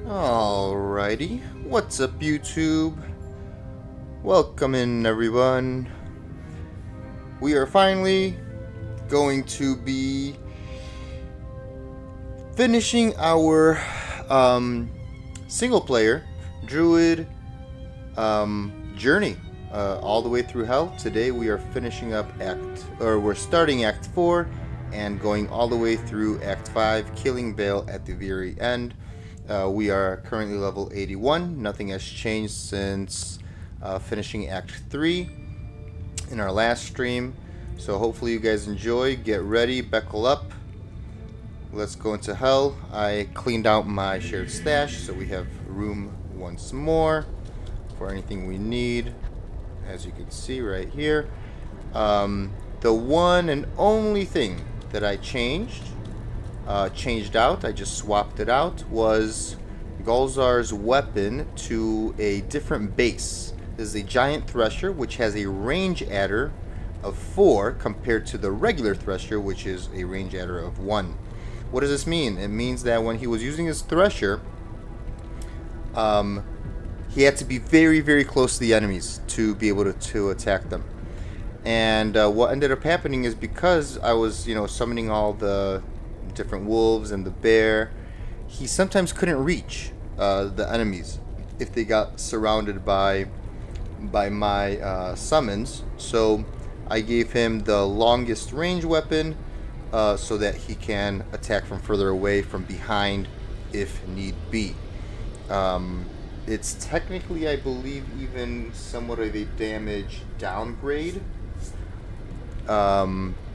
Alrighty, what's up YouTube? Welcome in everyone. We are finally going to be finishing our single player Druid journey all the way through hell. Today we are finishing up we're starting Act 4 and going all the way through Act 5, killing Bale at the very end. We are currently level 81. Nothing has changed since finishing Act 3 in our last stream. So hopefully you guys enjoy. Get ready, buckle up. Let's go into hell. I cleaned out my shared stash so we have room once more for anything we need, as you can see right here. The one and only thing that I changed out, I just swapped it out, was Golzar's weapon to a different base. This is a giant thresher which has a range adder of 4 compared to the regular thresher, which is a range adder of 1. What does this mean? It means that when he was using his thresher, he had to be very, very close to the enemies to be able to attack them. And what ended up happening is, because I was, summoning all the different wolves and the bear, he sometimes couldn't reach the enemies if they got surrounded by my summons. So I gave him the longest range weapon so that he can attack from further away, from behind, if need be. It's technically, I believe, even somewhat of a damage downgrade.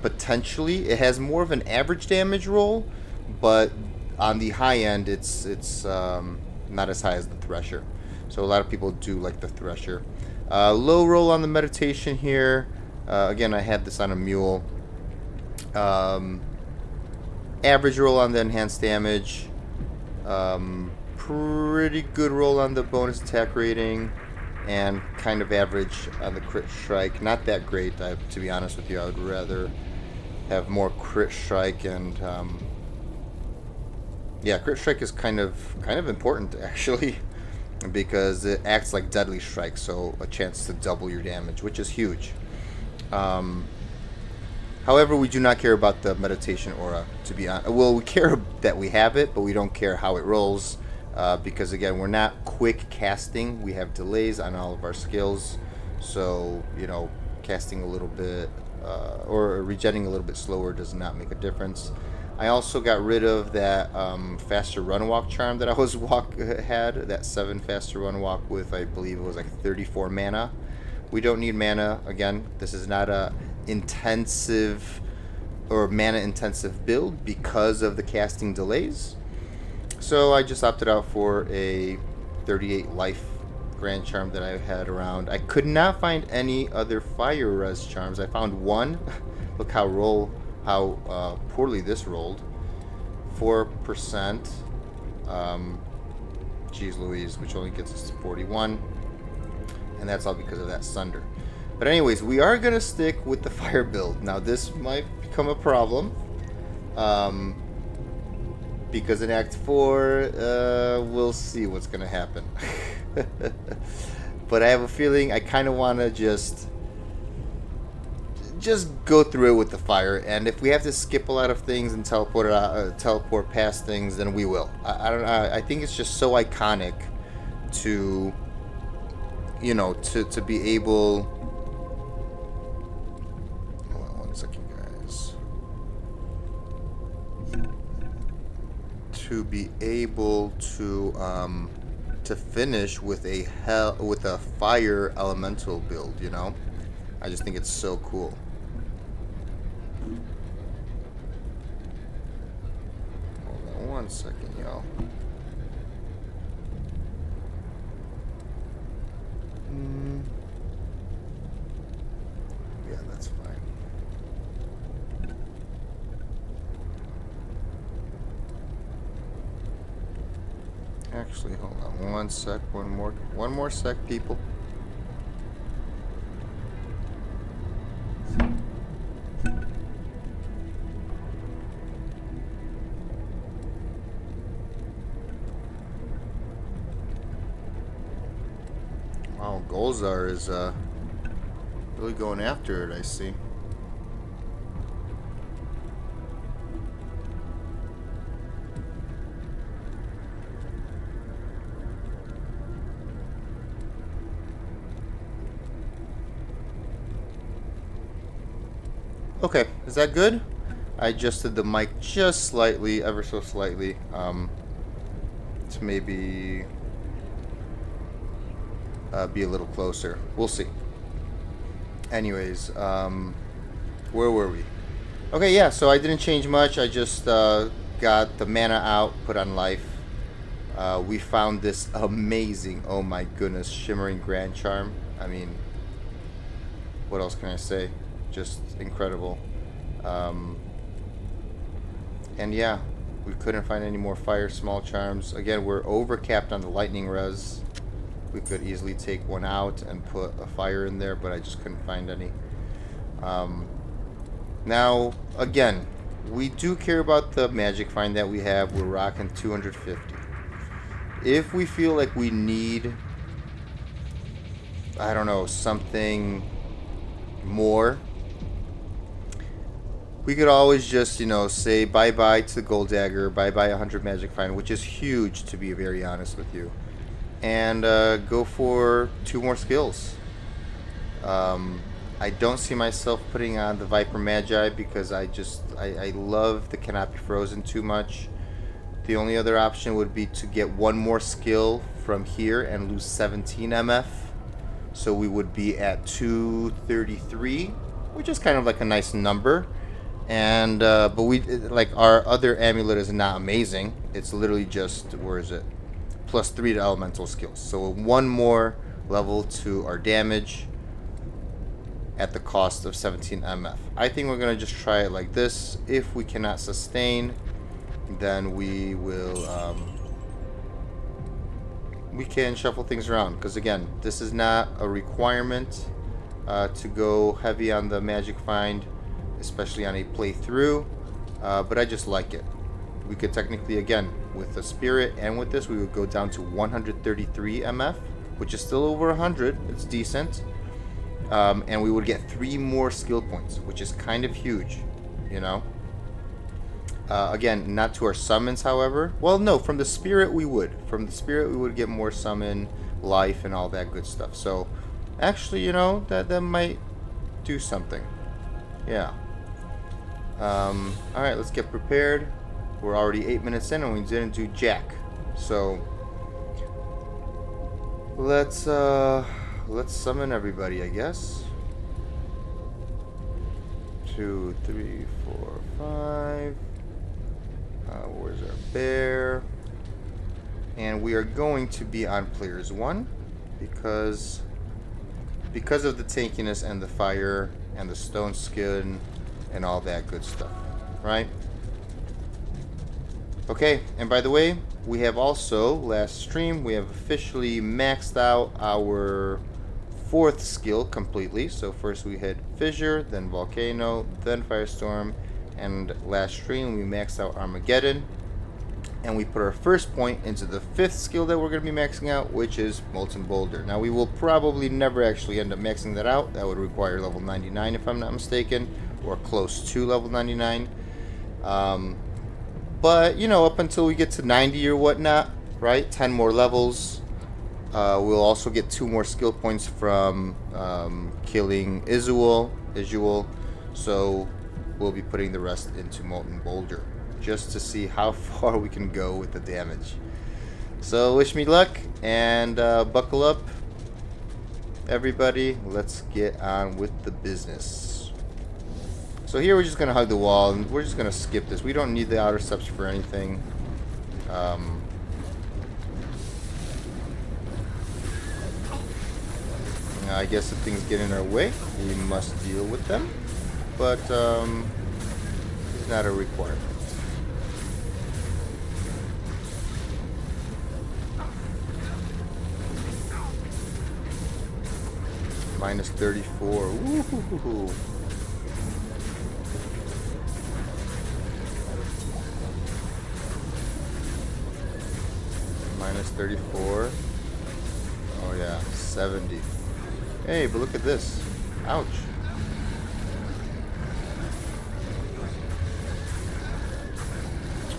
Potentially, it has more of an average damage roll, but on the high end, it's not as high as the Thresher. So a lot of people do like the Thresher. Low roll on the meditation here. Again, I had this on a mule. Average roll on the enhanced damage. Pretty good roll on the bonus attack rating. And kind of average on the crit strike. Not that great, to be honest with you. I would rather have more crit strike, and yeah, crit strike is kind of important actually, because it acts like deadly strike, so a chance to double your damage, which is huge. However, we do not care about the meditation aura, to be honest. Well, we care that we have it, but we don't care how it rolls. Because again, we're not quick casting. We have delays on all of our skills, so casting a little bit or regenerating a little bit slower does not make a difference. I also got rid of that faster run walk charm that I was had, that 7 faster run walk with, I believe it was like 34 mana. We don't need mana. Again, this is not a intensive or mana intensive build because of the casting delays. So I just opted out for a 38 life grand charm that I had around. I could not find any other fire res charms. I found one. Look how poorly this rolled. 4%. Jeez Louise, which only gets us to 41. And that's all because of that Sunder. But anyways, we are going to stick with the fire build. Now this might become a problem. Because in Act 4, we'll see what's going to happen. But I have a feeling I kind of want to just go through it with the fire. And if we have to skip a lot of things and teleport past things, then we will. I don't know. I think it's just so iconic to, to be able... Hold on 1 second, guys. To be able to finish with a fire elemental build, I just think it's so cool. Hold on 1 second, y'all. Yeah, that's fine. Actually, hold on 1 sec. One more sec, people. Oh, Golzar is really going after it, I see. Okay, is that good? I adjusted the mic just slightly, ever so slightly, to maybe be a little closer. We'll see. Anyways, where were we? Okay, yeah, so I didn't change much. I just got the mana out, put on life. We found this amazing, oh my goodness, Shimmering Grand Charm. I mean, what else can I say? Just incredible. And yeah, we couldn't find any more fire small charms. Again, we're overcapped on the lightning res. We could easily take one out and put a fire in there, but I just couldn't find any. Now, again, we do care about the magic find that we have. We're rocking 250. If we feel like we need, I don't know, something more, we could always just, you know, say bye-bye to the Gold Dagger, bye-bye 100 Magic Find, which is huge, to be very honest with you. And go for 2 more skills. I don't see myself putting on the Viper Magi because I love the Cannot Be Frozen too much. The only other option would be to get 1 more skill from here and lose 17 MF. So we would be at 233, which is kind of like a nice number. And but we like our other amulet is not amazing. It's literally just, where is it, +3 to elemental skills. So 1 more level to our damage at the cost of 17 MF. I think we're gonna just try it like this. If we cannot sustain, then we will we can shuffle things around, because again, this is not a requirement to go heavy on the magic find, especially on a playthrough, but I just like it. We could technically, again, with the spirit and with this, we would go down to 133 MF, which is still over 100. It's decent. And we would get 3 more skill points, which is kind of huge, you know. Again, not to our summons, however. Well, no, from the spirit we would. From the spirit we would get more summon, life, and all that good stuff. So, actually, you know, that might do something. Yeah. Alright, let's get prepared. We're already 8 minutes in and we didn't do jack. So let's summon everybody, I guess. 2, 3, 4, 5. Where's our bear? And we are going to be on players 1 because of the tankiness and the fire and the stone skin and all that good stuff, right? Okay, and by the way, we have also, last stream, we have officially maxed out our 4th skill completely. So first we hit Fissure, then Volcano, then Firestorm, and last stream we maxed out Armageddon. And we put our first point into the 5th skill that we're going to be maxing out, which is Molten Boulder. Now we will probably never actually end up maxing that out. That would require level 99 if I'm not mistaken, or close to level 99. But, you know, up until we get to 90 or whatnot, right? 10 more levels. We'll also get 2 more skill points from killing Isual. So we'll be putting the rest into Molten Boulder, just to see how far we can go with the damage. So wish me luck, and buckle up, everybody. Let's get on with the business. So here we're just going to hug the wall, and we're just going to skip this. We don't need the outer steps for anything. I guess if things get in our way, we must deal with them. But it's not a requirement. Minus 34. Woo-hoo-hoo-hoo. Minus 34. Oh yeah. 70. Hey, but look at this. Ouch.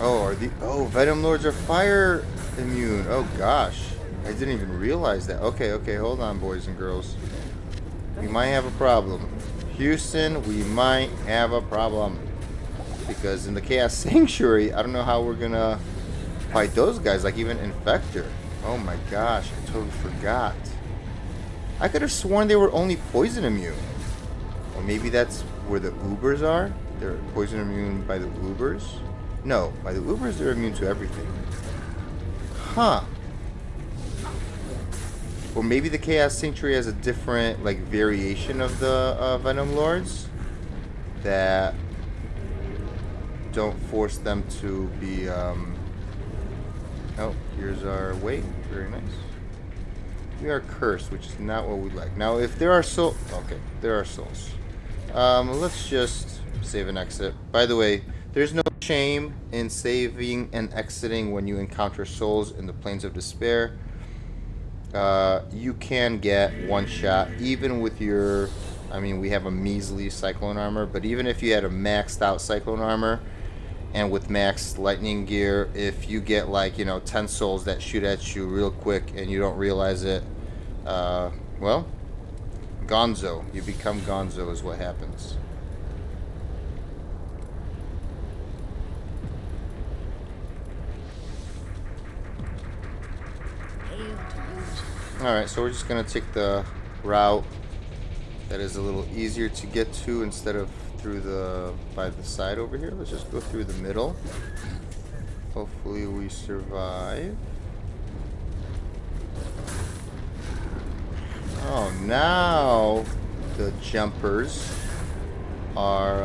Oh, Venom Lords are fire immune. Oh gosh. I didn't even realize that. Okay, hold on, boys and girls. We might have a problem. Houston, we might have a problem. Because in the Chaos Sanctuary, I don't know how we're gonna fight those guys, like even Infector. Oh my gosh, I totally forgot. I could have sworn they were only poison immune. Or maybe that's where the Ubers are? They're poison immune by the Ubers? No, by the Ubers they're immune to everything. Huh. Or maybe the Chaos Sanctuary has a different, like, variation of the Venom Lords that don't force them to be, Oh, here's our way. Very nice. We are cursed, which is not what we like. Now, if there are souls... Okay, there are souls. Let's just save and exit. By the way, there's no shame in saving and exiting when you encounter souls in the Plains of Despair. You can get one shot, even with your... I mean, we have a measly Cyclone Armor, but even if you had a maxed out Cyclone Armor, and with max lightning gear, if you get, like, you know, 10 souls that shoot at you real quick and you don't realize it, well, Gonzo. You become Gonzo is what happens. Alright, so we're just going to take the route that is a little easier to get to instead of through by the side over here. Let's just go through the middle. Hopefully we survive. Oh, now the jumpers are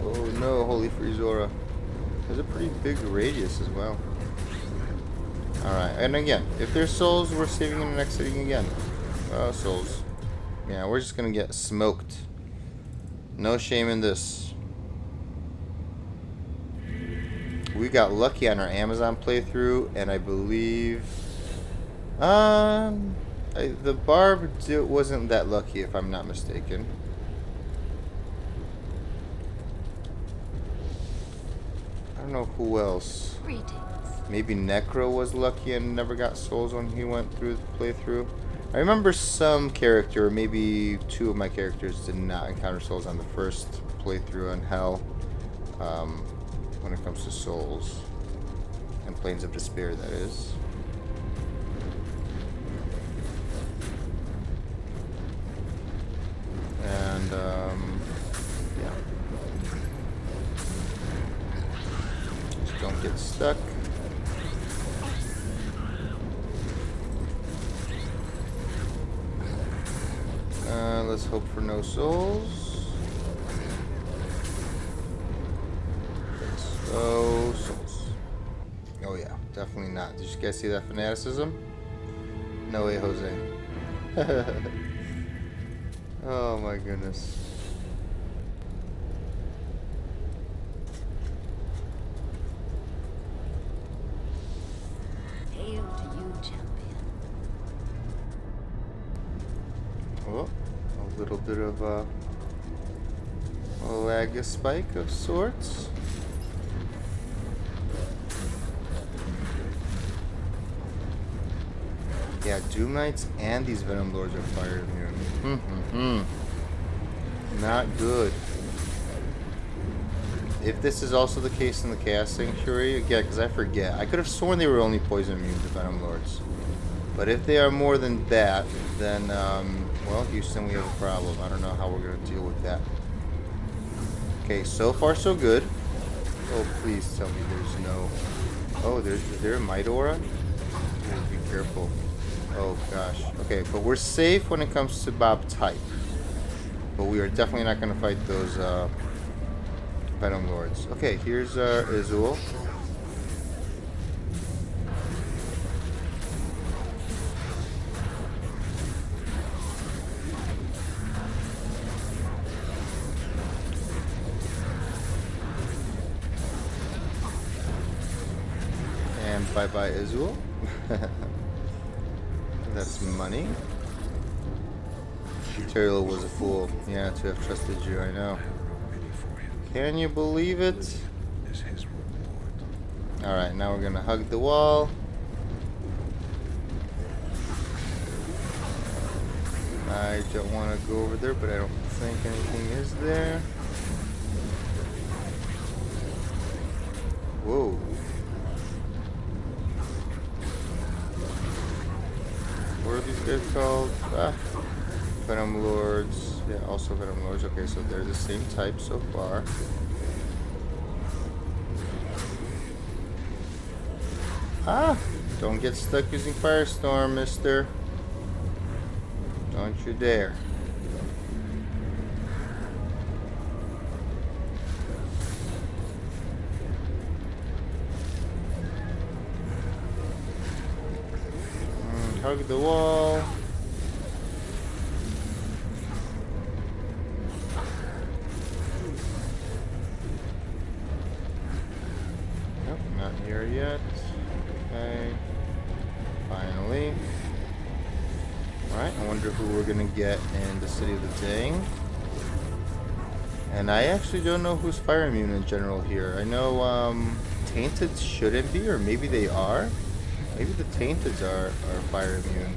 oh no, Holy Freezora. There's a pretty big radius as well. Alright, and again, if there's souls, we're saving and exiting again. Souls. Yeah, we're just gonna get smoked. No shame in this. We got lucky on our Amazon playthrough, and I believe... the Barb wasn't that lucky, if I'm not mistaken. I don't know who else. Maybe Necro was lucky and never got souls when he went through the playthrough. I remember some character, maybe two of my characters, did not encounter souls on the first playthrough on Hell. When it comes to souls and Plains of Despair, that is. And yeah, just don't get stuck. Let's hope for no souls. Oh, souls. Oh yeah, definitely not. Did you guys see that fanaticism? No way, Jose. Oh my goodness. Hail to you, champion. Oh, a little bit of a lag spike of sorts. Yeah, Doom Knights and these Venom Lords are fire immune. Not good. If this is also the case in the Chaos Sanctuary, again, because I forget. I could have sworn they were only poison immune to Venom Lords. But if they are more than that, then, well, Houston, we have a problem. I don't know how we're going to deal with that. Okay, so far so good. Oh, please tell me there's no... Oh, is there a Might Aura? Oh, be careful. Oh gosh. Okay, but we're safe when it comes to Bob type. But we are definitely not going to fight those Venom Lords. Okay, here's Izul. And bye-bye Izul. That's money. Material was a fool. Yeah, to have trusted you, I know. Can you believe it? Alright, now we're gonna hug the wall. I don't want to go over there, but I don't think anything is there. Whoa. What are these guys called? Ah, Venom Lords. Yeah, also Venom Lords. Okay, so they're the same type so far. Ah! Don't get stuck using Firestorm, mister. Don't you dare. Hug the wall. Nope, not here yet. Okay. Finally. Alright, I wonder who we're gonna get in the City of the Dang. And I actually don't know who's fire immune in general here. I know Tainted shouldn't be, or maybe they are. Maybe the Tainteds are fire immune.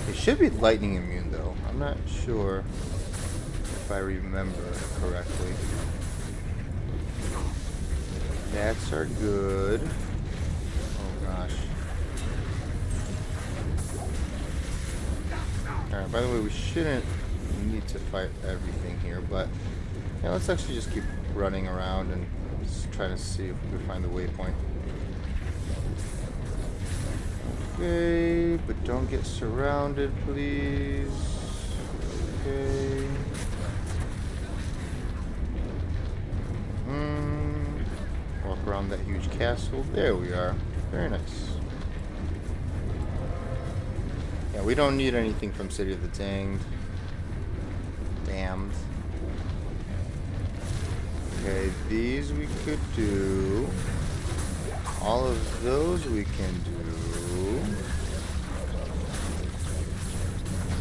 They should be lightning immune though. I'm not sure if I remember correctly. Bats are good. Oh gosh. Alright, by the way, we shouldn't need to fight everything here, but yeah, let's actually just keep running around and just try to see if we can find the waypoint. Okay, but don't get surrounded, please. Okay. Walk around that huge castle. There we are. Very nice. Yeah, we don't need anything from City of the Danged. Damned. Okay, these we could do. All of those we can do.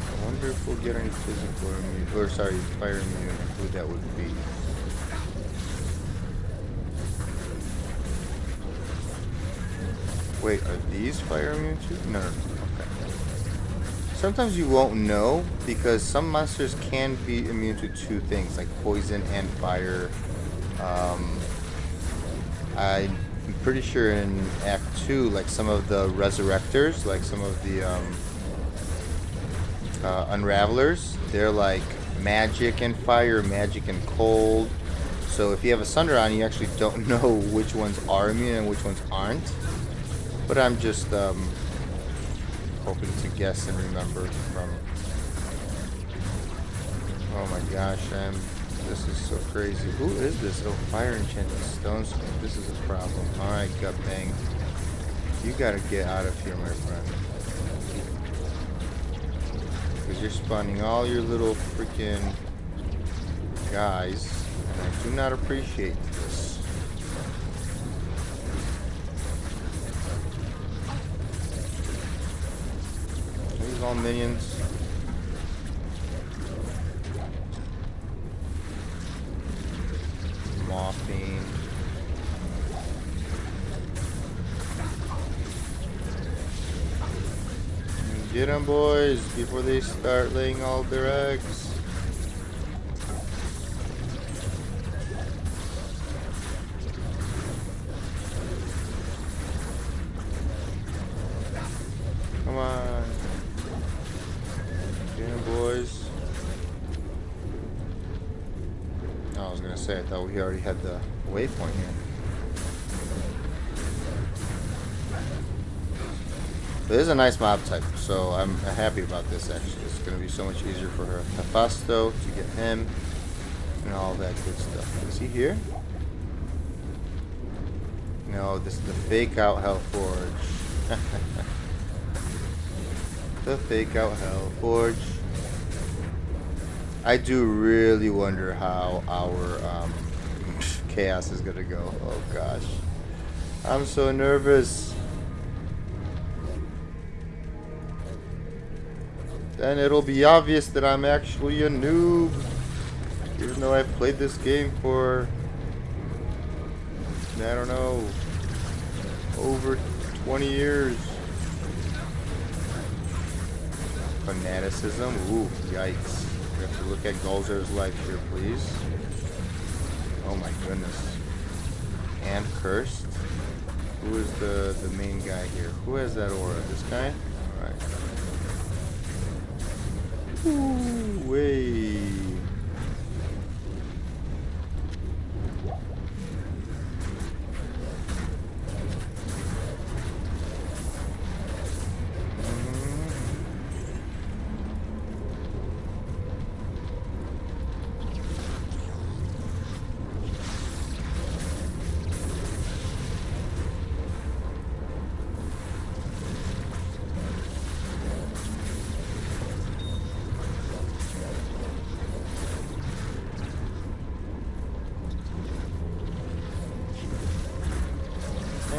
I wonder if we'll get any physical immune, or sorry, fire immune, and who that would be. Wait, are these fire immune too? No, no, no. Okay. Sometimes you won't know because some monsters can be immune to two things, like poison and fire. I'm pretty sure in Act 2, like some of the Resurrectors, like some of the Unravelers, they're like magic and fire, magic and cold. So if you have a Sunder on, you actually don't know which ones are immune and which ones aren't. But I'm just hoping to guess and remember from... Oh my gosh, this is so crazy. Who is this? Oh, Fire Enchanted Stones. This is a problem. Alright, Gut Bang. You gotta get out of here, my friend. Because you're spawning all your little freaking guys. And I do not appreciate this. Are these all minions? Morphine. Get them, boys, before they start laying all their eggs. Come on. Get them, boys. I was gonna say, I thought we already had the waypoint here. It is a nice mob type, so I'm happy about this actually. It's gonna be so much easier for her. Hephasto to get him and all that good stuff. Is he here? No, this is the fake out Hellforge. The fake out Hellforge. I do really wonder how our chaos is gonna go. Oh gosh, I'm so nervous. then it'll be obvious that I'm actually a noob. Even though I've played this game for, I don't know, over 20 years. Fanaticism? Ooh, yikes. We have to look at Gulzar's life here, please. Oh my goodness. And cursed. Who is the main guy here? Who has that aura? This guy? Alright. Ooh, way.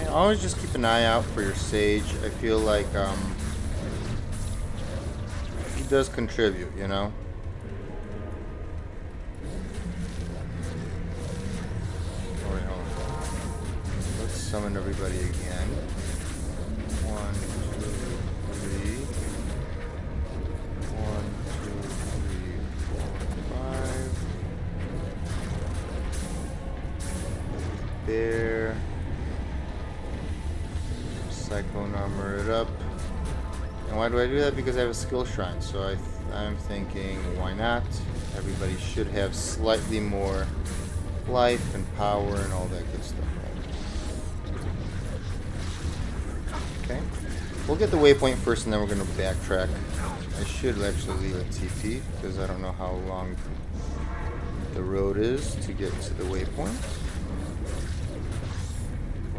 Always just keep an eye out for your sage. I feel like he does contribute, you know. Alright, hold on. Let's summon everybody again. 1, 2, 3. 1, 2, 3, 4, 5. There. Cyclone armor it up. And why do I do that? Because I have a skill shrine. So I'm thinking, why not? Everybody should have slightly more life and power and all that good stuff. Okay. We'll get the waypoint first and then we're going to backtrack. I should actually leave a TP because I don't know how long the road is to get to the waypoint.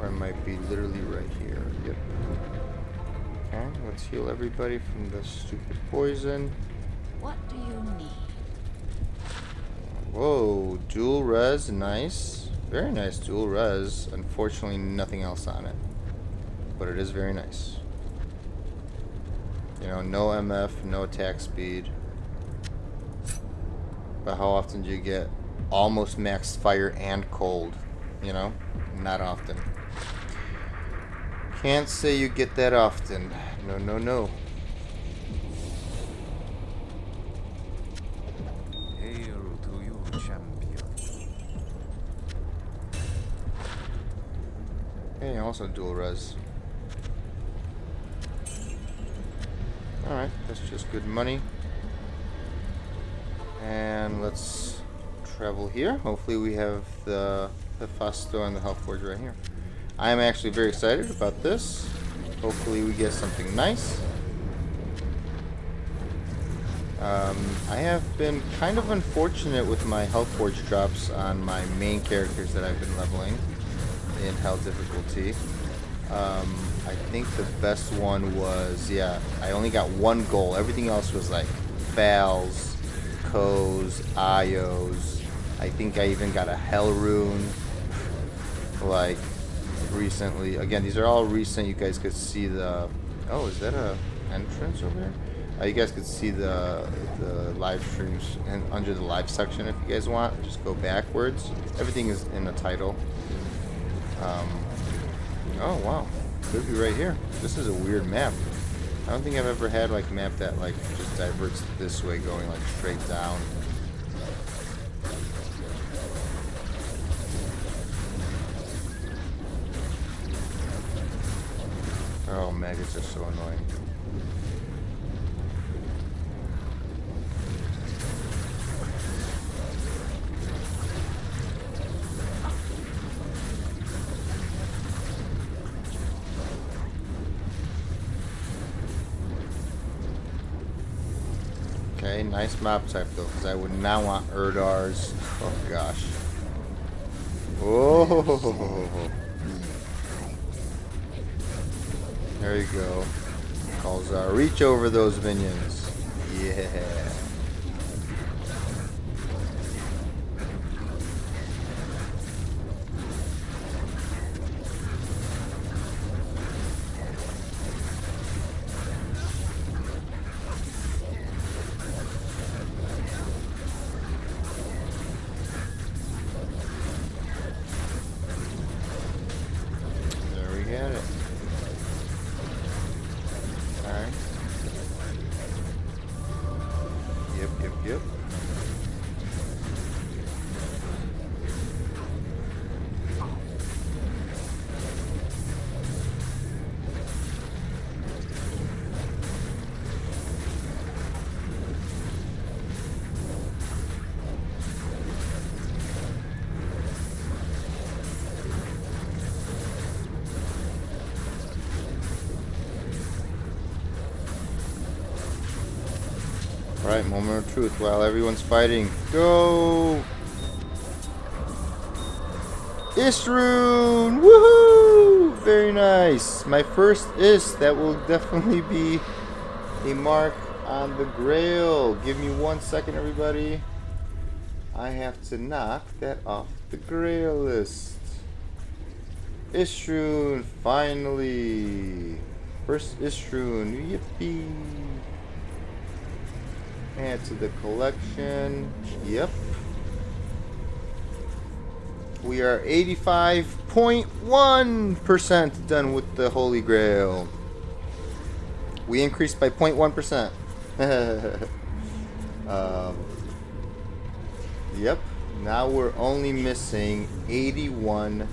Or it might be literally right here. Yep. Okay, let's heal everybody from the stupid poison. What do you need? Whoa, dual res, nice. Very nice dual res. Unfortunately, nothing else on it. But it is very nice. You know, no MF, no attack speed. But how often do you get almost max fire and cold? You know? Not often. Can't say you get that often. No, no, no. Hail to you, champion. Hey, also dual res. Alright, that's just good money. And let's travel here. Hopefully we have the Fasto and the Health Forge right here. I am actually very excited about this. Hopefully we get something nice. I have been kind of unfortunate with my Health Forge drops on my main characters that I've been leveling in Hell difficulty. I think the best one was, yeah, I only got one goal. Everything else was like Fals, Kos, Ios. I think I even got a Hell Rune. Like, recently. Again, these are all recent. You guys could see the... Oh, is that a entrance over there? You guys could see the live streams and under the live section if you guys want. Just go backwards. Everything is in the title. Oh, wow. Could be right here. This is a weird map. I don't think I've ever had like a map that like just diverts this way, going like straight down. Oh, maggots are so annoying. Okay, nice mob type though, because I would not want Erdars. Oh gosh. Oh. There you go. Calls reach over those minions. Yeah. Alright, moment of truth while everyone's fighting. Go! Isrune! Woohoo! Very nice. My first Is. That will definitely be a mark on the Grail. Give me 1 second, everybody. I have to knock that off the Grail list. Isrune, finally. First Isrune, yippee. Add to the collection. Yep. We are 85.1% done with the Holy Grail. We increased by 0.1%. Yep. Now we're only missing 81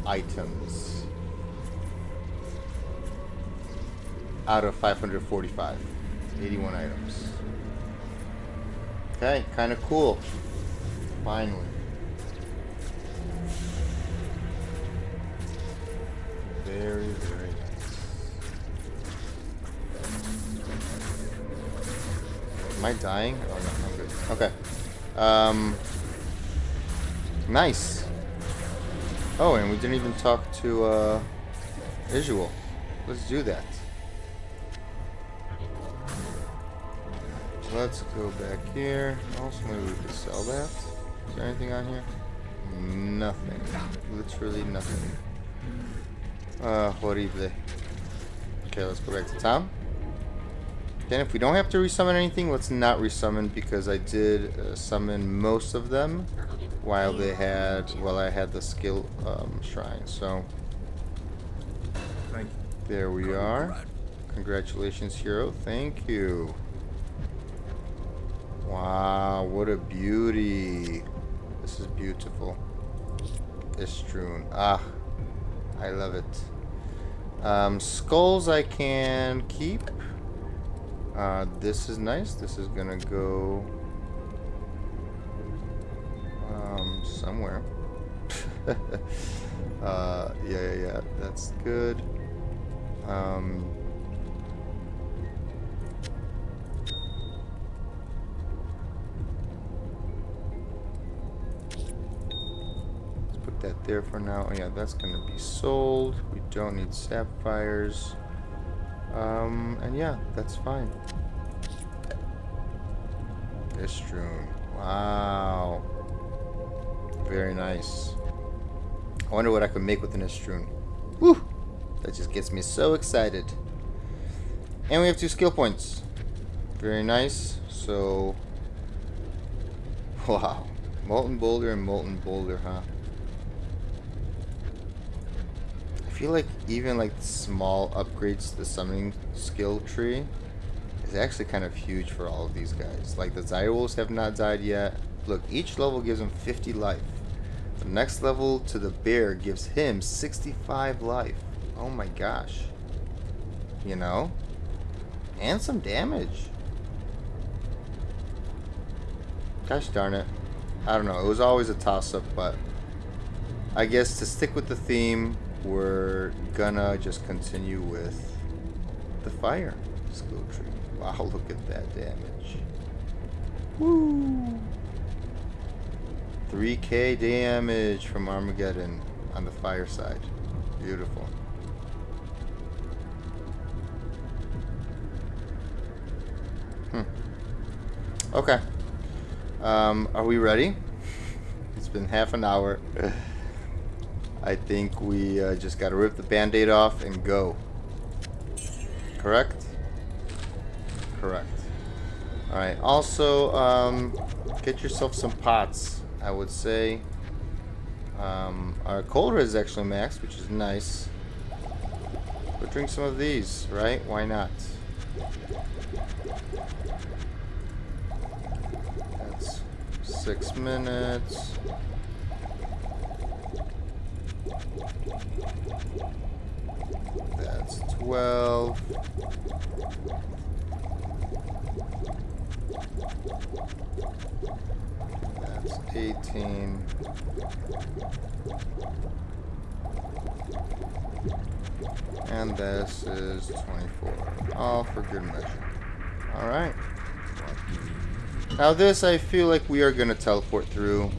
items out of 545. 81 items. Okay, kind of cool. Finally. Very, very nice. Am I dying? Oh no, I'm good. Okay. Nice. Oh, and we didn't even talk to Visual. Let's do that. Let's go back here. Also, maybe we could sell that. Is there anything on here? Nothing. Literally nothing. Horrible. Okay, let's go back to town. Then if we don't have to resummon anything, let's not resummon because I did summon most of them while I had the skill shrine. So there we are. Congratulations, hero. Thank you. Wow, what a beauty. This is beautiful. Isrune. Ah, I love it. Skulls I can keep. This is nice. This is gonna go somewhere. Yeah. That's good. Let's put that there for now. Yeah, that's gonna be sold. We don't need sapphires. And yeah, that's fine. Isrune. Wow. Very nice. I wonder what I could make with an Isrune. Woo! That just gets me so excited. And we have 2 skill points. Very nice. So, wow. Molten Boulder and Molten Boulder, huh? I feel like even like small upgrades to the summoning skill tree is actually kind of huge for all of these guys. Like the Zyrwolves have not died yet. Look, each level gives him 50 life. The next level to the bear gives him 65 life. Oh my gosh. You know? And some damage. Gosh darn it. I don't know. It was always a toss-up, but I guess to stick with the theme, we're gonna just continue with the fire skill tree. Wow, look at that damage. Woo! 3k damage from Armageddon on the fire side. Beautiful. Okay. Are we ready? It's been half an hour. I think we just gotta rip the band-aid off and go. Correct? Correct. Alright, also, get yourself some pots, I would say. Our cold red is actually maxed, which is nice. But drink some of these, right? Why not? That's 6 minutes. That's 12. That's 18. And this is 24. All for good measure. Alright. Now this, I feel like we are going to teleport through,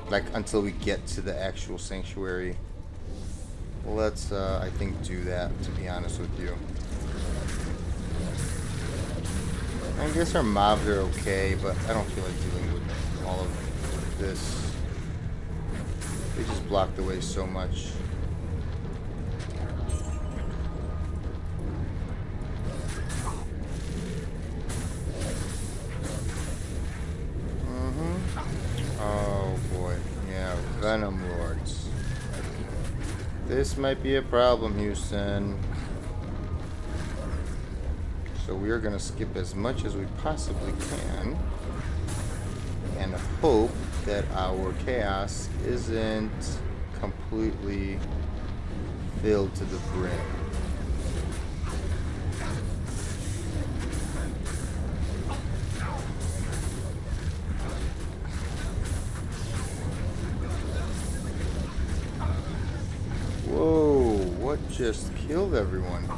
like, until we get to the actual sanctuary. Let's, I think, do that, to be honest with you. I guess our mobs are okay, but I don't feel like dealing with all of this. They just block the way so much. Oh boy, yeah, Venom Lords. This might be a problem, Houston. So we are going to skip as much as we possibly can and hope that our chaos isn't completely filled to the brim. Whoa, what just killed everyone?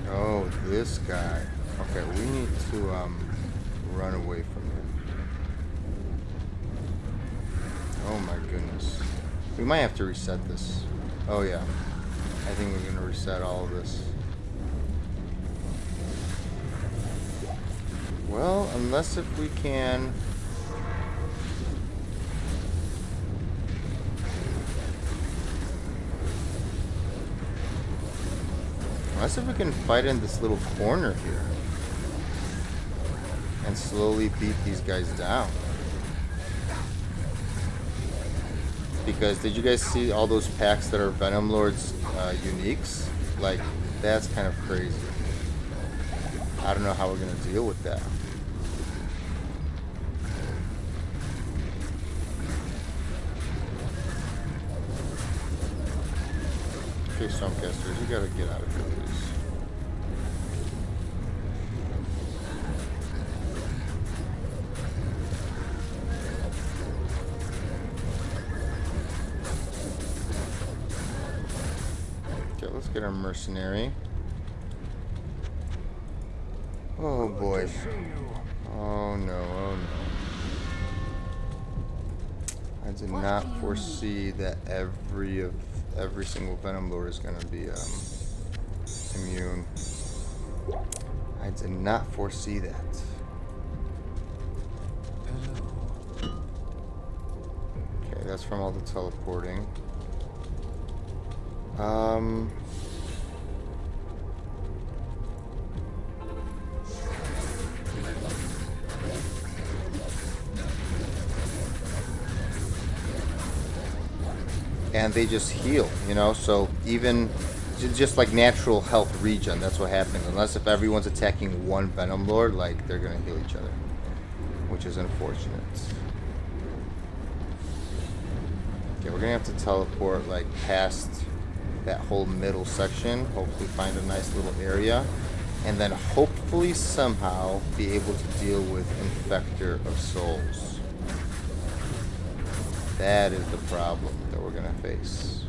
Oh, this guy. Okay, we need to run away from him. Oh my goodness. We might have to reset this. Oh yeah. I think we're gonna reset all of this. Well, unless if we can... Unless if we can fight in this little corner here. And slowly beat these guys down. Because did you guys see all those packs that are Venom Lords uniques? Like, that's kind of crazy. I don't know how we're going to deal with that. Okay, Stormcasters, you gotta get out of here, please. Okay, let's get our mercenary. Oh boy. Oh no, oh no. I did not foresee that every single Venom Lord is going to be immune. I did not foresee that. Okay, that's from all the teleporting. And they just heal, you know, so even just like natural health regen, that's what happens. Unless if everyone's attacking one Venom Lord, like, they're gonna heal each other, which is unfortunate. Okay, we're gonna have to teleport like past that whole middle section, hopefully find a nice little area, and then hopefully somehow be able to deal with Infector of Souls. That is the problem that we're gonna face.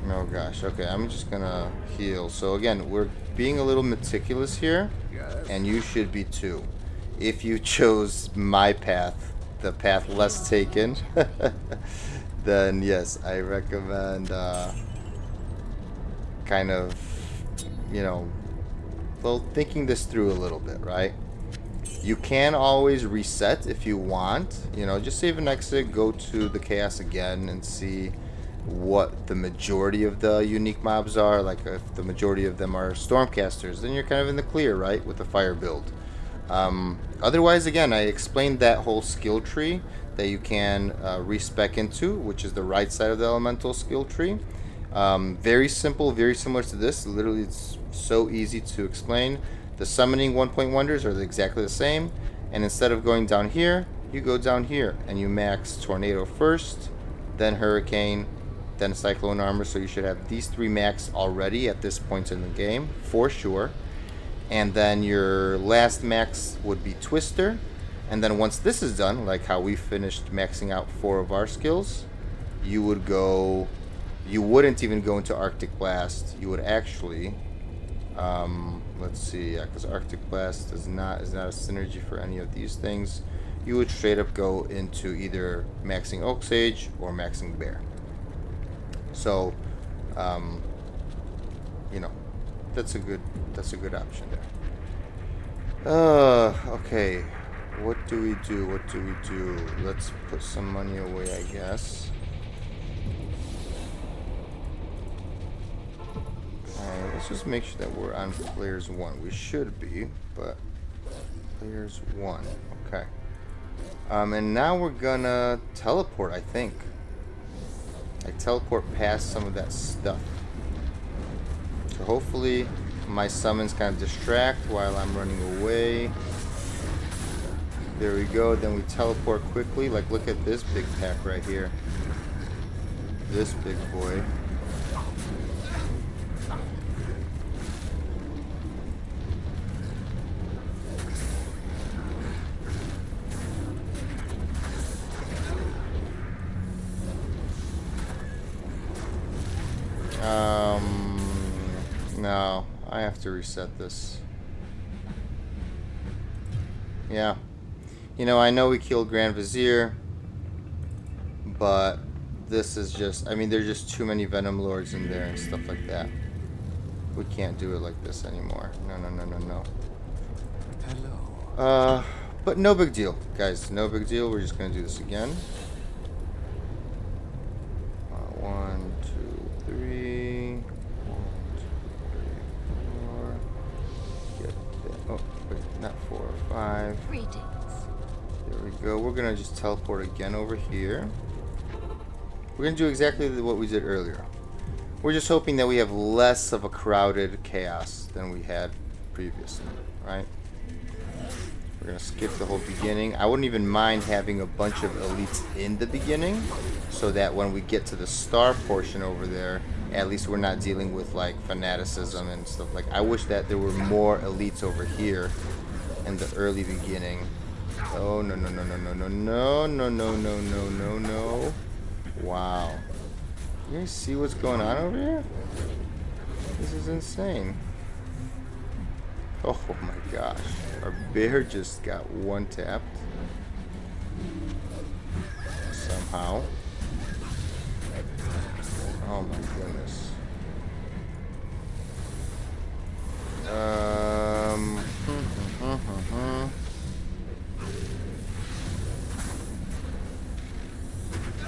Oh gosh, okay, I'm just gonna heal. So again, we're being a little meticulous here, and you should be too. If you chose my path, the path less taken, then yes, I recommend kind of, you know, well, thinking this through a little bit, right? You can always reset if you want, you know, just save an exit, go to the chaos again and see what the majority of the unique mobs are. Like if the majority of them are Stormcasters, then you're kind of in the clear, right, with the fire build. Otherwise, again, I explained that whole skill tree that you can respec into, which is the right side of the elemental skill tree. Very simple, very similar to this. Literally, it's so easy to explain. The summoning 1-point wonders are exactly the same, and instead of going down here, you go down here and you max Tornado first, then Hurricane, then Cyclone Armor. So you should have these three max already at this point in the game for sure. And then your last max would be Twister. And then once this is done, like how we finished maxing out 4 of our skills, you would go... You wouldn't even go into Arctic Blast. You would actually... let's see, yeah, because Arctic Blast is not a synergy for any of these things. You would straight up go into either maxing Oak Sage or maxing Bear. So, you know, that's a good option there. Okay. What do we do? What do we do? Let's put some money away, I guess. Okay, let's just make sure that we're on players 1. We should be, but players 1. Okay. And now we're gonna teleport, I think. I teleport past some of that stuff. So hopefully my summons kind of distract while I'm running away. There we go. Then we teleport quickly. Like, look at this big pack right here. This big boy. No, I have to reset this. Yeah. You know, I know we killed Grand Vizier, but this is just... I mean, there's just too many Venom Lords in there and stuff like that. We can't do it like this anymore. No, no, no, no, no. Hello. But no big deal, guys. No big deal. We're just gonna do this again. 1, 2, 3. 1, 2, 3, 4. Get that. Oh, wait, not 4 or 5. Greetings. There we go. We're gonna just teleport again over here. We're gonna do exactly what we did earlier. We're just hoping that we have less of a crowded chaos than we had previously, right? We're gonna skip the whole beginning. I wouldn't even mind having a bunch of elites in the beginning, so that when we get to the star portion over there, at least we're not dealing with like fanaticism and stuff. Like, I wish that there were more elites over here in the early beginning. Oh, no, no, no, no, no, no, no, no, no, no, no, no, no. Wow. You guys see what's going on over here? This is insane. Oh my gosh. Our bear just got one tapped. Somehow. Oh my goodness.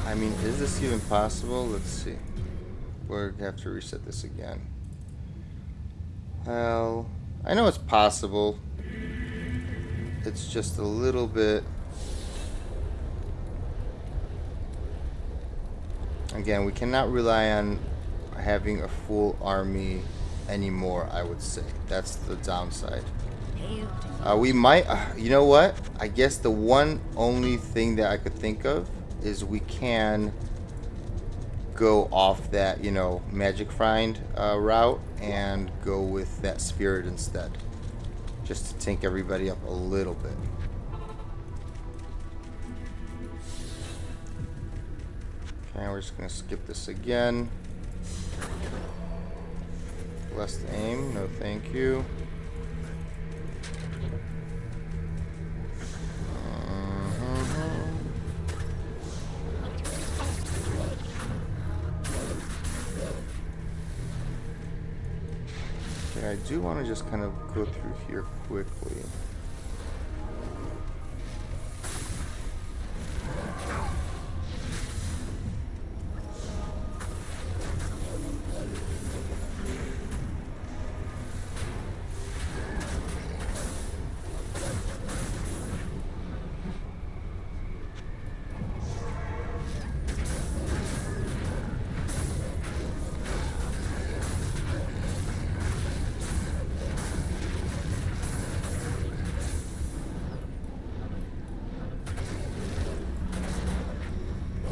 I mean, is this even possible? Let's see. We're gonna have to reset this again. Well, I know it's possible. It's just a little bit... Again, we cannot rely on having a full army anymore, I would say. That's the downside. We might... you know what? I guess the one only thing that I could think of is we can go off that, you know, magic find route and go with that spirit instead, just to tank everybody up a little bit. Okay, we're just gonna skip this again. Blessed aim, no thank you. I do want to just kind of go through here quickly.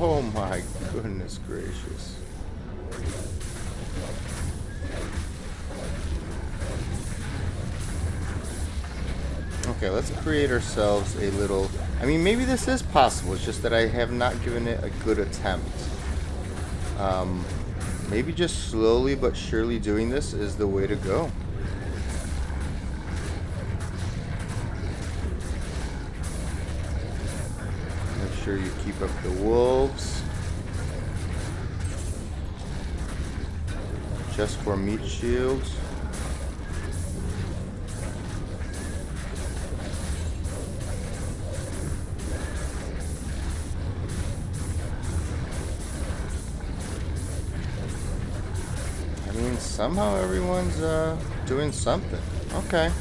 Oh my goodness gracious. Okay, let's create ourselves a little... I mean, maybe this is possible. It's just that I have not given it a good attempt. Maybe just slowly but surely doing this is the way to go. Make sure you keep up the wolves. Just for meat shields. Somehow everyone's doing something. Okay.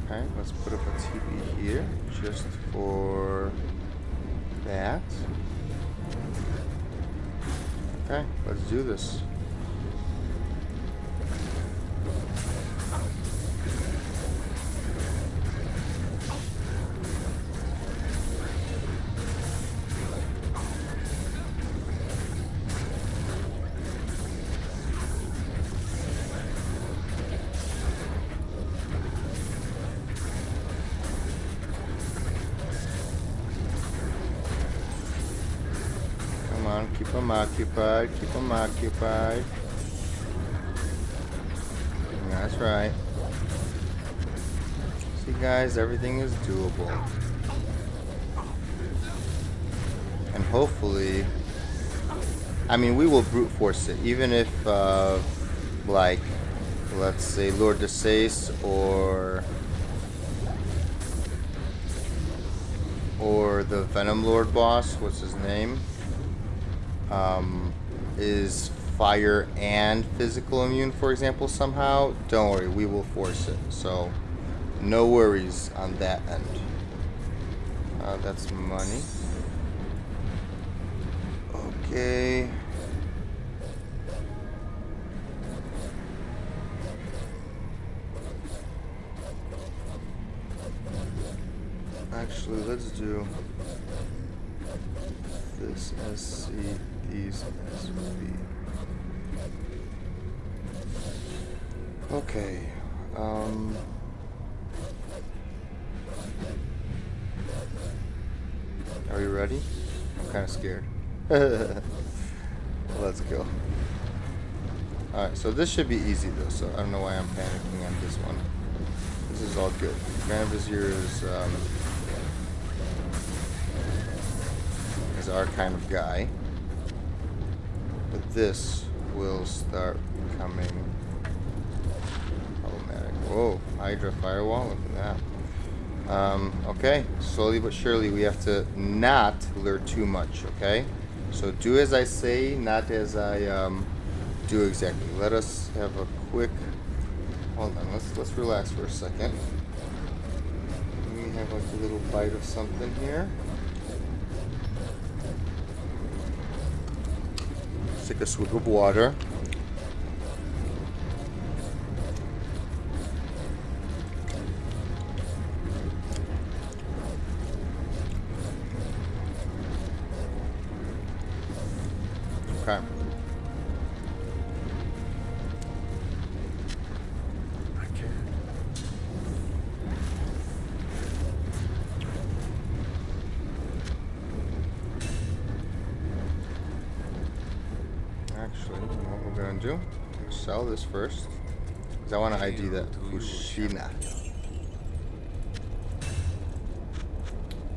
Alright, let's put up a TP here just for that. Okay, let's do this. Keep them occupied. Keep them occupied. That's right. See, guys, everything is doable. And hopefully, I mean, we will brute force it, even if, like, let's say Lord DeSace or the Venom Lord boss, what's his name? Is fire and physical immune, for example, somehow. Don't worry, we will force it. So, no worries on that end. That's money. Okay. Actually, let's do this SC, these SB. Okay. Are you ready? I'm kind of scared. Let's go. Alright, so this should be easy though, so I don't know why I'm panicking on this one. This is all good. Grand Vizier is our kind of guy. But this will start becoming problematic. Whoa, Hydra Firewall, look at that. Okay, slowly but surely we have to not lure too much, okay? So do as I say, not as I do exactly. Let us have a quick... Hold on, let's relax for a second. Let me have like a little bite of something here. Let's take a swig of water. Okay. Actually, what we're gonna do, we'll sell this first, because I want to ID that Fushina.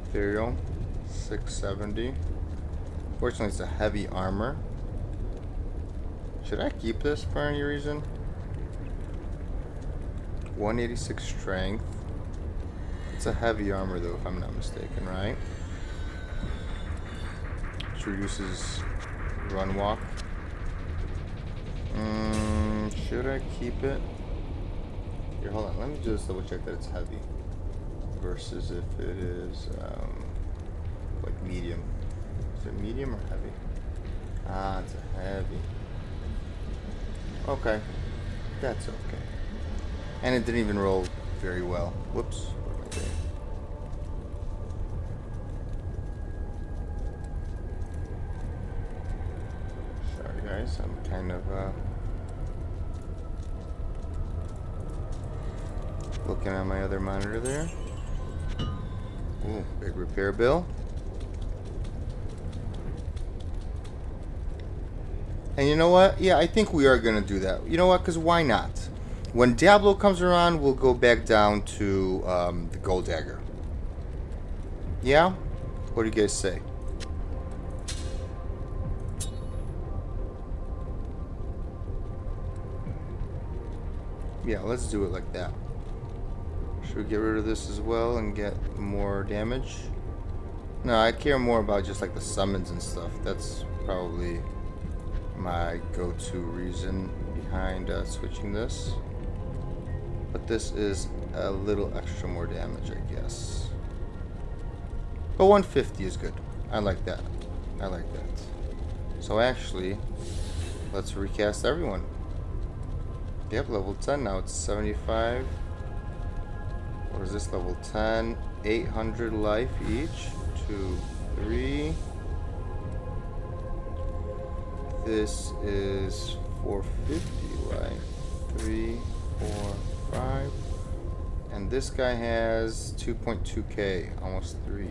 Ethereal, 670. Fortunately, it's a heavy armor. Should I keep this for any reason? 186 strength. It's a heavy armor though, if I'm not mistaken, right? Which reduces run walk. Should I keep it? Here, hold on. Let me just double check that it's heavy. Versus if it is like medium. Is it medium or heavy? Ah, it's a heavy. Okay. That's okay. And it didn't even roll very well. Whoops. What am I doing? Sorry guys, I'm kind of a looking at my other monitor there. Ooh, big repair bill. And you know what? Yeah, I think we are going to do that. You know what? Because why not? When Diablo comes around, we'll go back down to the Gold Dagger. Yeah? What do you guys say? Yeah, let's do it like that. Should we get rid of this as well and get more damage? No, I care more about just like the summons and stuff. That's probably my go-to reason behind switching this. But this is a little extra more damage, I guess. But 150 is good. I like that. I like that. So actually, let's recast everyone. Yep, level 10 now. It's 75. What is this? Level 10. 800 life each. 2, 3. This is 450 life. 3, 4, 5. And this guy has 2.2k. Almost 3.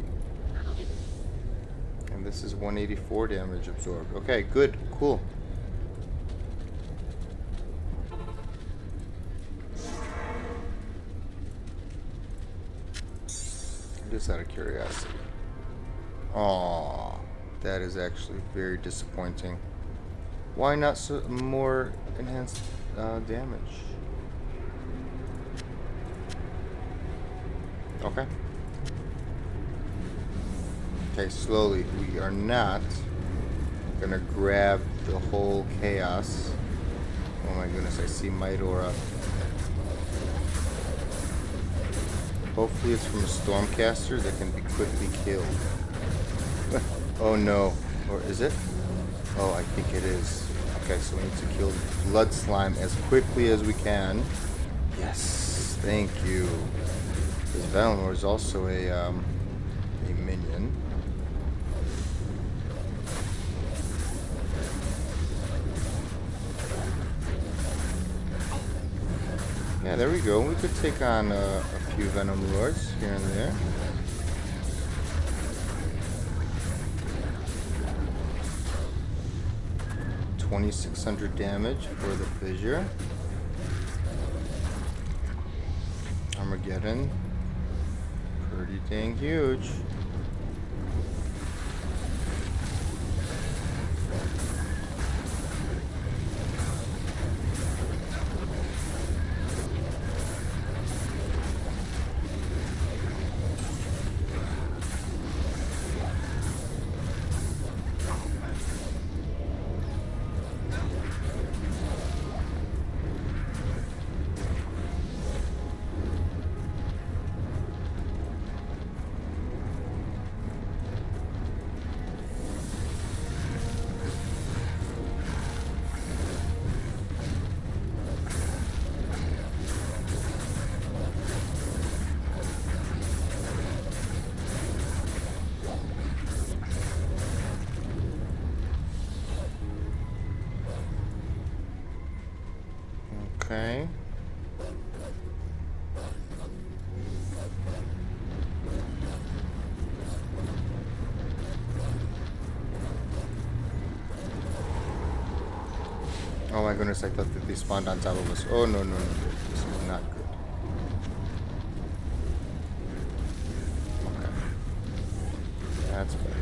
And this is 184 damage absorbed. Okay, good. Cool. Just out of curiosity. Aww, that is actually very disappointing. Why not more enhanced damage? Okay. Okay, slowly. We are not gonna grab the whole chaos. Oh my goodness, I see Might Aura. Hopefully it's from a Stormcaster that can be quickly killed. Oh no. Or is it? Oh, I think it is. Okay, so we need to kill Blood Slime as quickly as we can. Yes, thank you. Because Valinor is also a minion. Yeah, there we go. We could take on a few Venom Lords here and there. $2,600 damage for the fissure. Armageddon. Pretty dang huge. Okay. Oh my goodness, I thought that they spawned on top of us. Oh no, no, no. This is not good. Okay. That's better.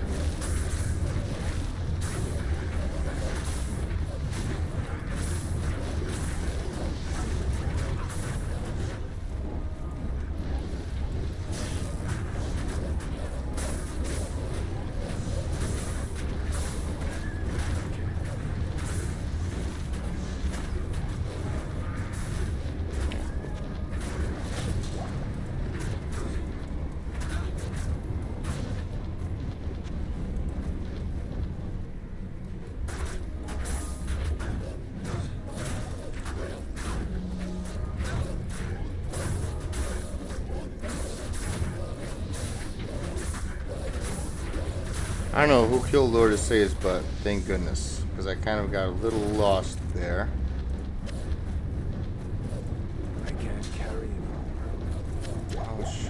I don't know who killed Lord Asaeus, but thank goodness, because I kind of got a little lost there. I can't carry anymore.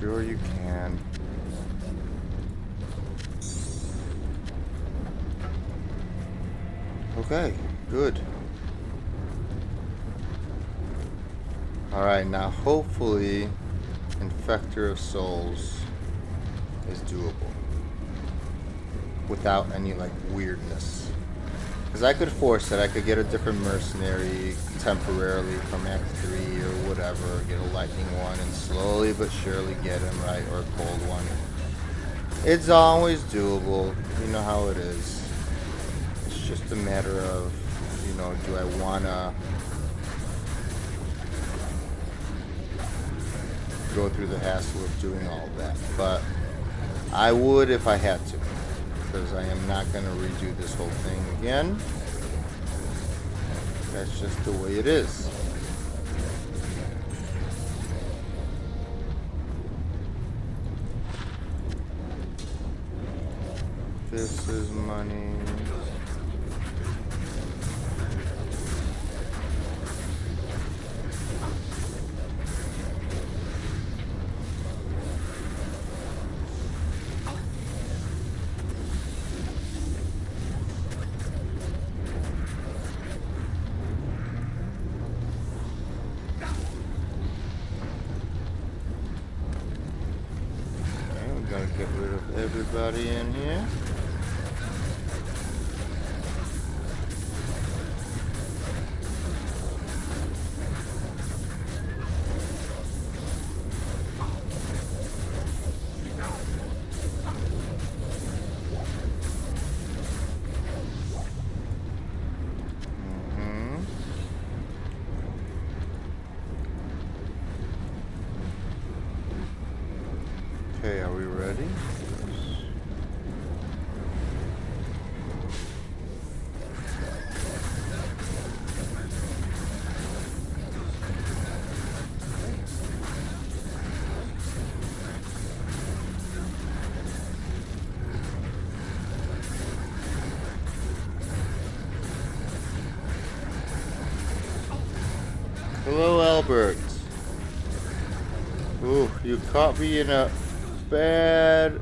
Sure you can. Okay, good. Alright, now hopefully Infector of Souls is doable. Without any, like, weirdness. Because I could force it. I could get a different mercenary temporarily from Act 3 or whatever. Get a lightning one and slowly but surely get him, right? Or a cold one. It's always doable. You know how it is. It's just a matter of, you know, do I want to go through the hassle of doing all that. But I would if I had to. Because I am not going to redo this whole thing again. That's just the way it is. This is money. Gonna get rid of everybody in here. Okay, are we ready? Hello, Albert. Ooh, you caught me in a bad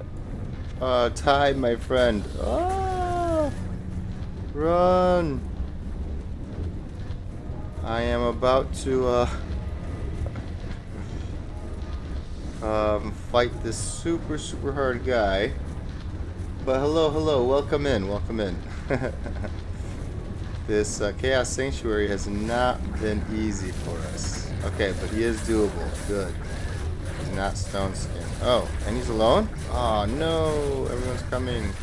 time, my friend. Ah, run! I am about to fight this super hard guy. But hello, welcome in. This Chaos Sanctuary has not been easy for us. Okay, but he is doable. Good. He's not stone skin. Oh, and he's alone? Oh no, everyone's coming.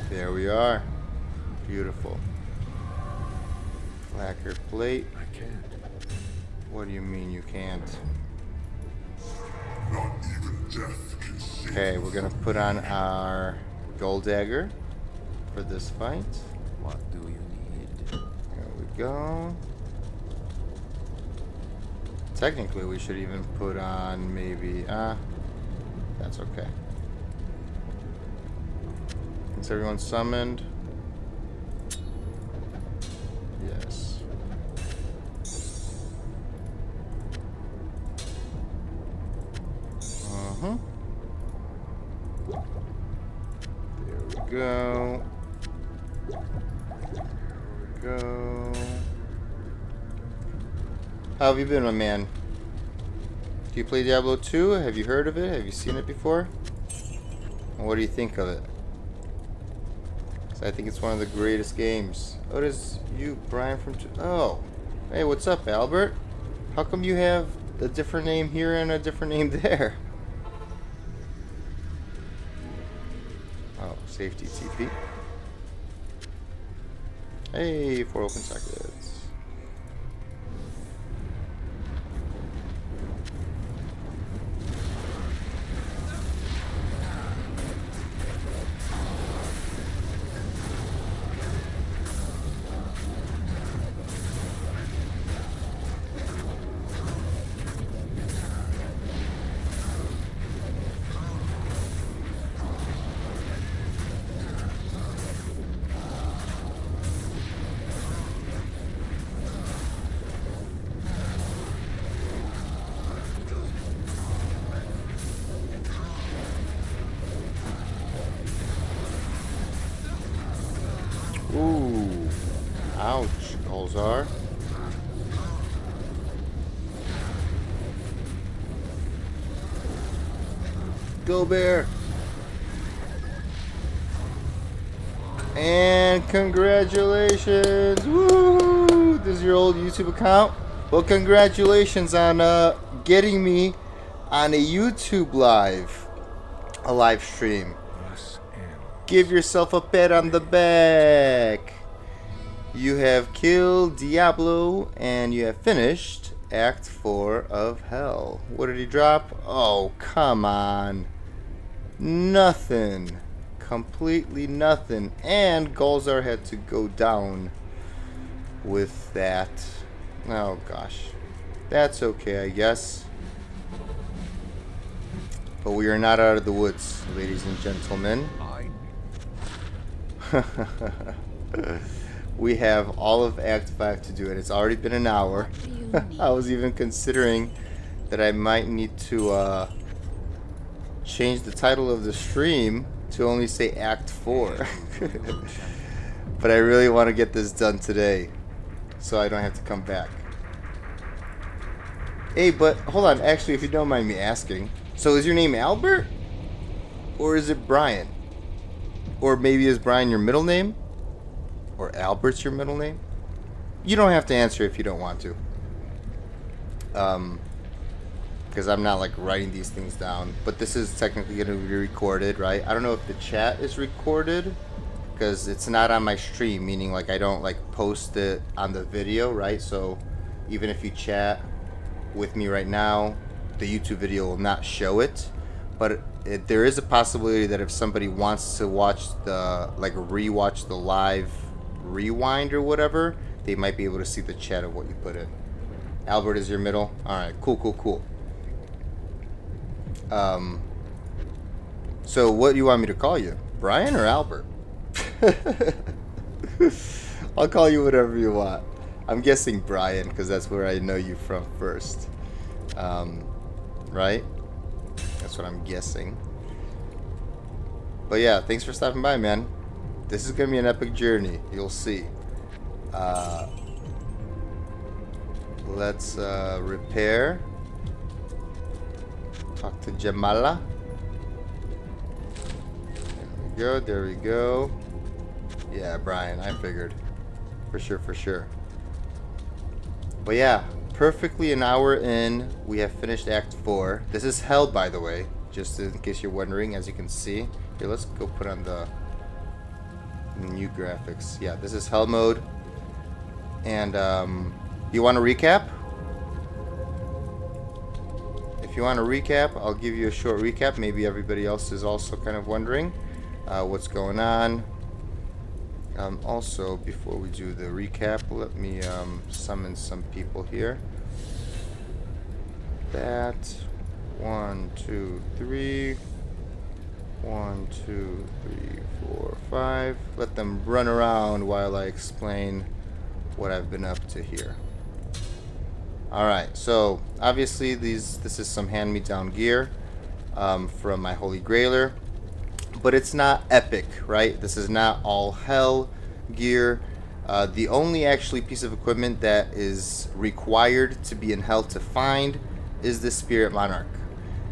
There we are. Beautiful. Lacquer plate. I can't. What do you mean you can't? Not even death can save. Okay, we're gonna put on our gold dagger for this fight. What do you need? There we go. Technically, we should even put on maybe... that's okay. Is everyone summoned? Yes. There we go. Go. How have you been, my man? Do you play Diablo 2? Have you heard of it? Have you seen it before? And what do you think of it? 'Cause I think it's one of the greatest games. Oh, it is you, Brian from... Oh. Hey, what's up, Albert? How come you have a different name here and a different name there? Oh, safety TP. Hey, 4 open sockets. Ooh. Ouch, Golzar. Go Bear. And congratulations. Woo! This is your old YouTube account. Well, congratulations on getting me on a YouTube a live stream. Give yourself a pat on the back. You have killed Diablo and you have finished Act 4 of Hell. What did he drop? Oh, come on. Nothing. Completely nothing. And Golzar had to go down with that. Oh, gosh. That's okay, I guess. But we are not out of the woods, ladies and gentlemen. We have all of Act 5 to do, and it's already been an hour. What do you need? I was even considering that I might need to change the title of the stream to only say Act 4. But I really want to get this done today, so I don't have to come back. Hey, but hold on. Actually, if you don't mind me asking, so is your name Albert? Or is it Brian? Or maybe is Brian your middle name? Or Albert's your middle name? You don't have to answer if you don't want to. Because I'm not like writing these things down. But this is technically going to be recorded, right? I don't know if the chat is recorded. Because it's not on my stream. Meaning like I don't like post it on the video, right? So even if you chat with me right now, the YouTube video will not show it. But there is a possibility that if somebody wants to watch the, like rewatch the live rewind or whatever, they might be able to see the chat of what you put in. Albert is your middle? Alright, cool. So what do you want me to call you? Brian or Albert? I'll call you whatever you want. I'm guessing Brian because that's where I know you from first. Right? That's what I'm guessing. But yeah, thanks for stopping by, man. This is gonna be an epic journey. You'll see. Let's repair. Talk to Jamala. There we go. Yeah, Brian, I figured. For sure. But yeah, perfectly an hour in, we have finished Act 4. This is Hell, by the way, just in case you're wondering, as you can see. Here, let's go put on the new graphics. Yeah, this is Hell mode. And, you want to recap? If you want to recap, I'll give you a short recap. Maybe everybody else is also kind of wondering what's going on. Also, before we do the recap, let me summon some people here. That 1, 2, 3. 1, 2, 3, 4, 5. Let them run around while I explain what I've been up to here. Alright, so obviously this is some hand-me-down gear from my Holy Grailer. But it's not epic, right? This is not all Hell gear. The only actually piece of equipment that is required to be in Hell to find is the Spirit Monarch.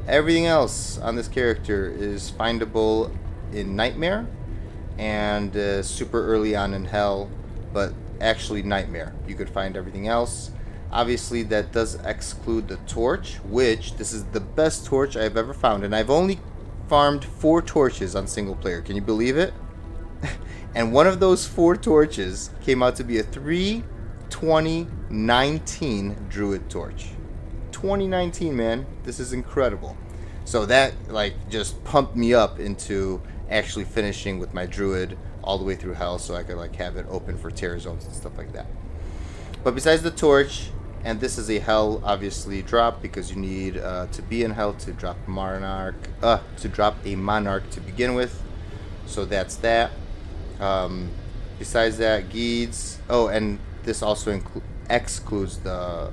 Everything else on this character is findable in Nightmare and super early on in Hell, but actually Nightmare. You could find everything else. Obviously that does exclude the torch, which this is the best torch I've ever found, and I've only farmed 4 torches on single player. Can you believe it? And one of those 4 torches came out to be a 3/20/19 Druid torch. 2019, man. This is incredible. So that like just pumped me up into actually finishing with my Druid all the way through Hell, so I could like have it open for Terror Zones and stuff like that. But besides the torch, and this is a Hell obviously drop because you need to be in Hell to drop Monarch, to drop a Monarch to begin with. So that's that. Besides that, Geeds. Oh, and this also excludes the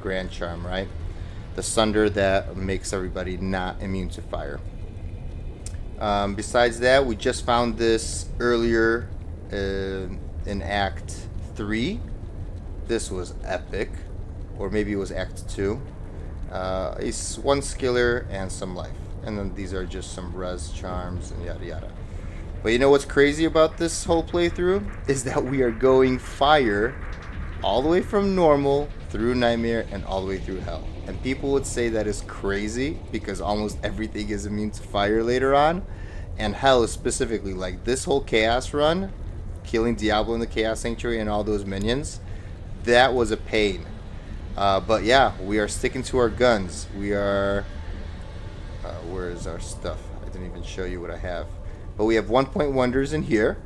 Grand Charm, right? The Sunder that makes everybody not immune to fire. Besides that, we just found this earlier in Act 3. This was epic. Or maybe it was Act 2. One skiller and some life. And then these are just some res charms and yada yada. But you know what's crazy about this whole playthrough? Is that we are going fire all the way from normal through nightmare and all the way through hell. And people would say that is crazy because almost everything is immune to fire later on. And hell is specifically, like this whole chaos run, killing Diablo in the Chaos Sanctuary and all those minions, that was a pain. But yeah, we are sticking to our guns. We are... where is our stuff? I didn't even show you what I have. But we have 1-point wonders in here.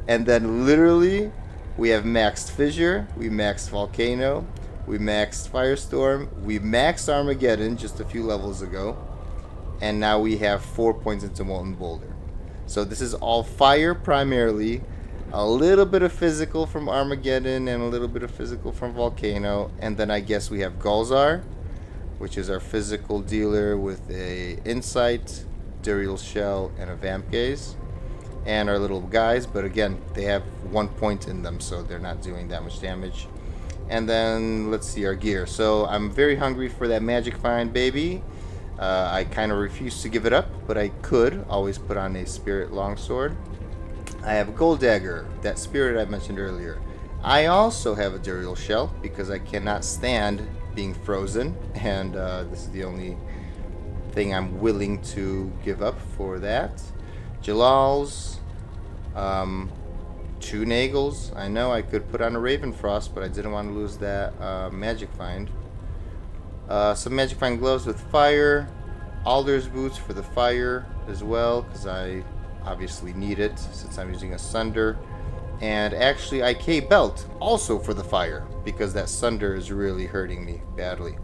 And then literally, we have maxed Fissure, we maxed Volcano, we maxed Firestorm, we maxed Armageddon just a few levels ago. And now we have 4 points into Molten Boulder. So this is all fire primarily. A little bit of physical from Armageddon and a little bit of physical from Volcano. And then I guess we have Gulzar, which is our physical dealer with a Insight, Duriel Shell, and a Vamp Gaze. And our little guys, but again, they have 1 point in them, so they're not doing that much damage. And then, let's see, our gear. So I'm very hungry for that Magic Find, baby. I kind of refuse to give it up, but I could always put on a Spirit Longsword. I have a Gold Dagger, that Spirit I mentioned earlier. I also have a Duriel Shell, because I cannot stand being frozen, and this is the only thing I'm willing to give up for that. Jalal's, 2 Nagels. I know I could put on a Ravenfrost, but I didn't want to lose that Magic Find. Some Magic Find gloves with fire. Alder's boots for the fire as well, because I obviously need it since I'm using a Sunder. And actually IK belt also for the fire, because that Sunder is really hurting me badly.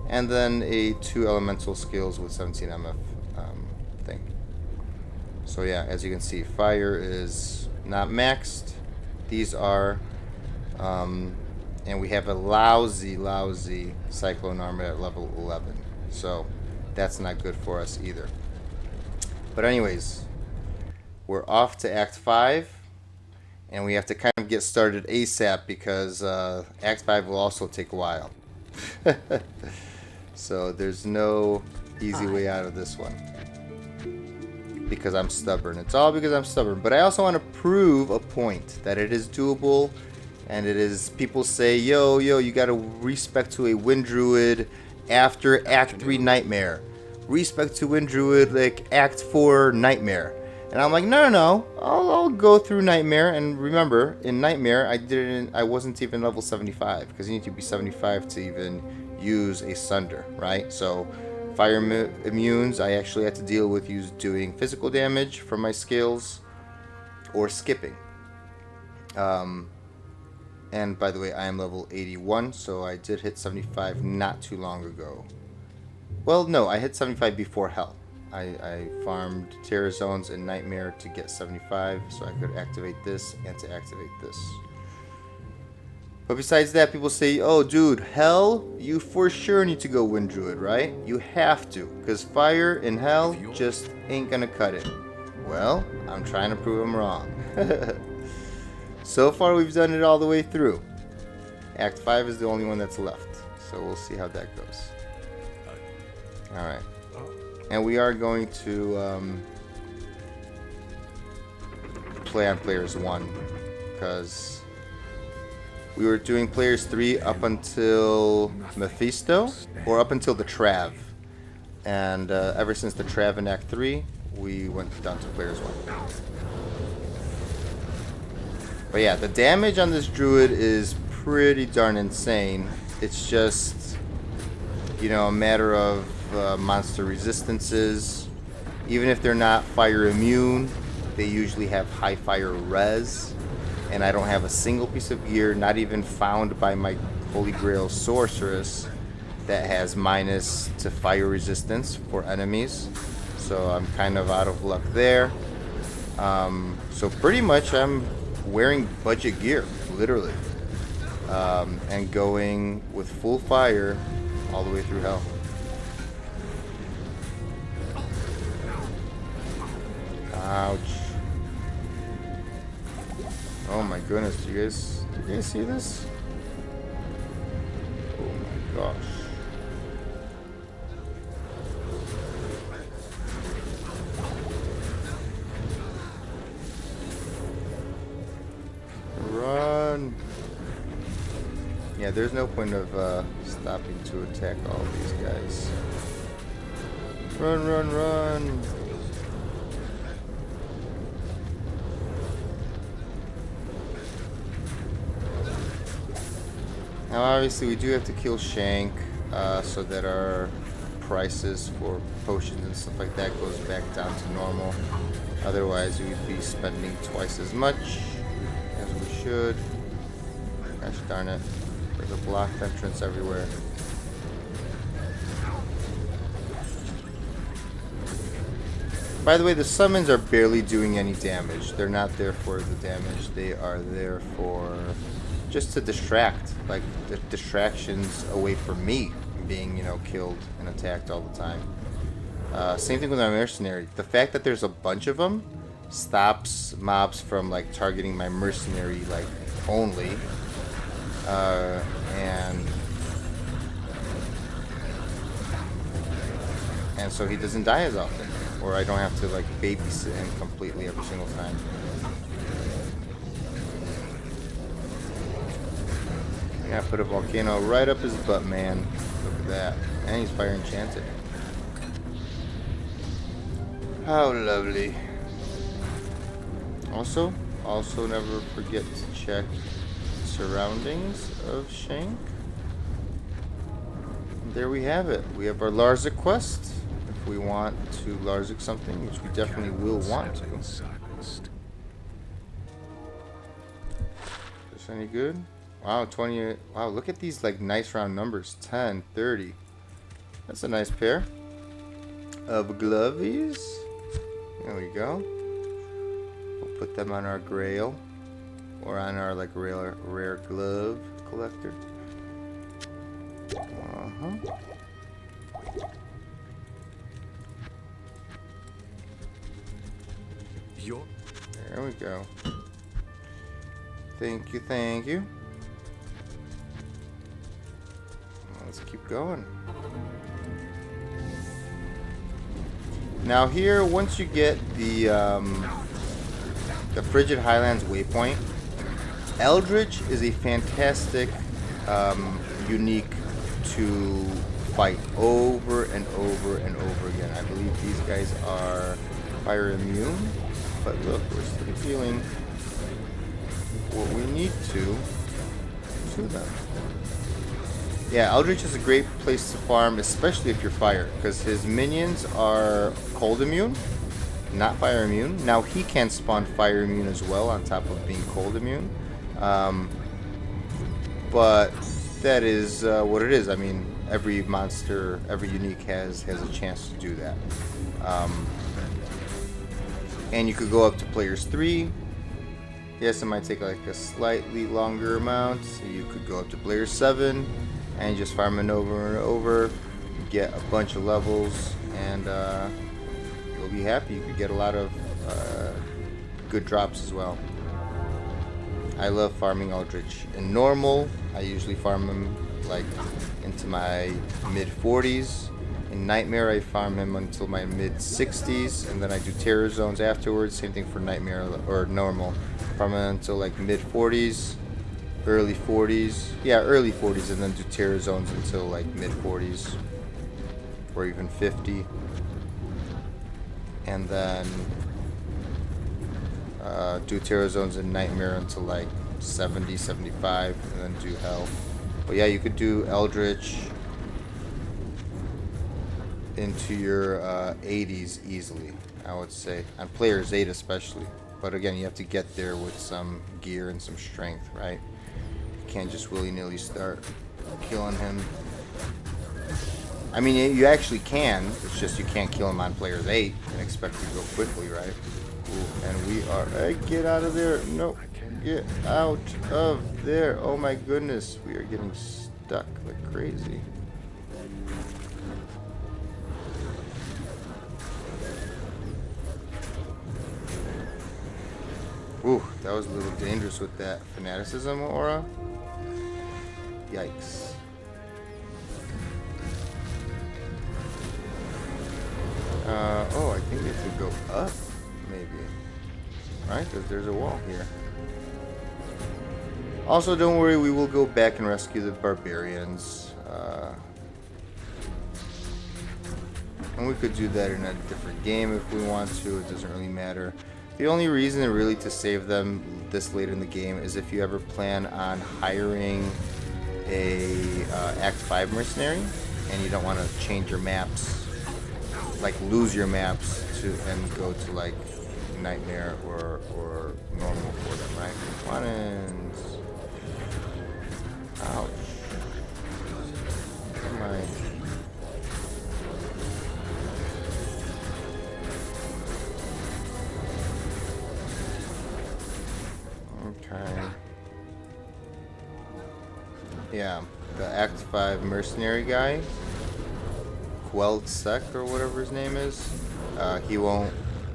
And then a 2 elemental skills with 17 MF thing. So yeah, as you can see, fire is not maxed. These are, and we have a lousy Cyclone Armor at level 11. So that's not good for us either. But anyways, we're off to Act 5. And we have to kind of get started ASAP because Act 5 will also take a while. So there's no easy way out of this one. Because I'm stubborn. It's all because I'm stubborn. But I also want to prove a point. That it is doable. And it is... People say, yo, you got to respec to a Wind Druid after Act 3 Nightmare. Respec to Wind Druid like Act 4 Nightmare. And I'm like, no. I'll go through Nightmare. And remember, in Nightmare, I wasn't even level 75. Because you need to be 75 to even use a Sunder, right? So... Fire immunes, I actually had to deal with doing physical damage from my skills or skipping. And by the way, I am level 81, so I did hit 75 not too long ago. Well, no, I hit 75 before Hell. I farmed Terror Zones in Nightmare to get 75, so I could activate this and to activate this. But besides that, people say, oh dude, Hell, you for sure need to go Wind Druid, right? You have to, because fire in Hell just ain't gonna cut it. Well, I'm trying to prove them wrong. So far we've done it all the way through. Act 5 is the only one that's left, so we'll see how that goes. Alright. And we are going to play on Players 1, because... we were doing Players 3 up until Mephisto, or up until the Trav. And ever since the Trav in Act 3, we went down to Players 1. But yeah, the damage on this Druid is pretty darn insane. It's just, you know, a matter of monster resistances. Even if they're not fire immune, they usually have high fire res. And I don't have a single piece of gear, not even found by my Holy Grail Sorceress, that has minus to fire resistance for enemies. So I'm kind of out of luck there. So pretty much I'm wearing budget gear, literally. And going with full fire all the way through Hell. Ouch. Oh my goodness, do you guys see this? Oh my gosh. Run! Yeah, there's no point of stopping to attack all these guys. Run, run, run! Now obviously we do have to kill Shank so that our prices for potions and stuff like that goes back down to normal. Otherwise we'd be spending twice as much as we should. Gosh darn it. There's a blocked entrance everywhere. By the way, the summons are barely doing any damage. They're not there for the damage. They are there for just to distract, like the distractions away from me being, you know, killed and attacked all the time. Same thing with my mercenary. The fact that there's a bunch of them stops mobs from like targeting my mercenary like only, and so he doesn't die as often, or I don't have to like babysit him completely every single time. Yeah, put a volcano right up his butt, man. Look at that. And he's fire enchanted. How lovely. Also never forget to check surroundings of Shank. And there we have it. We have our Larzik quest. If we want to Larzik something, which we definitely will want to. Is this any good? Wow, 20. Wow, look at these like nice round numbers. 10, 30. That's a nice pair of glovies. There we go. We'll put them on our grail or on our like rare glove collector. There we go. Thank you, thank you. Let's keep going. Now here, once you get the Frigid Highlands waypoint, Eldritch is a fantastic unique to fight over and over and over again. I believe these guys are fire immune, but look, we're still dealing what we need to them. Yeah, Eldritch is a great place to farm, especially if you're fire, because his minions are cold immune, not fire immune. Now he can spawn fire immune as well on top of being cold immune, but that is what it is. I mean, every monster, every unique has a chance to do that. And you could go up to players 3. Yes, it might take like a slightly longer amount. So you could go up to player 7 and just farm it over and over, get a bunch of levels, and you'll be happy. You could get a lot of good drops as well. I love farming Eldritch. In normal, I usually farm him like into my mid 40s. In Nightmare, I farm him until my mid 60s, and then I do terror zones afterwards. Same thing for Nightmare or normal. Farm him until like mid 40s, early 40s. Yeah, early 40s, and then do terror zones until like mid 40s or even 50. And then do terror zones in Nightmare until like 70, 75, and then do Hell. But yeah, you could do Eldritch into your 80s easily, I would say, on players 8 especially. But again, you have to get there with some gear and some strength, right? You can't just willy-nilly start killing him. I mean, you actually can, it's just you can't kill him on players 8 and expect to go quickly, right? Ooh, and we are, hey, get out of there. No, get out of there. Oh my goodness, we are getting stuck like crazy. Ooh, that was a little dangerous with that fanaticism aura. Yikes. Oh, I think we have to go up, maybe. Right? Because there's a wall here. Also, don't worry, we will go back and rescue the barbarians. And we could do that in a different game if we want to. It doesn't really matter. The only reason really to save them this late in the game is if you ever plan on hiring a Act 5 mercenary and you don't want to change your maps, like lose your maps to and go to like Nightmare or normal for them, right? Come on in. Ouch. Come on. Okay. Yeah, the Act 5 mercenary guy, Quelled Sec or whatever his name is, he won't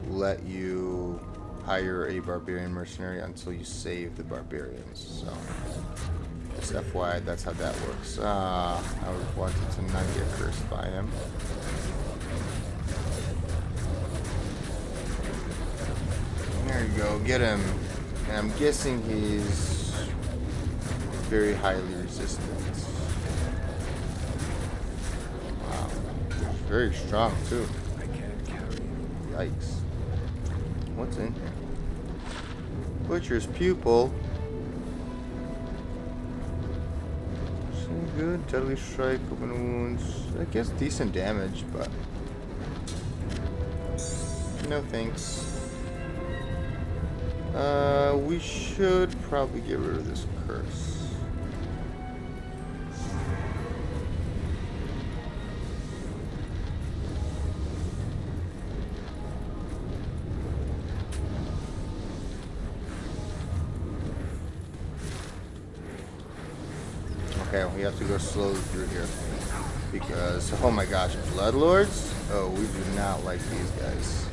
let you hire a barbarian mercenary until you save the barbarians. So, just FYI, that's how that works. I wanted to not get cursed by him. There you go, get him. And I'm guessing he's very highly resistant. Wow. Very strong too. I can't carry you. Yikes. What's in here? Butcher's pupil. Seem good. Deadly strike, open wounds. I guess decent damage, but no thanks. We should probably get rid of this curse. Okay, we have to go slowly through here because, oh my gosh, Bloodlords? Oh, we do not like these guys.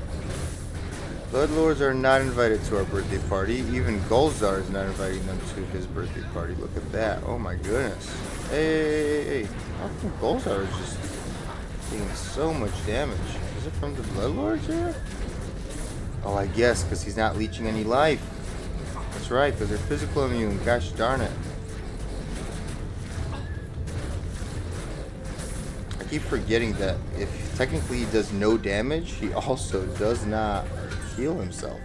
Bloodlords are not invited to our birthday party. Even Golzar is not inviting them to his birthday party. Look at that. Oh my goodness. Hey. How come Golzar is just taking so much damage? Is it from the Bloodlords here? Oh, I guess, because he's not leeching any life. That's right, because they're physical immune. Gosh darn it. I keep forgetting that if technically he does no damage, he also does not heal himself.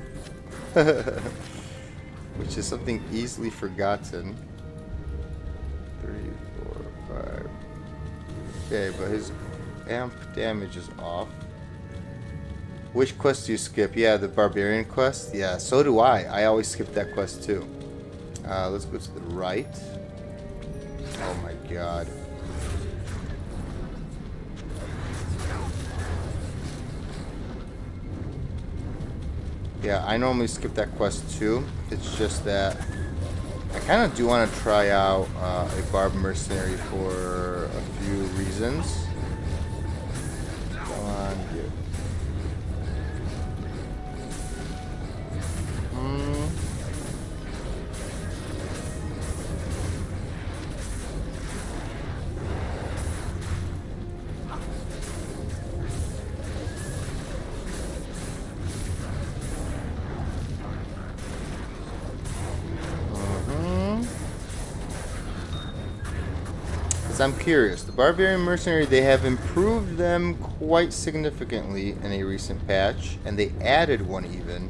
Which is something easily forgotten. 3, 4, 5. Okay, but his amp damage is off. Which quest do you skip? Yeah, the barbarian quest? Yeah, so do I. I always skip that quest too. Let's go to the right. Oh my god. Yeah, I normally skip that quest too. It's just that I kind of do want to try out a Barb Mercenary for a few reasons. Come on, here. I'm curious. The Barbarian Mercenary, they have improved them quite significantly in a recent patch, and they added one even.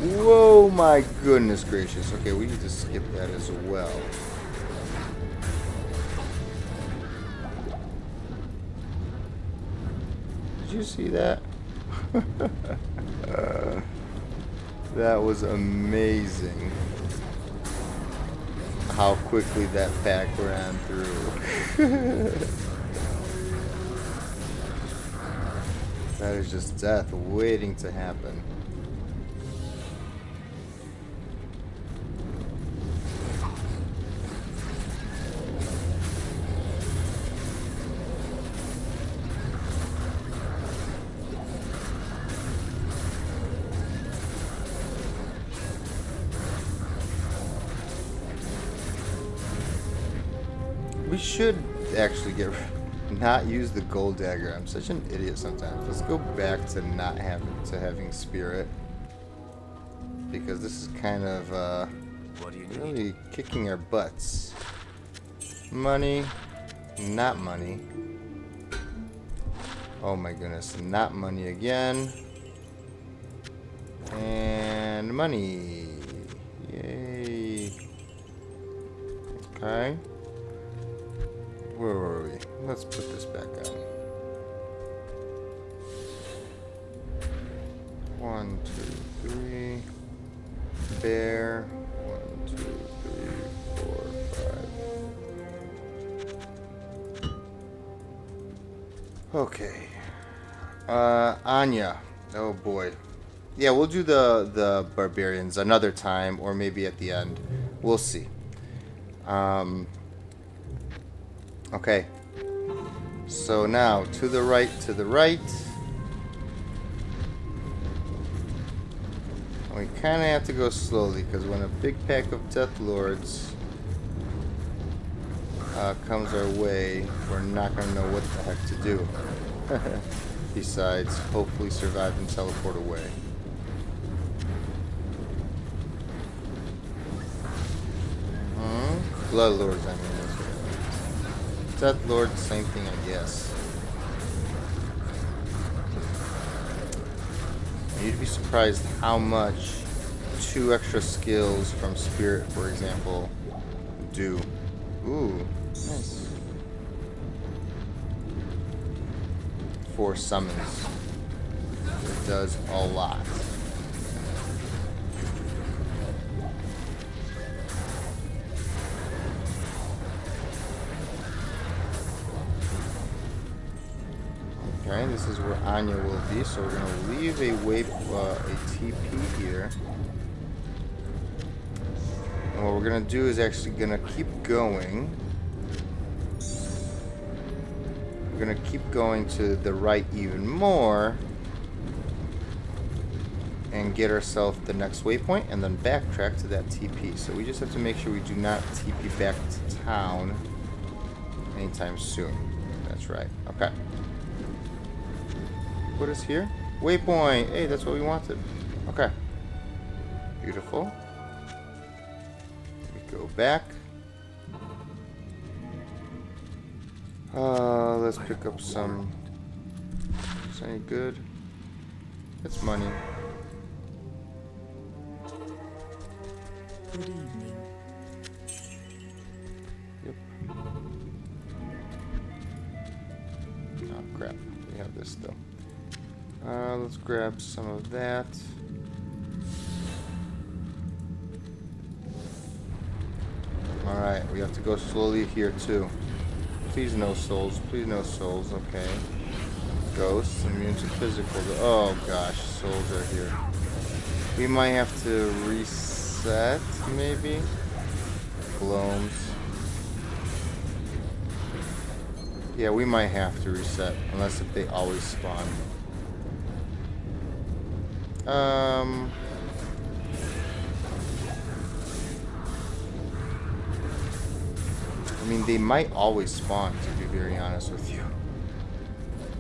Whoa, my goodness gracious. Okay, we need to skip that as well. Did you see that? That was amazing. How quickly that pack ran through. That is just death waiting to happen. We should actually not use the gold dagger. I'm such an idiot sometimes. Let's go back to not having spirit, because this is kind of What do you need? really kicking our butts. Money, not money. Oh my goodness, not money again. And money. Yay. Okay. Where were we? Let's put this back on. 1, 2, 3. Bear. 1, 2, 3, 4, 5. Okay. Anya. Oh boy. Yeah, we'll do the barbarians another time, or maybe at the end. We'll see. Okay. So now, to the right, to the right. We kind of have to go slowly, because when a big pack of Death Lords comes our way, we're not going to know what the heck to do. Besides, hopefully survive and teleport away. Blood Lords, I mean. Death Lord, same thing, I guess. You'd be surprised how much 2 extra skills from Spirit, for example, do. Ooh, nice. 4 summons. It does a lot. Okay, this is where Anya will be, so we're going to leave a TP here. And what we're going to do is actually going to keep going. We're going to keep going to the right even more. And get ourselves the next waypoint, and then backtrack to that TP. So we just have to make sure we do not TP back to town anytime soon. That's right. Okay. Put us here. Waypoint. Hey, that's what we wanted. Okay. Beautiful. We go back. Let's pick up some. Is any good? It's money. Good evening. Yep. Oh crap. We have this still. Let's grab some of that. Alright, we have to go slowly here too. Please no souls. Please no souls. Okay. Ghosts. Immune to physical. Oh gosh, souls are here. We might have to reset, maybe? Gloams. Yeah, we might have to reset, unless if they always spawn. I mean, they might always spawn, to be very honest with you.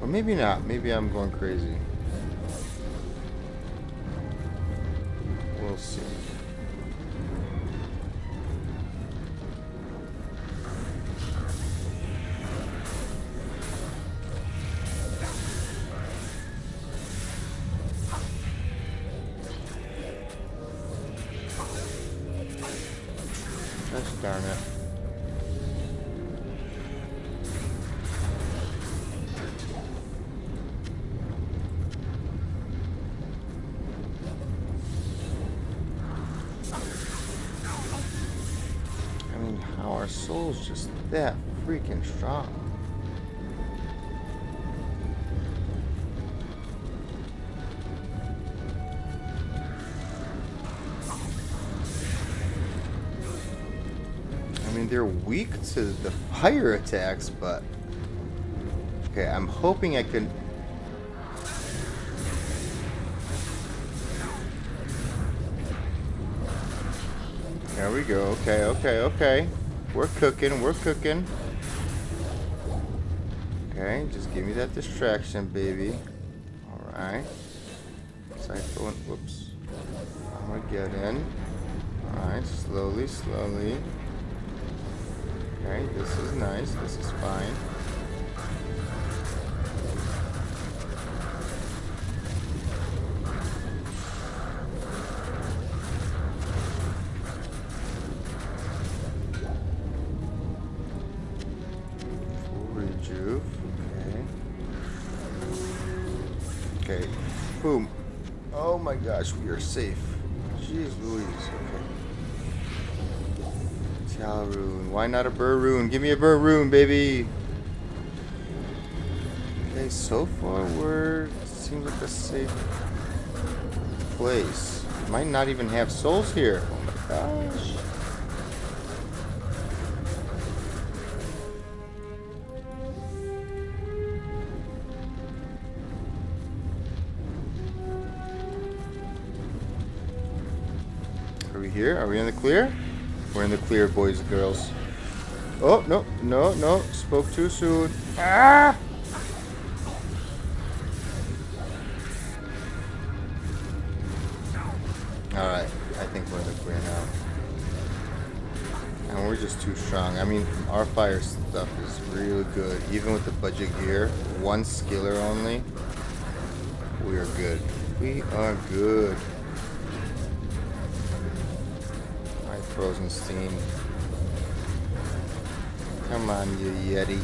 Or maybe not. Maybe I'm going crazy. We'll see. Gosh darn it. I mean, how are souls just that freaking strong? I mean, they're weak to the fire attacks, but... Okay, I'm hoping I can... There we go. Okay, okay, okay. We're cooking, we're cooking. Okay, just give me that distraction, baby. Alright. Cyclone, whoops. Armageddon. Alright, slowly, slowly. Okay, this is nice. This is fine. Rejuve. Okay. Okay. Boom. Oh my gosh, we are safe. Jeez Louise. Okay. Tal rune. Why not a burr rune? Give me a burr rune, baby. Okay, so far we're seems like a safe place. Might not even have souls here. Oh my gosh. Are we here? Are we in the clear? We're in the clear, boys and girls. Oh, no, no, no. Spoke too soon. Ah! Alright, I think we're in the clear now. And we're just too strong. I mean, our fire stuff is really good. Even with the budget gear, one skiller only, we are good. We are good. Alright, Frozen Steam. Come on, you Yeti.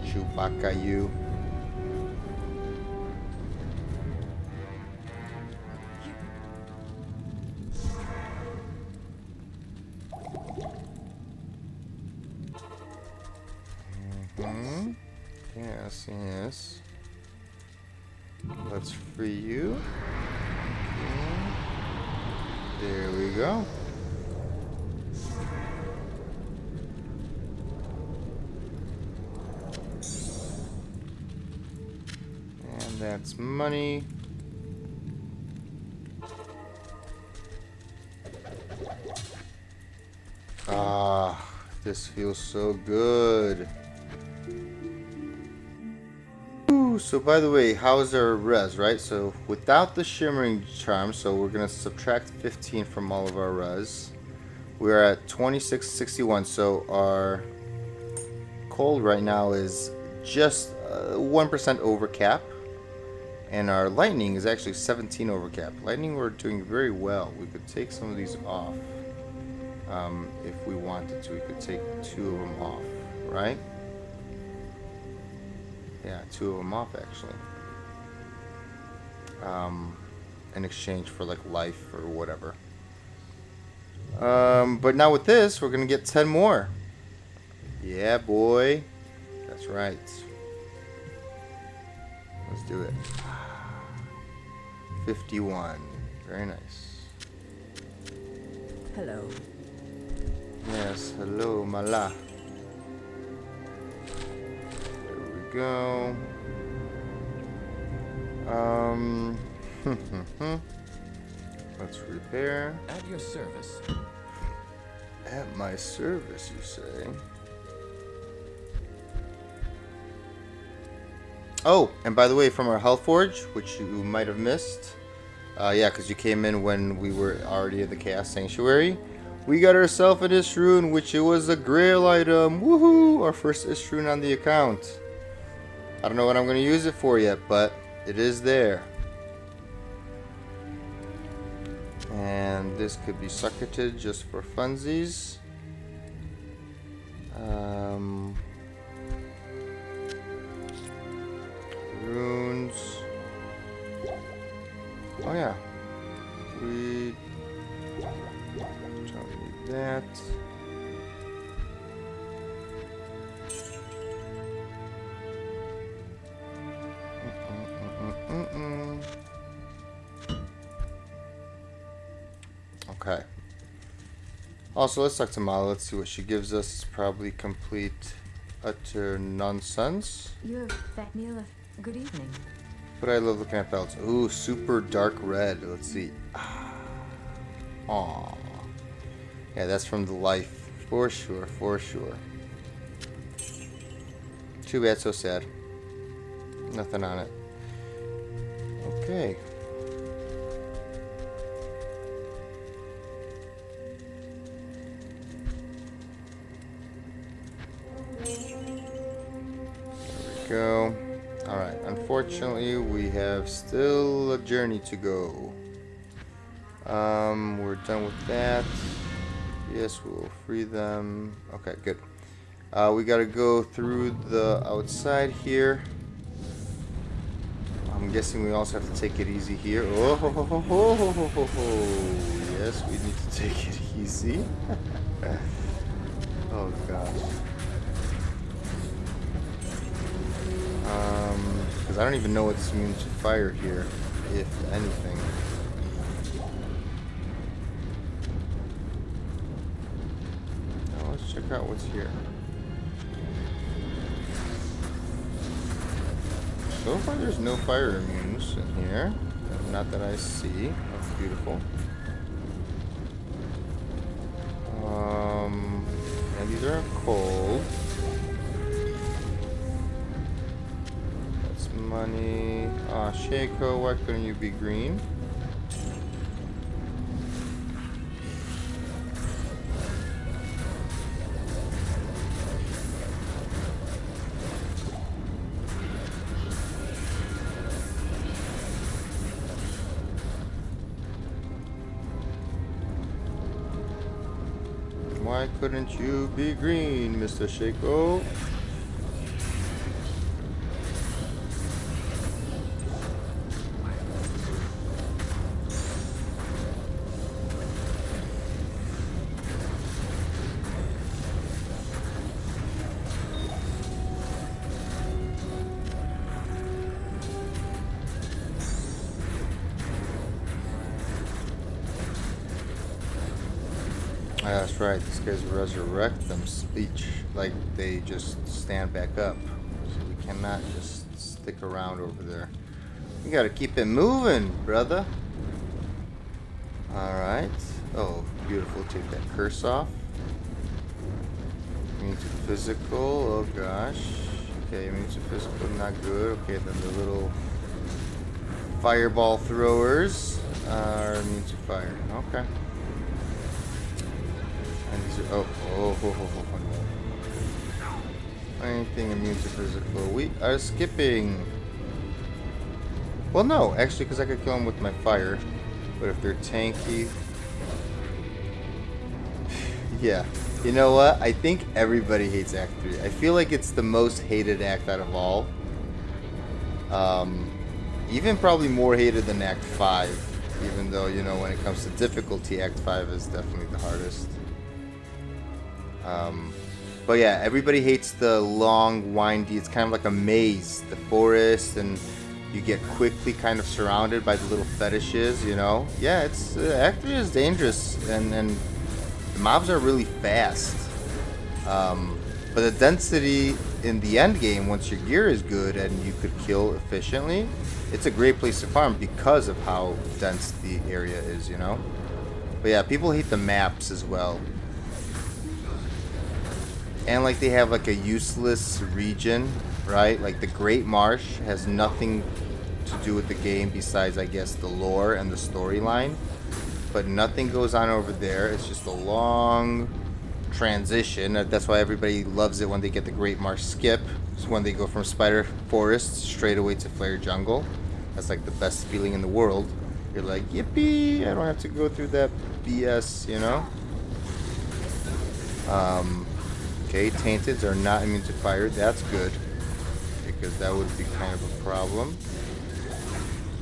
Chewbacca, you. Yes, yes. Let's free you. Okay. There we go. And that's money. Ah, this feels so good. So by the way, how's our res, right? So without the shimmering charm, so we're gonna subtract 15 from all of our res. We're at 2661, so our cold right now is just 1% over cap, and our lightning is actually 17 over cap. Lightning, we're doing very well. We could take some of these off if we wanted to. We could take 2 of them off, right? Yeah, 2 of them off actually. In exchange for like life or whatever. But now with this, we're gonna get 10 more. Yeah, boy. That's right. Let's do it. 51. Very nice. Hello. Yes, hello, Mala. Go. Let's repair. At your service. At my service, you say? Oh, and by the way, from our Health Forge, which you might have missed, yeah, because you came in when we were already at the Chaos Sanctuary, we got ourselves an Ishrune, which it was a Grail item. Woohoo! Our first Ishrune on the account. I don't know what I'm going to use it for yet, but it is there. And this could be sucketed just for funsies. Runes. Oh yeah. We don't need that. Okay. Also, let's talk to Mala. Let's see what she gives us. It's probably complete utter nonsense. You have fed me a good evening. But I love looking at belts. Ooh, super dark red. Let's see. Aww. Yeah, that's from the life. For sure, for sure. Too bad, so sad. Nothing on it. Okay. Go. Alright, unfortunately we have still a journey to go. We're done with that. Yes, we'll free them. Okay, good. We gotta go through the outside here. I'm guessing we also have to take it easy here. Oh, ho, ho, ho, ho, ho, ho, ho, ho. Yes, we need to take it easy. Oh gosh. Because I don't even know what's immune to fire here, if anything. Now let's check out what's here. So far there's no fire immunes in here. Not that I see. That's beautiful. And these are cold. Money. Ah, Shaco, why couldn't you be green? Why couldn't you be green, Mr. Shaco? That's right, these guys resurrect them each, like they just stand back up. So we cannot just stick around over there. We gotta keep it moving, brother. Alright. Oh, beautiful. Take that curse off. Immune to physical. Oh gosh. Okay, immune to physical, not good. Okay, then the little fireball throwers are immune to fire. Okay. And these are, anything immune to physical. We are skipping. Well, no, actually, because I could kill them with my fire. But if they're tanky, yeah. You know what? I think everybody hates Act 3. I feel like it's the most hated act out of all. Even probably more hated than Act 5. Even though, you know, when it comes to difficulty, Act 5 is definitely the hardest. But yeah, everybody hates the long, windy, it's kind of like a maze, the forest, and you get quickly kind of surrounded by the little fetishes, you know? Yeah, it's, Act 3 is dangerous, and the mobs are really fast. But the density in the end game, once your gear is good and you could kill efficiently, it's a great place to farm because of how dense the area is, you know? But yeah, people hate the maps as well. And like they have like a useless region, right? Like the Great Marsh has nothing to do with the game besides, I guess, the lore and the storyline. But nothing goes on over there. It's just a long transition. That's why everybody loves it when they get the Great Marsh skip. It's when they go from Spider Forest straight away to Flare Jungle. That's like the best feeling in the world. You're like, yippee! I don't have to go through that BS, you know? Okay, Tainteds are not immune to fire. That's good, because that would be kind of a problem.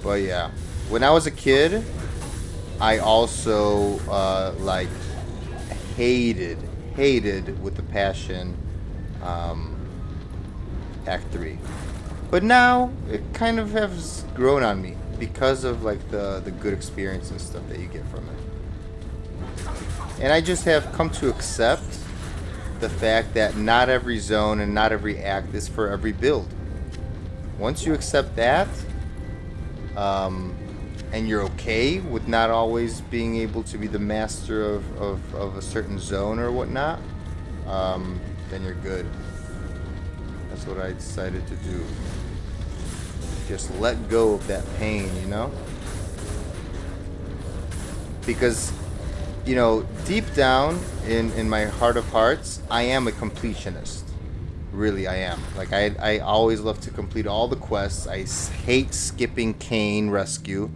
But yeah, when I was a kid, I also like hated with a passion Act 3. But now it kind of has grown on me because of like the good experience and stuff that you get from it. And I just have come to accept the fact that not every zone and not every act is for every build. Once you accept that, and you're okay with not always being able to be the master of a certain zone or whatnot, then you're good. That's what I decided to do. Just let go of that pain, you know? Because, you know, deep down in my heart of hearts, I am a completionist. Really, I am. Like, I always love to complete all the quests. I hate skipping Cain rescue.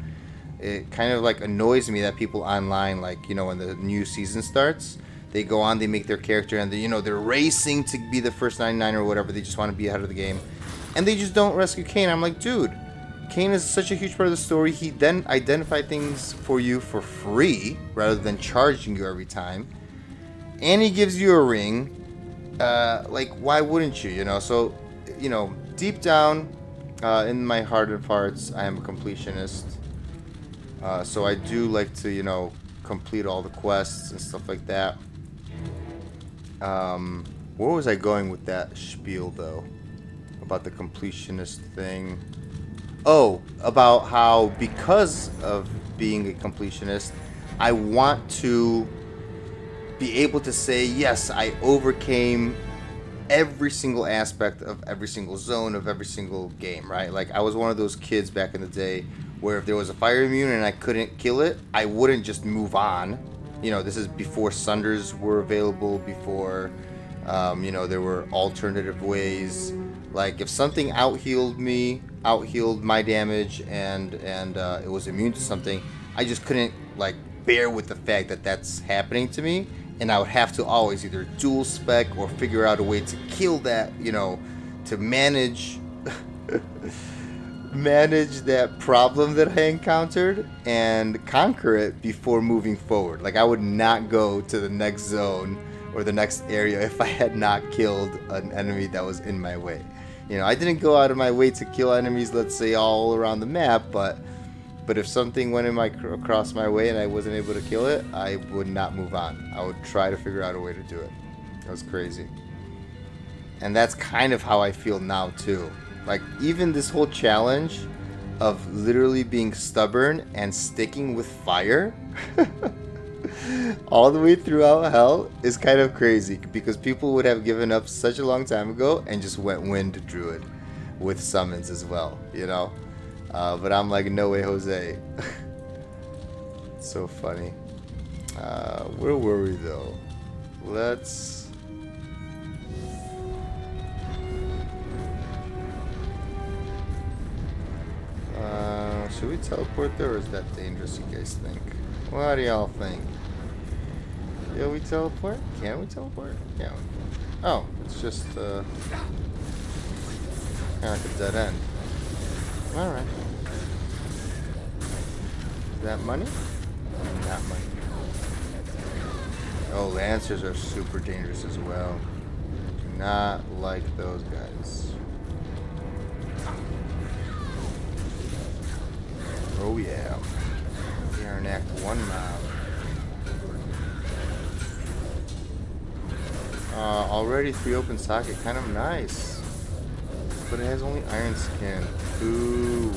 It kind of, like, annoys me that people online, like, you know, when the new season starts, they go on, they make their character, and, you know, they're racing to be the first 99 or whatever. They just want to be ahead of the game. And they just don't rescue Cain. I'm like, dude, Cain is such a huge part of the story. He then identified things for you for free rather than charging you every time. And he gives you a ring. Like, why wouldn't you, you know? So, you know, deep down in my heart of hearts, I am a completionist. So I do like to, you know, complete all the quests and stuff like that. Where was I going with that spiel, though? About the completionist thing. Oh, about how because of being a completionist, I want to be able to say, yes, I overcame every single aspect of every single zone of every single game, right? Like, I was one of those kids back in the day where if there was a fire immune and I couldn't kill it, I wouldn't just move on. You know, this is before Sunders were available, before, you know, there were alternative ways. Like, if something out-healed my damage, and it was immune to something, I just couldn't, like, bear with the fact that that's happening to me, and I would have to always either dual spec or figure out a way to kill that, you know, to manage manage that problem that I encountered and conquer it before moving forward. Like, I would not go to the next zone or the next area if I had not killed an enemy that was in my way. You know, I didn't go out of my way to kill enemies, let's say, all around the map, but if something went across my way and I wasn't able to kill it, I would not move on. I would try to figure out a way to do it. That was crazy. And that's kind of how I feel now, too. Like, even this whole challenge of literally being stubborn and sticking with fire all the way throughout hell is kind of crazy, because people would have given up such a long time ago and just went wind druid with summons as well, you know? But I'm like, no way, Jose. It's so funny. Where were we, though? Let's... should we teleport there, or is that dangerous, you guys think? What do y'all think? Yeah, we teleport? Can we teleport? Yeah. Oh, it's just kind of like a dead end. Alright. Is that money? Not money. Oh, Lancers are super dangerous as well. Do not like those guys. Oh yeah. We are an Act 1 mob. Already 3 open socket, kind of nice. But it has only iron skin. Ooh.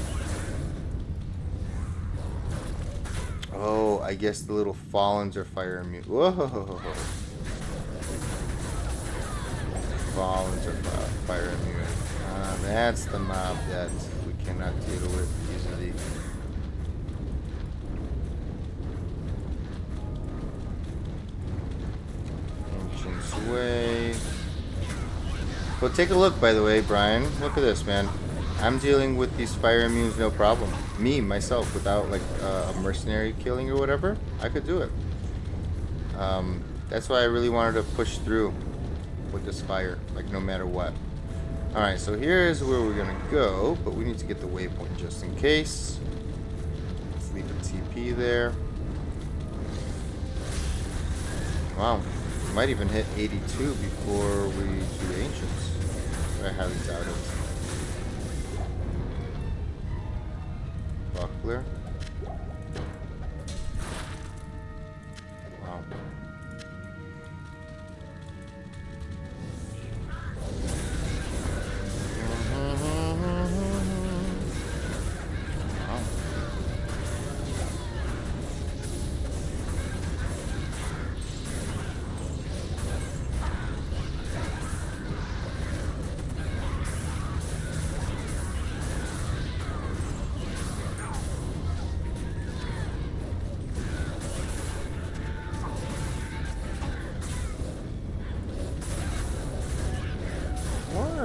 Oh, I guess the little Fallens are fire immune. Whoa. Fallens are fire immune. That's the mob that we cannot deal with easily. Way. Well, take a look, by the way, Brian. Look at this, man. I'm dealing with these fire immunes no problem. Me, myself, without like a mercenary killing or whatever, I could do it. That's why I really wanted to push through with this fire, like no matter what. Alright, so here's where we're gonna go, but we need to get the waypoint just in case. Let's leave a TP there. Wow. Might even hit 82 before we do Ancients. I highly doubt it. Buckler. Wow.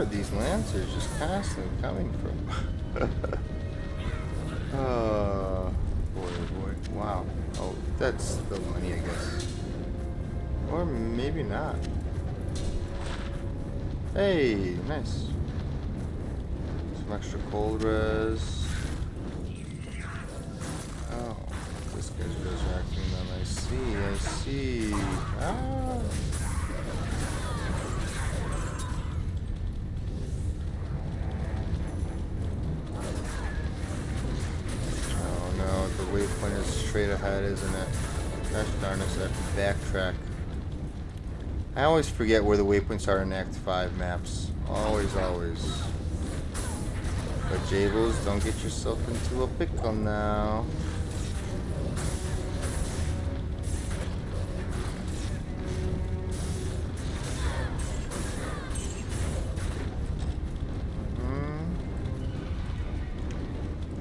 are these lancers just constantly coming from? Oh, boy, oh boy. Wow. Oh, that's still money, I guess. Or maybe not. Hey, nice. Some extra cold res. Oh, this guy's resurrecting them. I see. Ah. Oh no, the waypoint is straight ahead, isn't it? Gosh darn it, I have to backtrack. I always forget where the waypoints are in Act 5 maps. Always. But Jables, don't get yourself into a pickle now.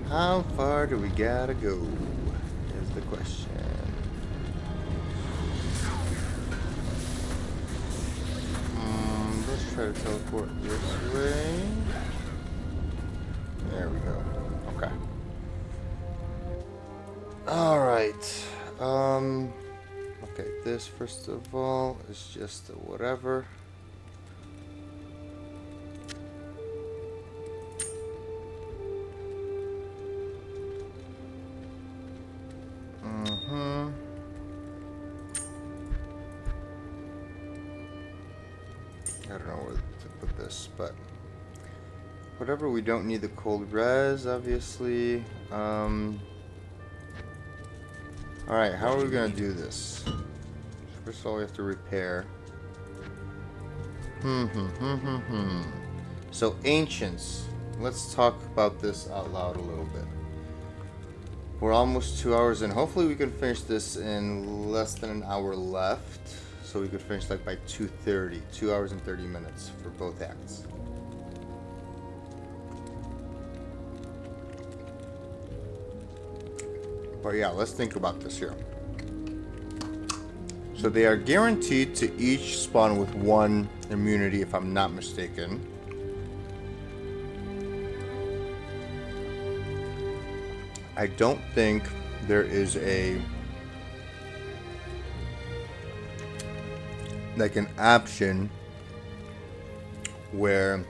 How far do we gotta go? Is the question. Let's try to teleport this way. There we go. Okay. Alright. Okay, this first of all is just a whatever. I don't know where to put this, but whatever. We don't need the cold res, obviously. Alright, how are we gonna do this? First of all, we have to repair. So, ancients. Let's talk about this out loud a little bit. We're almost 2 hours in. Hopefully we can finish this in less than an hour left. So we could finish like by 2:30. 2 hours and 30 minutes for both acts. But yeah, let's think about this here. So they are guaranteed to each spawn with 1 immunity, if I'm not mistaken. I don't think there is like an option where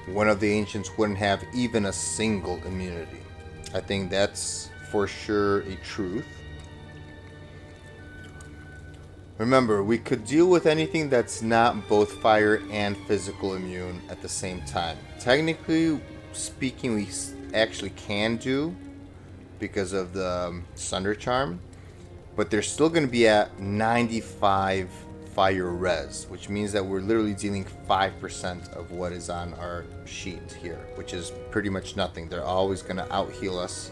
one of the ancients wouldn't have even a single immunity. I think that's for sure a truth. Remember, we could deal with anything that's not both fire and physical immune at the same time. Technically speaking, we actually can do because of the Sunder Charm, but they're still going to be at 95 fire res, which means that we're literally dealing 5% of what is on our sheet here, which is pretty much nothing. They're always going to out heal us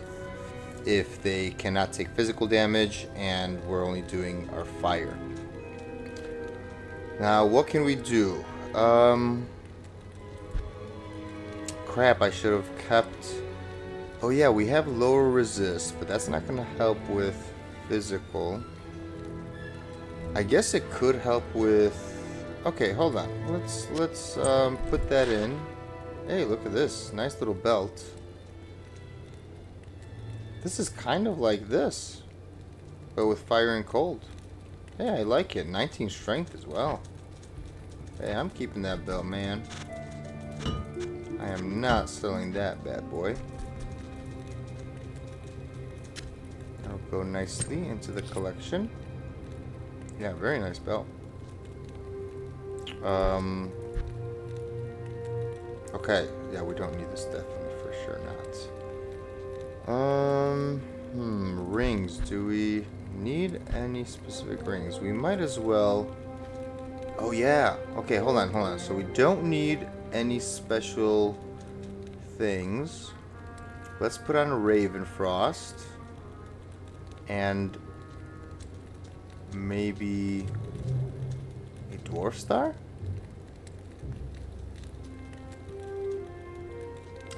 if they cannot take physical damage, and we're only doing our fire. Now, what can we do? Crap, I should have kept... Oh yeah, we have lower resist, but that's not going to help with physical. I guess it could help with... Okay, hold on. Let's put that in. Hey, look at this. Nice little belt. This is kind of like this, but with fire and cold. Hey, I like it. 19 strength as well. Hey, I'm keeping that belt, man. I am not selling that bad boy. That'll go nicely into the collection. Yeah, very nice belt. Okay, yeah, we don't need this definitely, for sure not. Rings. Do we need any specific rings? We might as well. Oh yeah. Okay, hold on. So we don't need any special things. Let's put on a Ravenfrost. And maybe a Dwarf Star?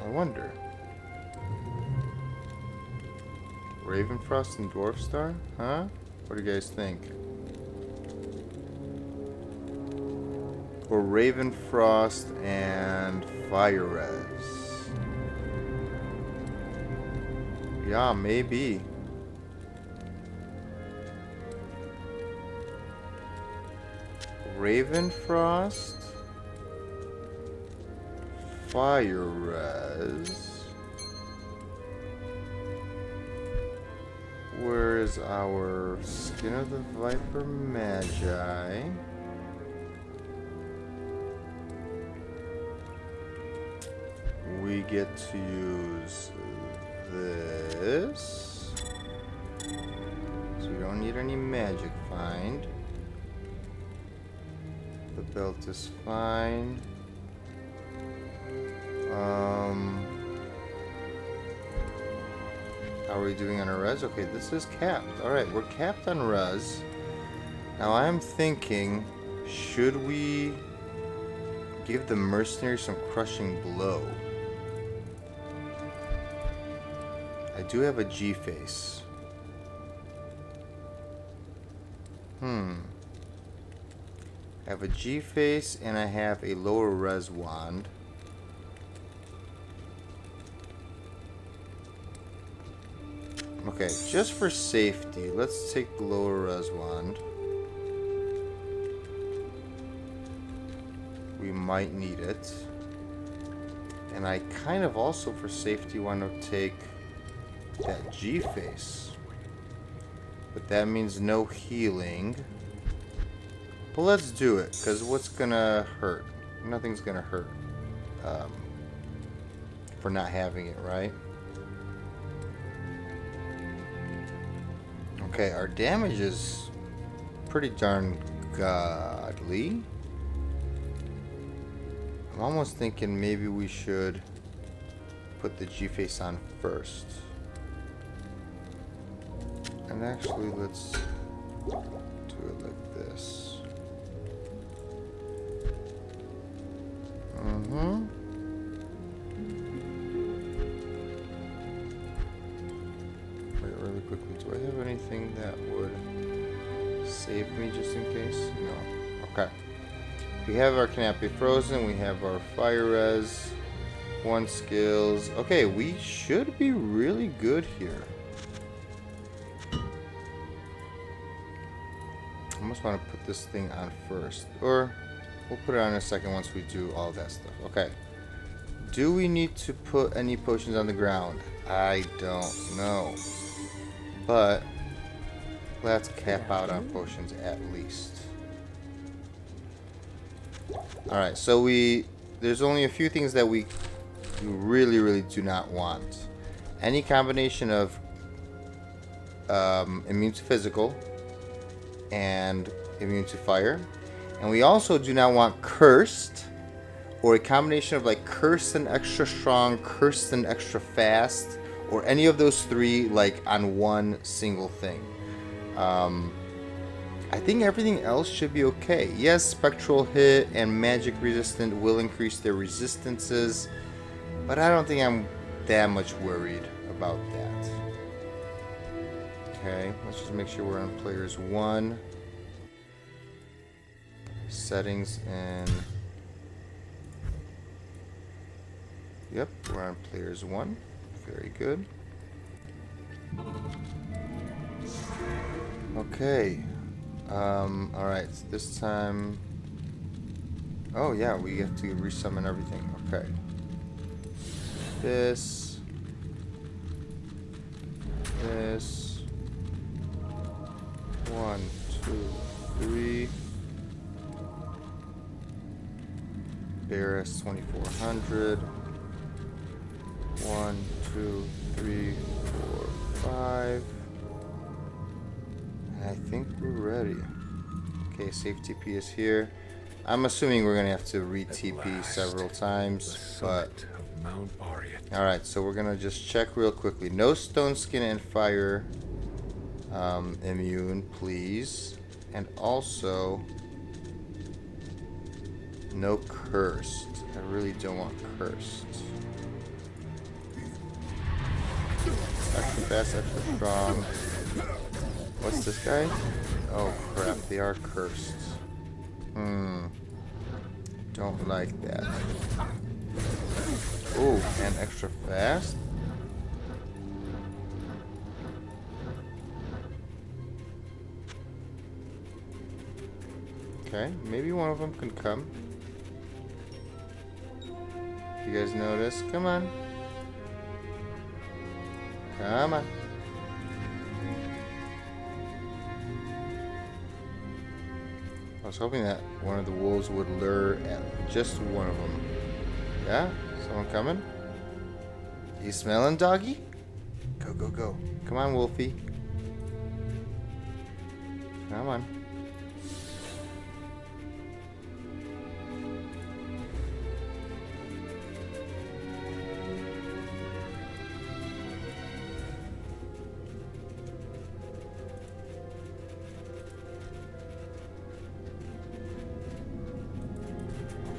I wonder. Ravenfrost and Dwarf Star? Huh? What do you guys think? or Raven Frost and Fire Res. Yeah, maybe. Raven Frost, Fire Res. Where is our Skin of the Viper Magi? We get to use this. So we don't need any magic find. The belt is fine. How are we doing on our res? Okay, this is capped. Alright, we're capped on res. Now I'm thinking, should we give the mercenary some crushing blow? I do have a G face. I have a G face and I have a lower res wand. Okay, just for safety, let's take the lower res wand. We might need it. And I kind of also, for safety, want to take that G face. But that means no healing. But let's do it, because what's gonna hurt? Nothing's gonna hurt for not having it, right? Okay, our damage is pretty darn godly. I'm almost thinking maybe we should put the G-face on first. And actually, let's do it like this. Wait, really quickly, do I have anything that would save me just in case? No. Okay. We have our Canopy Frozen, we have our Fire Res, 1 skills. Okay, we should be really good here. I almost want to put this thing on first. Or, we'll put it on in a second once we do all that stuff. Okay. Do we need to put any potions on the ground? I don't know. But, let's cap out on potions at least. Alright, so there's only a few things that we really do not want. Any combination of immune to physical and immune to fire. And we also do not want cursed, or a combination of like cursed and extra strong, cursed and extra fast, or any of those three like on one single thing. I think everything else should be okay. Yes, spectral hit and magic resistant will increase their resistances, but I don't think I'm that much worried about that. Okay, let's just make sure we're on players 1. Settings and... Yep, we're on players 1. Very good. Okay. Alright, so this time... Oh yeah, we have to resummon everything. Okay. This. 1, 2, 3. Barris 2400. 1, 2, 3, 4, 5. I think we're ready. Okay, safe TP is here. I'm assuming we're gonna have to re-TP several times, but alright, so we're gonna just check real quickly. No stone skin and fire immune, please. And also no cursed. I really don't want cursed. Extra fast, extra strong. What's this guy? Oh crap, they are cursed. Don't like that. Oh, and extra fast. Okay, maybe one of them can come. You guys notice? Come on. Come on. I was hoping that one of the wolves would lure at just one of them. Yeah? Someone coming? You smelling, doggy? Go, go, go. Come on, Wolfie. Come on.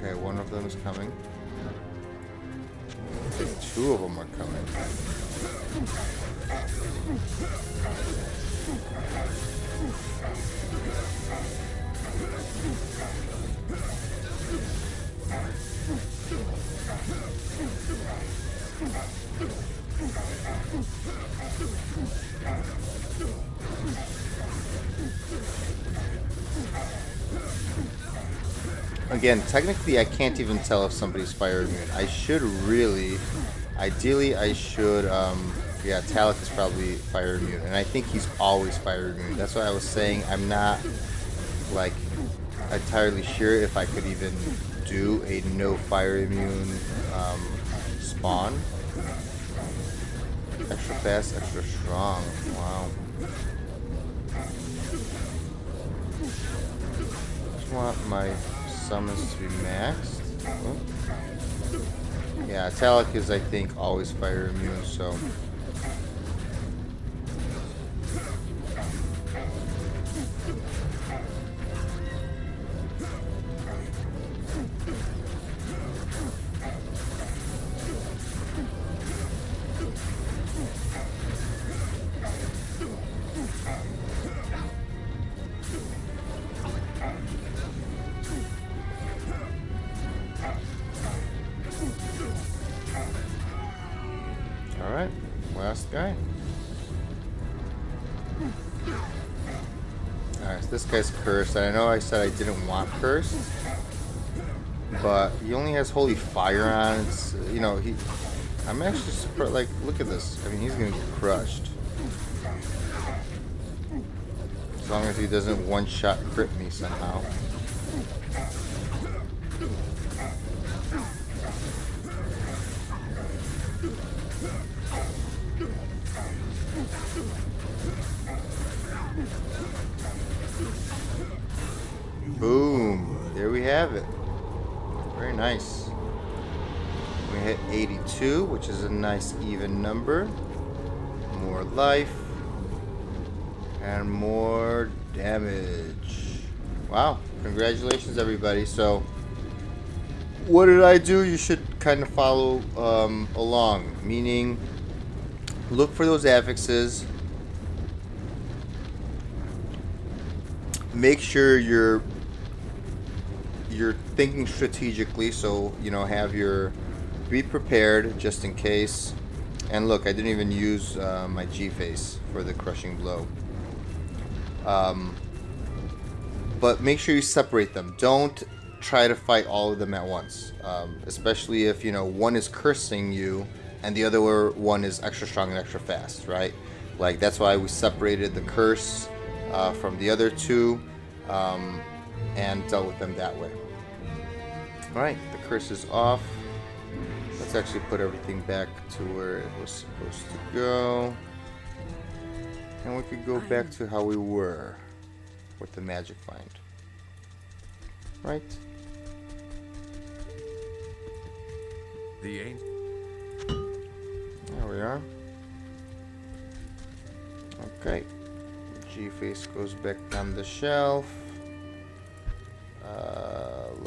Okay, one of them is coming. I think two of them are coming. Again, technically I can't even tell if somebody's fire immune. I should really, ideally I should, yeah, Talik is probably fire immune. And I think he's always fire immune. That's why I was saying I'm not, like, entirely sure if I could even do a no fire immune spawn. Extra fast, extra strong. Wow. Just want my summons to be maxed. Oh. Yeah, Talik is, I think, always fire immune, so. Alright, last guy. Alright, so this guy's cursed. I know I said I didn't want cursed, but he only has holy fire on. It's, you know, I'm actually surprised. Like, look at this. I mean, he's gonna get crushed. As long as he doesn't one-shot crit me somehow. Boom. There we have it. Very nice. We hit 82, which is a nice even number. More life. And more damage. Wow. Congratulations, everybody. So, what did I do? You should kind of follow along. Meaning, look for those affixes. Make sure you're thinking strategically, so you know, be prepared just in case. And look, I didn't even use my G-face for the crushing blow. But make sure you separate them. Don't try to fight all of them at once, especially if, you know, one is cursing you and the other one is extra strong and extra fast, right? Like, that's why we separated the curse from the other two and dealt with them that way. Alright, the curse is off. Let's actually put everything back to where it was supposed to go. And we could go back to how we were with the magic find. Right? The ain't. There we are. Okay. G-face goes back on the shelf.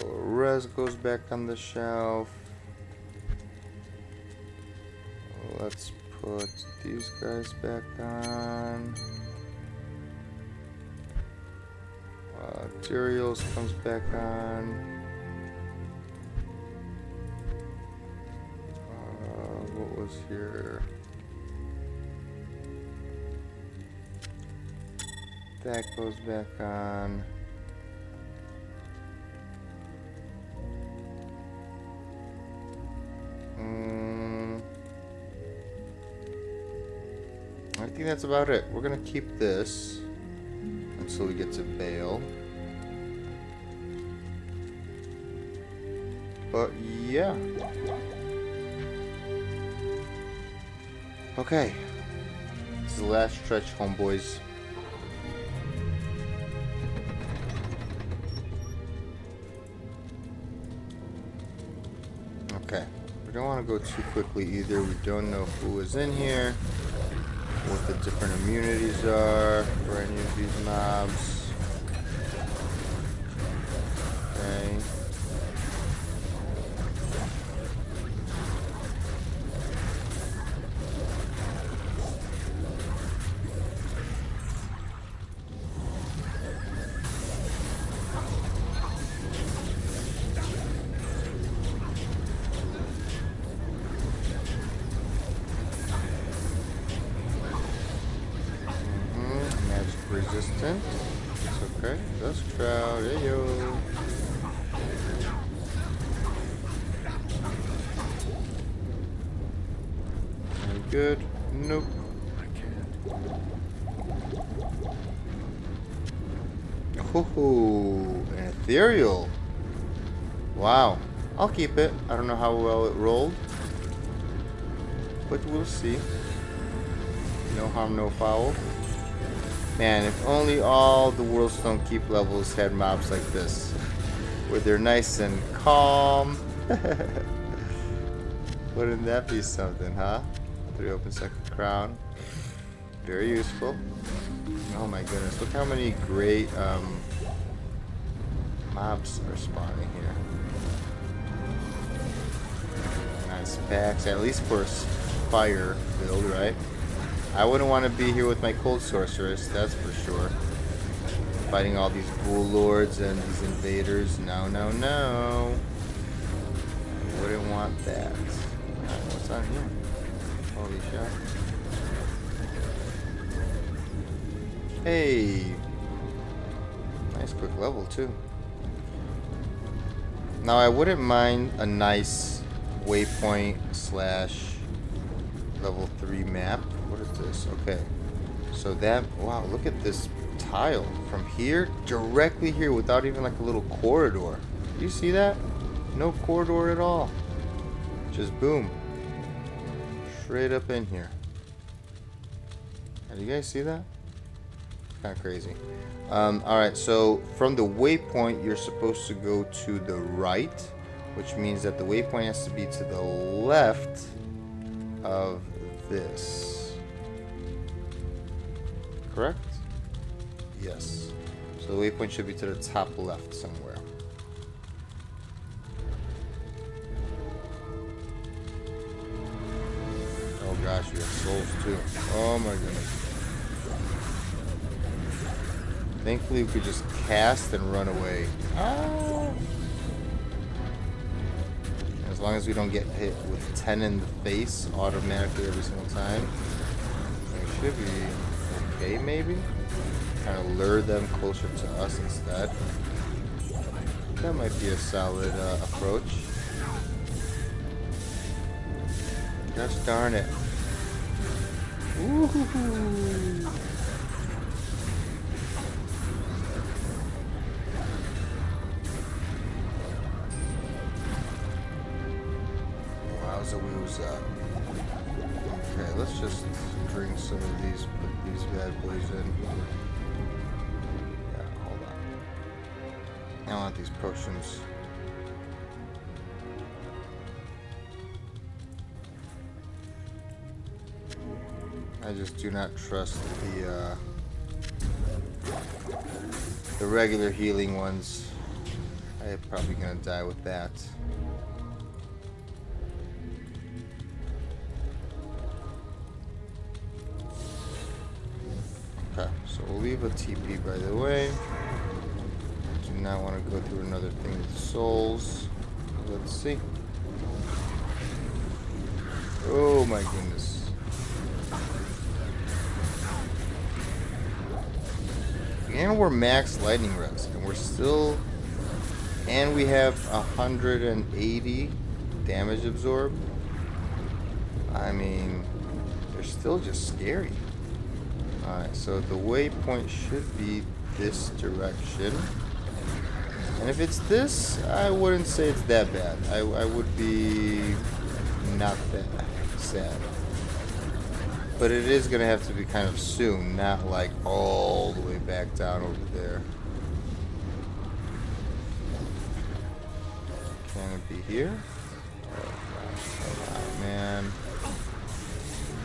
Lower res goes back on the shelf. Let's put these guys back on. Materials comes back on. goes here. That goes back on. I think that's about it. We're gonna keep this until we get to Bale. But yeah. Okay. This is the last stretch, homeboys. Okay. We don't want to go too quickly either. We don't know who is in here, what the different immunities are for any of these mobs. Okay. Resistant. It's okay. Dust Crowd. Hey yo. Any good? Nope. I can't. Ooh, an ethereal. Wow. I'll keep it. I don't know how well it rolled, but we'll see. No harm, no foul. Man, if only all the Worldstone Keep levels had mobs like this, where they're nice and calm. Wouldn't that be something, huh? 3 open second crown. Very useful. Oh my goodness, look how many great mobs are spawning here. Nice packs, at least for a fire build, right? I wouldn't want to be here with my cold sorceress, that's for sure. Fighting all these ghoul lords and these invaders. No, no, no. I wouldn't want that. Alright, what's on here? Holy shit. Hey. Nice quick level too. Now I wouldn't mind a nice waypoint slash level 3 map. What is this? Okay. So that, wow, look at this tile. From here, directly here, without even like a little corridor. Do you see that? No corridor at all. Just boom. Straight up in here. Do you guys see that? Kind of crazy. Alright, so from the waypoint, you're supposed to go to the right, which means that the waypoint has to be to the left of this. Correct? Yes. So the waypoint should be to the top left somewhere. Oh gosh, you have souls too. Oh my goodness. Thankfully we could just cast and run away. Ah! As long as we don't get hit with 10 in the face automatically every single time, we should be okay, maybe? Kind of lure them closer to us instead. That might be a solid approach. Gosh darn it. Woohoo! Wowza wooza. Okay, let's just drink some of these, put these bad boys in. Yeah, hold on. I want these potions. I just do not trust the regular healing ones. I'm probably gonna die with that. Okay, so we'll leave a TP by the way. Do not want to go through another thing with souls. Let's see. Oh my goodness. And we're max lightning res, and we're still, and we have 180 damage absorbed. I mean, they're still just scary. Alright, so the waypoint should be this direction. And if it's this, I wouldn't say it's that bad. I would be not that sad. But it is going to have to be kind of soon, not like all the way back down over there. Can it be here? Come on, man.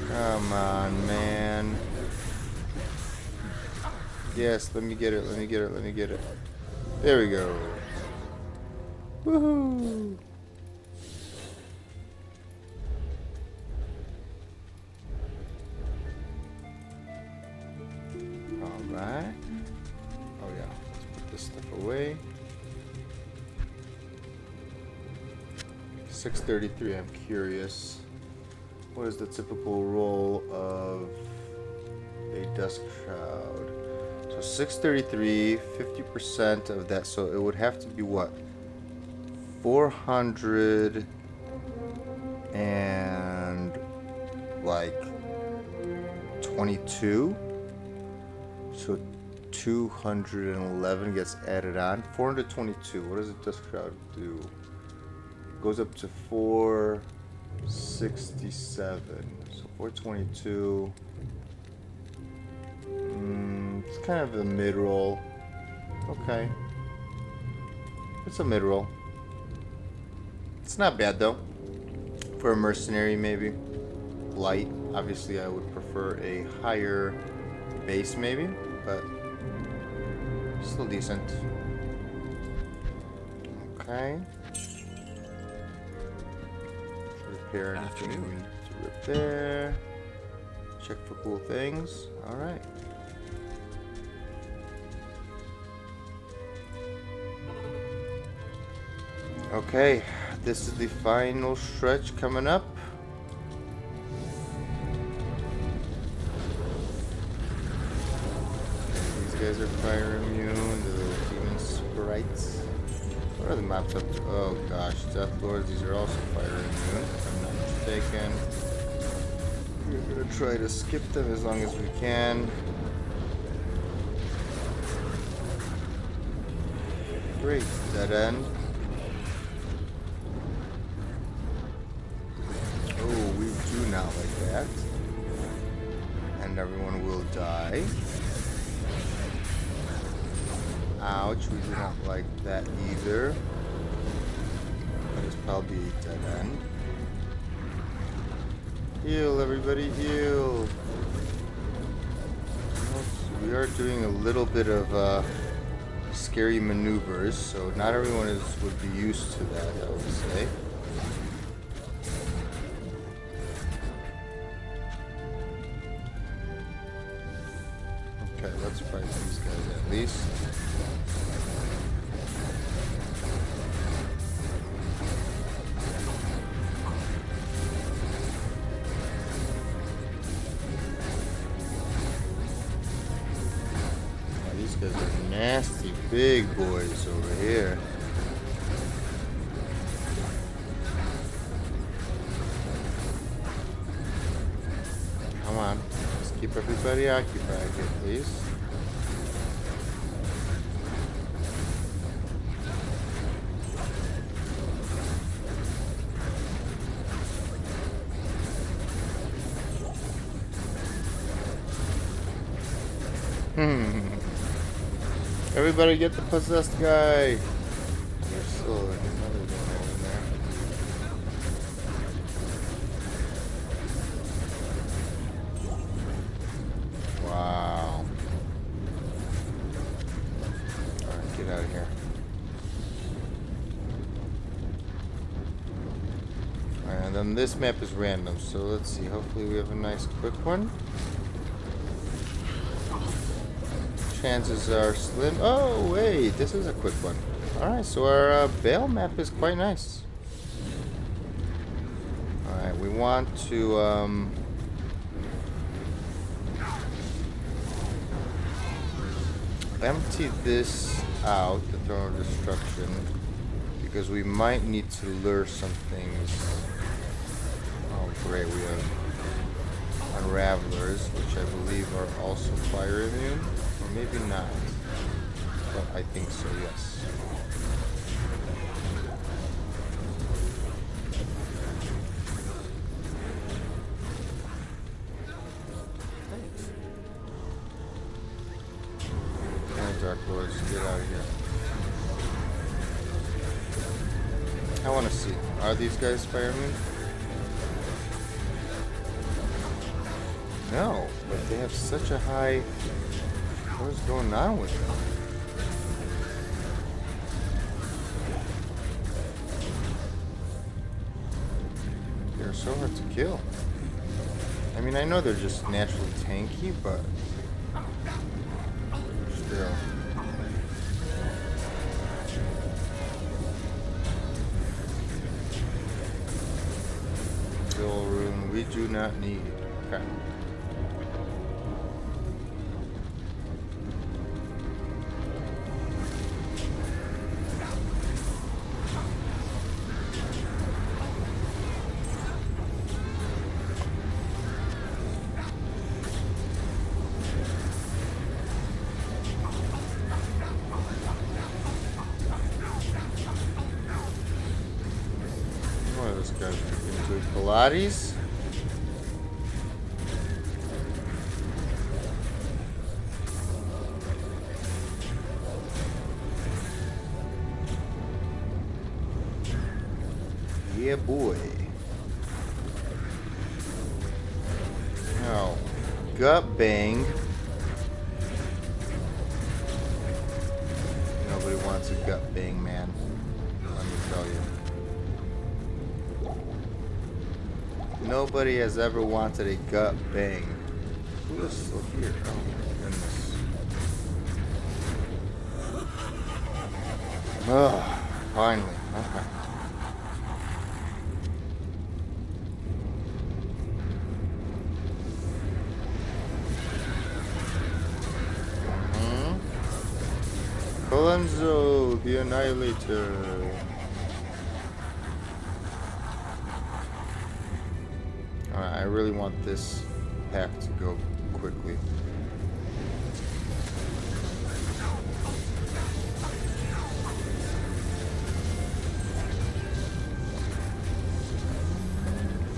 Come on, man. Yes, let me get it, let me get it, let me get it. There we go. Woohoo! Alright. Oh yeah, let's put this stuff away. 633, I'm curious. What is the typical role of a dust shroud? So 633, 50% of that, so it would have to be what? 400 and like 22. So 211 gets added on. 422. What does a dust shroud do? It goes up to 467. So 422. It's kind of a mid-roll. Okay. It's a mid-roll. It's not bad though. For a mercenary maybe. Light. Obviously I would prefer a higher base maybe, but still decent. Okay. Repair anything we need to repair. Check for cool things. Alright. Okay, this is the final stretch coming up. These guys are fire immune, the little demon sprites. What are the maps up to? Oh gosh, Death Lords, these are also fire immune, if I'm not mistaken. We're gonna try to skip them as long as we can. Great, dead end. Oh, we do not like that. And everyone will die. Ouch, we do not like that either. That is probably a dead end. Heal, everybody, heal. We are doing a little bit of scary maneuvers, so not everyone would be used to that, I would say. Okay, let's fight these guys at least. These guys are nasty big boys over here. Come on, let's keep everybody occupied here, please. Everybody get the possessed guy. There's still another one over there. Wow. Alright, get out of here. Alright, and then this map is random, so let's see. Hopefully we have a nice quick one. Chances are slim. Oh, wait, this is a quick one. Alright, so our Bale map is quite nice. Alright, we want to empty this out, the Throne of Destruction, because we might need to lure some things. Oh great, we have Unravelers, which I believe are also fire immune, or maybe not. But I think so, yes. Dark Lords, get out of here. I want to see. Are these guys firemen? No, but they have such a high... What is going on with them? They're so hard to kill. I mean, I know they're just naturally tanky, but... Still... Rune we do not need. Okay. What are those guys doing? Pilates? Yeah, boy. Now, gut bang. Nobody wants a gut bang, man. Let me tell you. Nobody has ever wanted a gut bang. Who is still here? Oh my goodness. Oh, finally. Okay. Colenso, the Annihilator. Alright, I really want this pack to go quickly.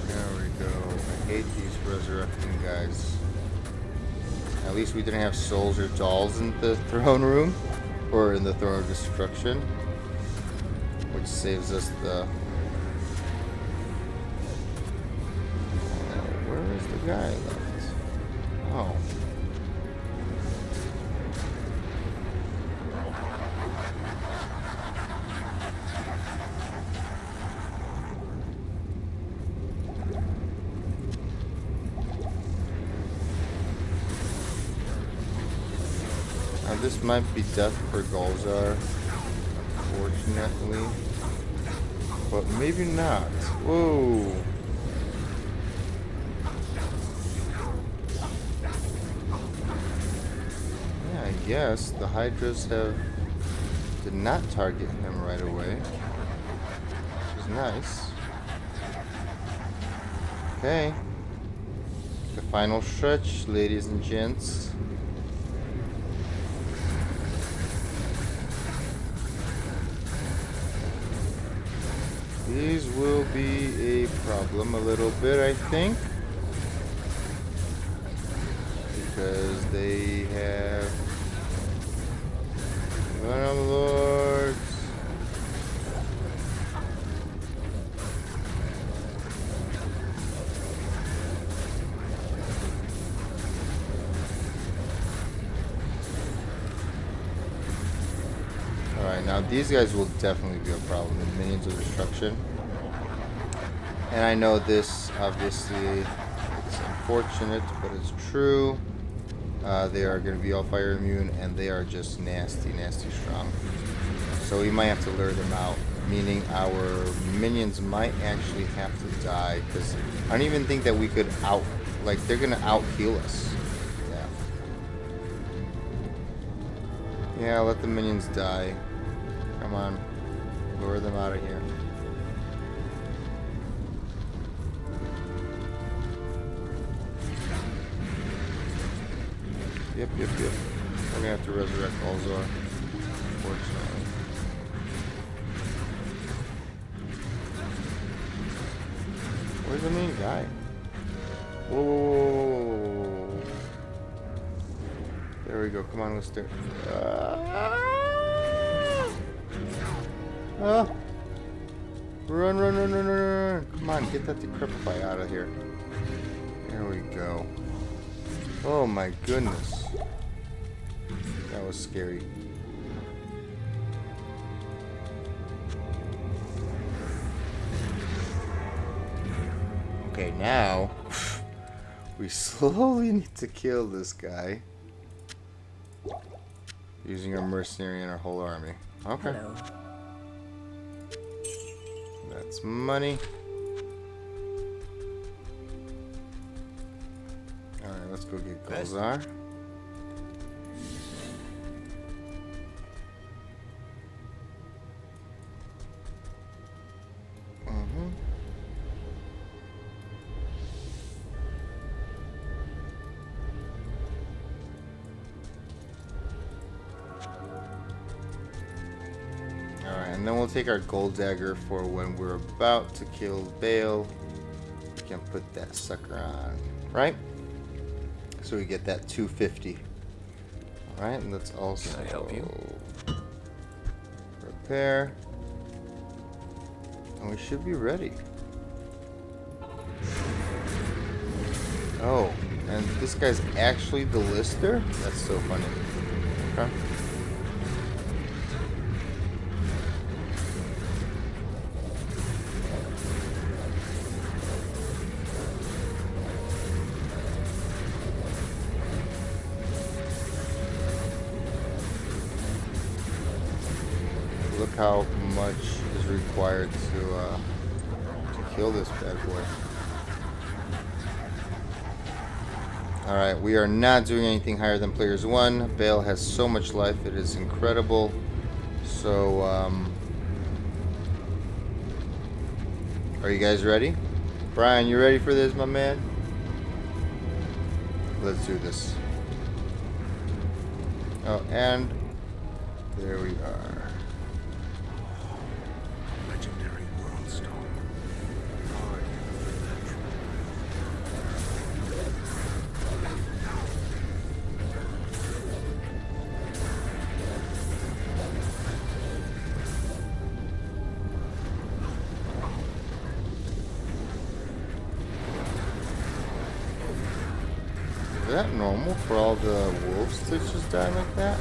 There we go. I hate these resurrecting guys. At least we didn't have souls or dolls in the throne room. Or in the Throne of Destruction, which saves us the... where is the guy left? Oh. Now this might be death for Golzar, unfortunately, but maybe not. Whoa! Yeah, I guess the Hydras did not target him right away, which is nice. Okay, the final stretch, ladies and gents. These will be a problem a little bit, I think, because they have Venom Lords. Alright, now these guys will definitely be a problem. The Minions of Destruction. And I know this, obviously, it's unfortunate, but it's true. They are going to be all fire immune, and they are just nasty, nasty strong. So we might have to lure them out meaning our minions might actually have to die, because I don't even think that we could they're gonna out heal us. Yeah. Yeah, let the minions die. Come on. Lure them out of here. Yep. We're gonna have to resurrect Alzor, unfortunately. Where's the main guy? Whoa. There we go. Come on, let's do it. Run. Come on, get that decrepify out of here. There we go. Oh my goodness. That was scary. Okay, now we slowly need to kill this guy using our mercenary and our whole army. Okay. Hello. That's money. Alright, let's go get Golzar. And then we'll take our gold dagger for when we're about to kill Bale. We can put that sucker on, right? So we get that 250. All right, and let's also Can I help you? Repair, and we should be ready. Oh, and this guy's actually the lister? That's so funny. Okay. Look how much is required to kill this bad boy. Alright, we are not doing anything higher than players 1. Bale has so much life, it is incredible. So, are you guys ready? Brian, you ready for this, my man? Let's do this. Oh, and there we are. Legendary world stone. Is that normal for all the wolves to just die like that?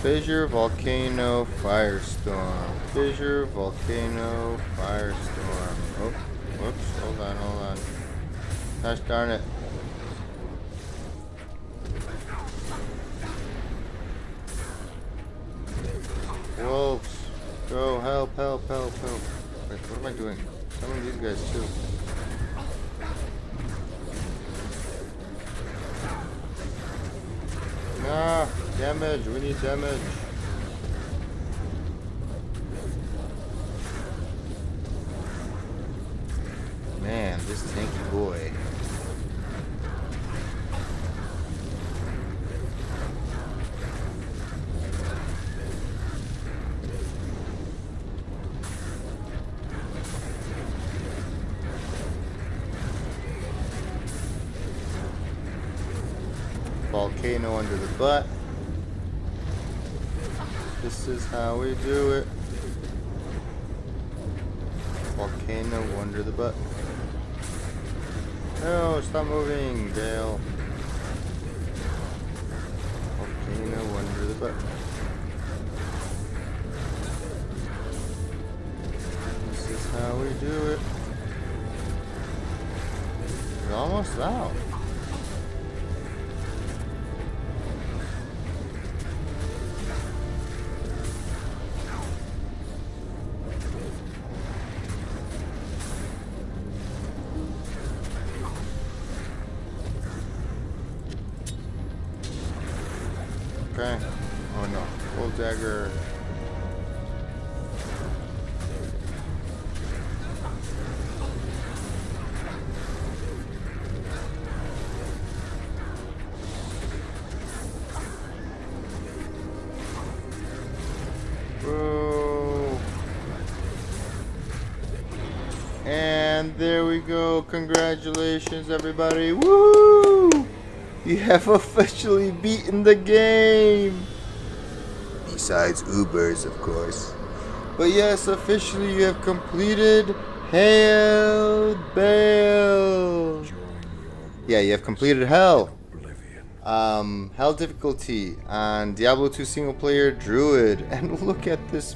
Fissure, volcano, firestorm. Fissure, volcano, firestorm. Oh, whoops, hold on. Gosh darn it. Wolves, go, help. Wait, what am I doing? Some of these guys too. Ah, damage, we need damage. Man, this tanky boy. Volcano under the butt. This is how we do it. Volcano under the butt. No, stop moving, Dale. Volcano under the butt. This is how we do it. We're almost out. Okay. Oh no. Full dagger. Whoa. And there we go. Congratulations, everybody. Woo! You have officially beaten the game! Besides Ubers, of course. But yes, officially you have completed Hail Bale! Yeah, you have completed Hell. Hell difficulty on Diablo 2 single player Druid. And look at this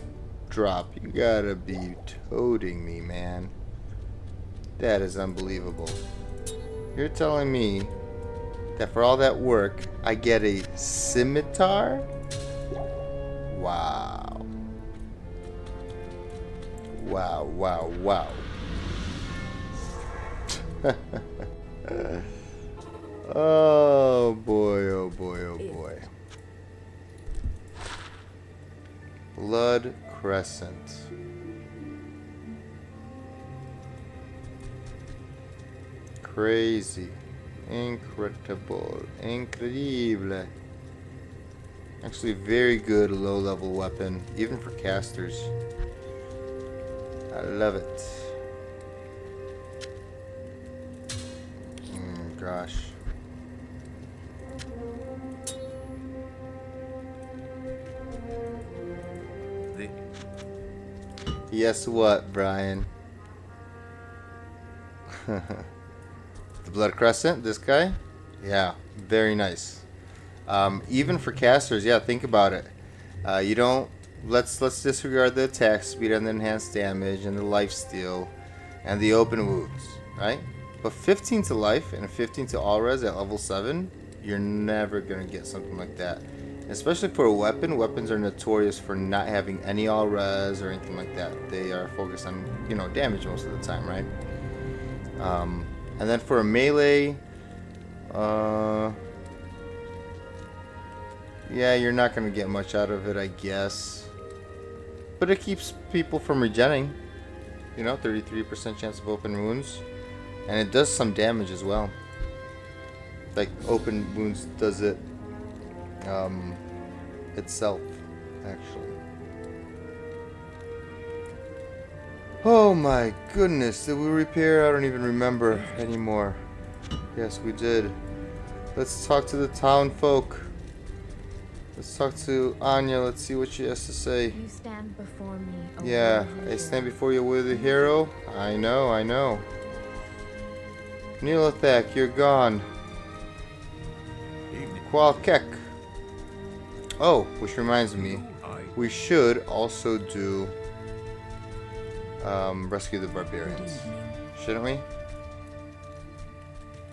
drop. You gotta be toting me, man. That is unbelievable. You're telling me that for all that work, I get a scimitar? Wow. Wow, wow, wow. Oh boy, oh boy, oh boy. Blood Crescent. Crazy. Incredible. Incredible. Actually, very good low-level weapon, even for casters. I love it. Gosh. Yes, what, Brian? The Blood Crescent, this guy? Yeah, very nice. Even for casters, yeah, think about it. You don't let's disregard the attack speed and the enhanced damage and the lifesteal and the open wounds, right? But 15 to life and 15 to all res at level 7, you're never gonna get something like that. Especially for a weapon. Weapons are notorious for not having any all res or anything like that. They are focused on, damage most of the time, right? And then for a melee, yeah, you're not going to get much out of it, I guess. But it keeps people from regenning. 33% chance of open wounds. And it does some damage as well. Like, open wounds does it itself, actually. Oh my goodness, did we repair? I don't even remember anymore. Yes, we did. Let's talk to the town folk. Let's talk to Anya. Let's see what she has to say. You stand before me. Yeah, I stand before you with a hero. I know, I know. Neelathak, you're gone. Qualkek. Oh, which reminds me, we should also do rescue the barbarians, shouldn't we?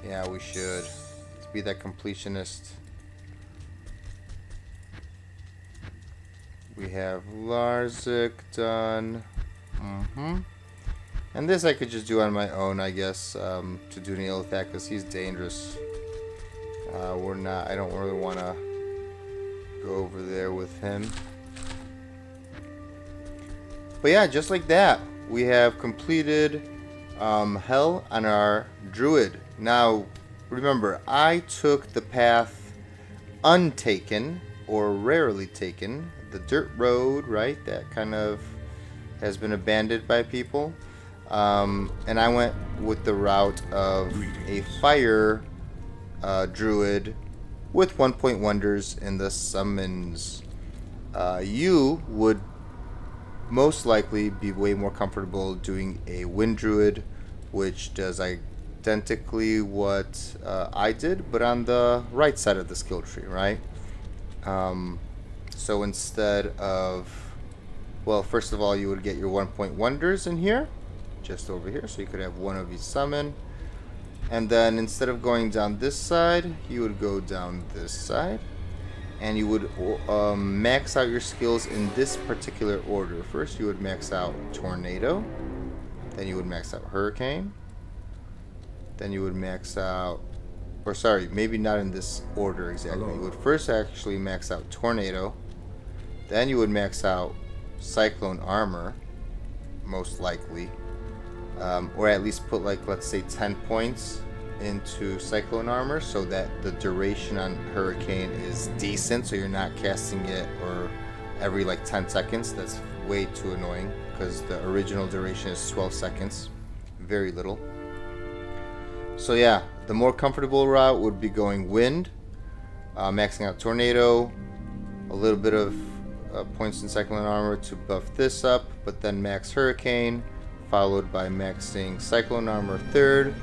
Yeah, we should. Let's be that completionist. We have Larzik done. And this I could just do on my own, I guess, to do Neelathak, because he's dangerous. I don't really want to go over there with him. But yeah, just like that, we have completed Hell on our Druid. Now, remember, I took the path untaken, or rarely taken, the dirt road, right? That kind of has been abandoned by people. And I went with the route of a fire Druid with 1-point wonders in the summons. You would most likely be way more comfortable doing a Wind Druid, which does identically what I did, but on the right side of the skill tree, right? So instead of, well, first of all, you would get your 1-point wonders in here, just over here, so you could have one of each summon. And then instead of going down this side, you would go down this side. And you would max out your skills in this particular order. First, you would max out Tornado. Then you would max out Hurricane. Then you would max out, or sorry, maybe not in this order exactly. Hello. You would first actually max out Tornado. Then you would max out Cyclone Armor, most likely. Or at least put, like, let's say 10 points into Cyclone Armor so that the duration on Hurricane is decent, so you're not casting it or every like 10 seconds. That's way too annoying because the original duration is 12 seconds. Very little. So yeah, the more comfortable route would be going Wind, maxing out Tornado, a little bit of points in Cyclone Armor to buff this up, but then max Hurricane, followed by maxing Cyclone Armor third,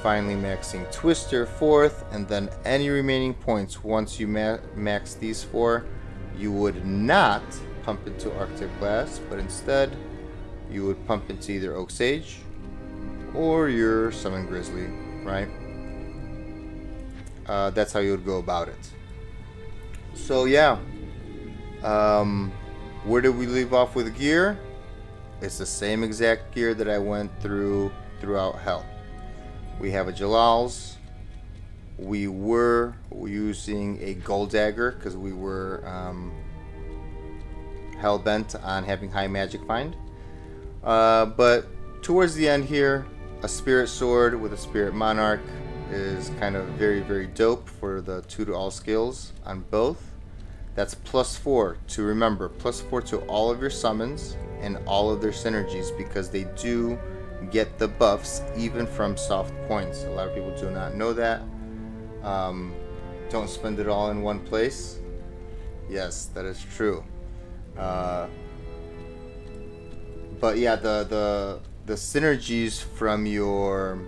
finally maxing Twister fourth, and then any remaining points once you max these four, you would not pump into Arctic Blast, but instead you would pump into either Oak Sage or your Summon Grizzly, right? That's how you would go about it. So yeah, where did we leave off with gear? It's the same exact gear that I went throughout Hell. We have a Jalal's. We were using a Gold Dagger because we were hell-bent on having high magic find. But towards the end here, a Spirit Sword with a Spirit Monarch is kind of very, very dope for the 2 to all skills on both. That's +4 to remember, +4 to all of your summons and all of their synergies because they do get the buffs even from soft points. A lot of people do not know that. Don't spend it all in one place. Yes, that is true. But yeah, the synergies from your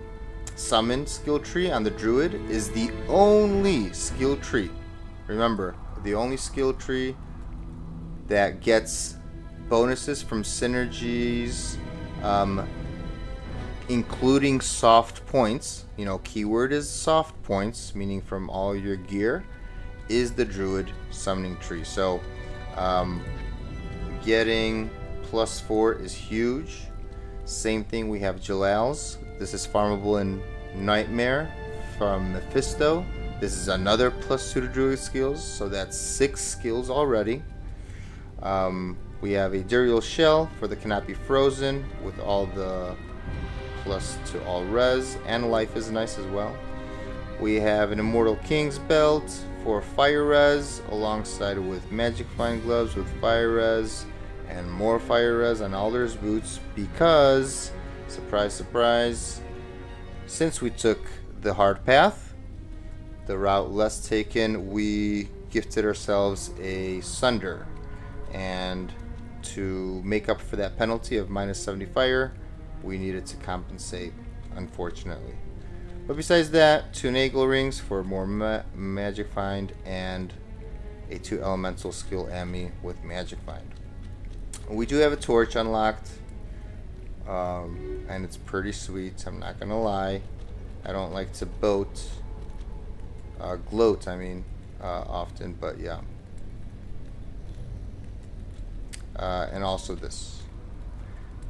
summon skill tree on the Druid is the only skill tree. Remember, the only skill tree that gets bonuses from synergies, including soft points. You know, keyword is soft points, meaning from all your gear, is the Druid summoning tree. So getting +4 is huge. Same thing, we have Jalal's. This is farmable in Nightmare from Mephisto. This is another +2 to Druid skills, so that's 6 skills already. We have a Duriel Shell for the Cannot Be Frozen with all the plus to all res, and life is nice as well. We have an Immortal King's Belt for fire res, alongside with Magic Fine Gloves with fire res, and more fire res on Alder's Boots because, surprise, surprise, since we took the hard path, the route less taken, we gifted ourselves a Sunder, and to make up for that penalty of -70 fire, we needed to compensate, unfortunately. But besides that, 2 Nagel Rings for more Magic Find, and a 2 Elemental Skill Ami with Magic Find. We do have a Torch unlocked, and it's pretty sweet, I'm not gonna lie. I don't like to gloat, often, but yeah. And also this.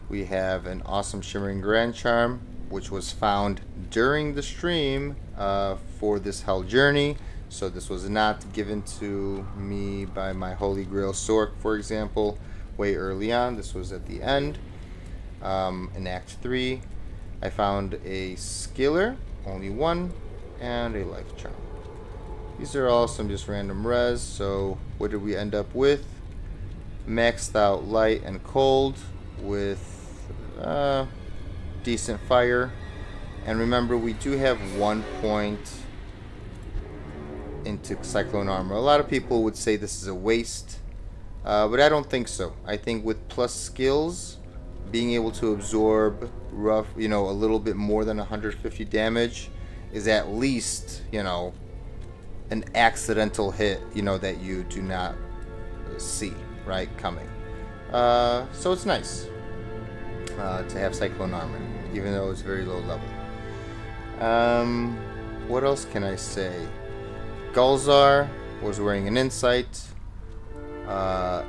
We have an awesome Shimmering Grand Charm, which was found during the stream for this Hell Journey. So this was not given to me by my Holy Grail Sork, for example, way early on. This was at the end. In Act 3, I found a Skiller, only 1, and a Life Charm. These are all some just random res. So what did we end up with? Maxed out Light and Cold with decent fire. And remember, we do have 1 point into Cyclone Armor. A lot of people would say this is a waste. But I don't think so. I think with plus skills, being able to absorb a little bit more than 150 damage is at least, an accidental hit, that you do not see, right, coming. So it's nice to have Cyclone Armor, even though it's very low level. What else can I say? Gulzar was wearing an Insight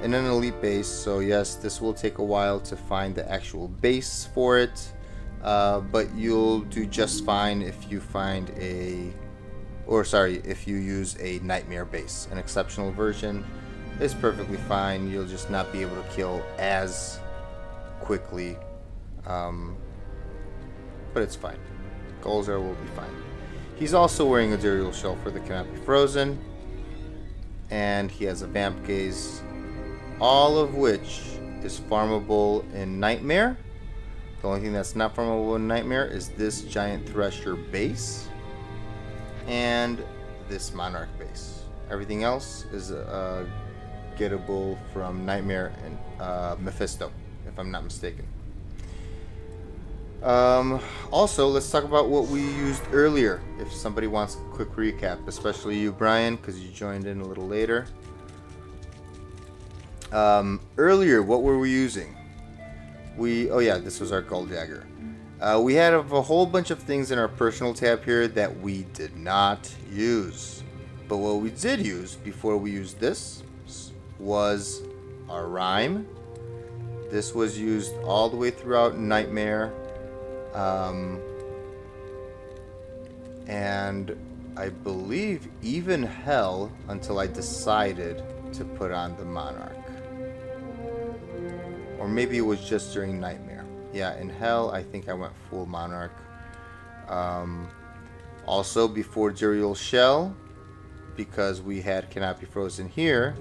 in an Elite base, so yes, this will take a while to find the actual base for it, but you'll do just fine if you find if you use a Nightmare base. An exceptional version is perfectly fine. You'll just not be able to kill as quickly, but it's fine. Gulzar will be fine. He's also wearing a Duriel Shell for the Cannot Be Frozen, and he has a Vamp Gaze, all of which is farmable in Nightmare. The only thing that's not farmable in Nightmare is this Giant Thresher base and this Monarch base. Everything else is gettable from Nightmare and Mephisto, if I'm not mistaken. Also, let's talk about what we used earlier, if somebody wants a quick recap, especially you, Brian, because you joined in a little later. Earlier, what were we using? This was our Gold Dagger. We had a whole bunch of things in our personal tab here that we did not use. But what we did use before we used this was our Rhyme. This was used all the way throughout Nightmare. And I believe even Hell, until I decided to put on the Monarch. Or maybe it was just during Nightmare. Yeah, in Hell, I think I went full Monarch. Also, before Duriel Shell, because we had Cannot Be Frozen here,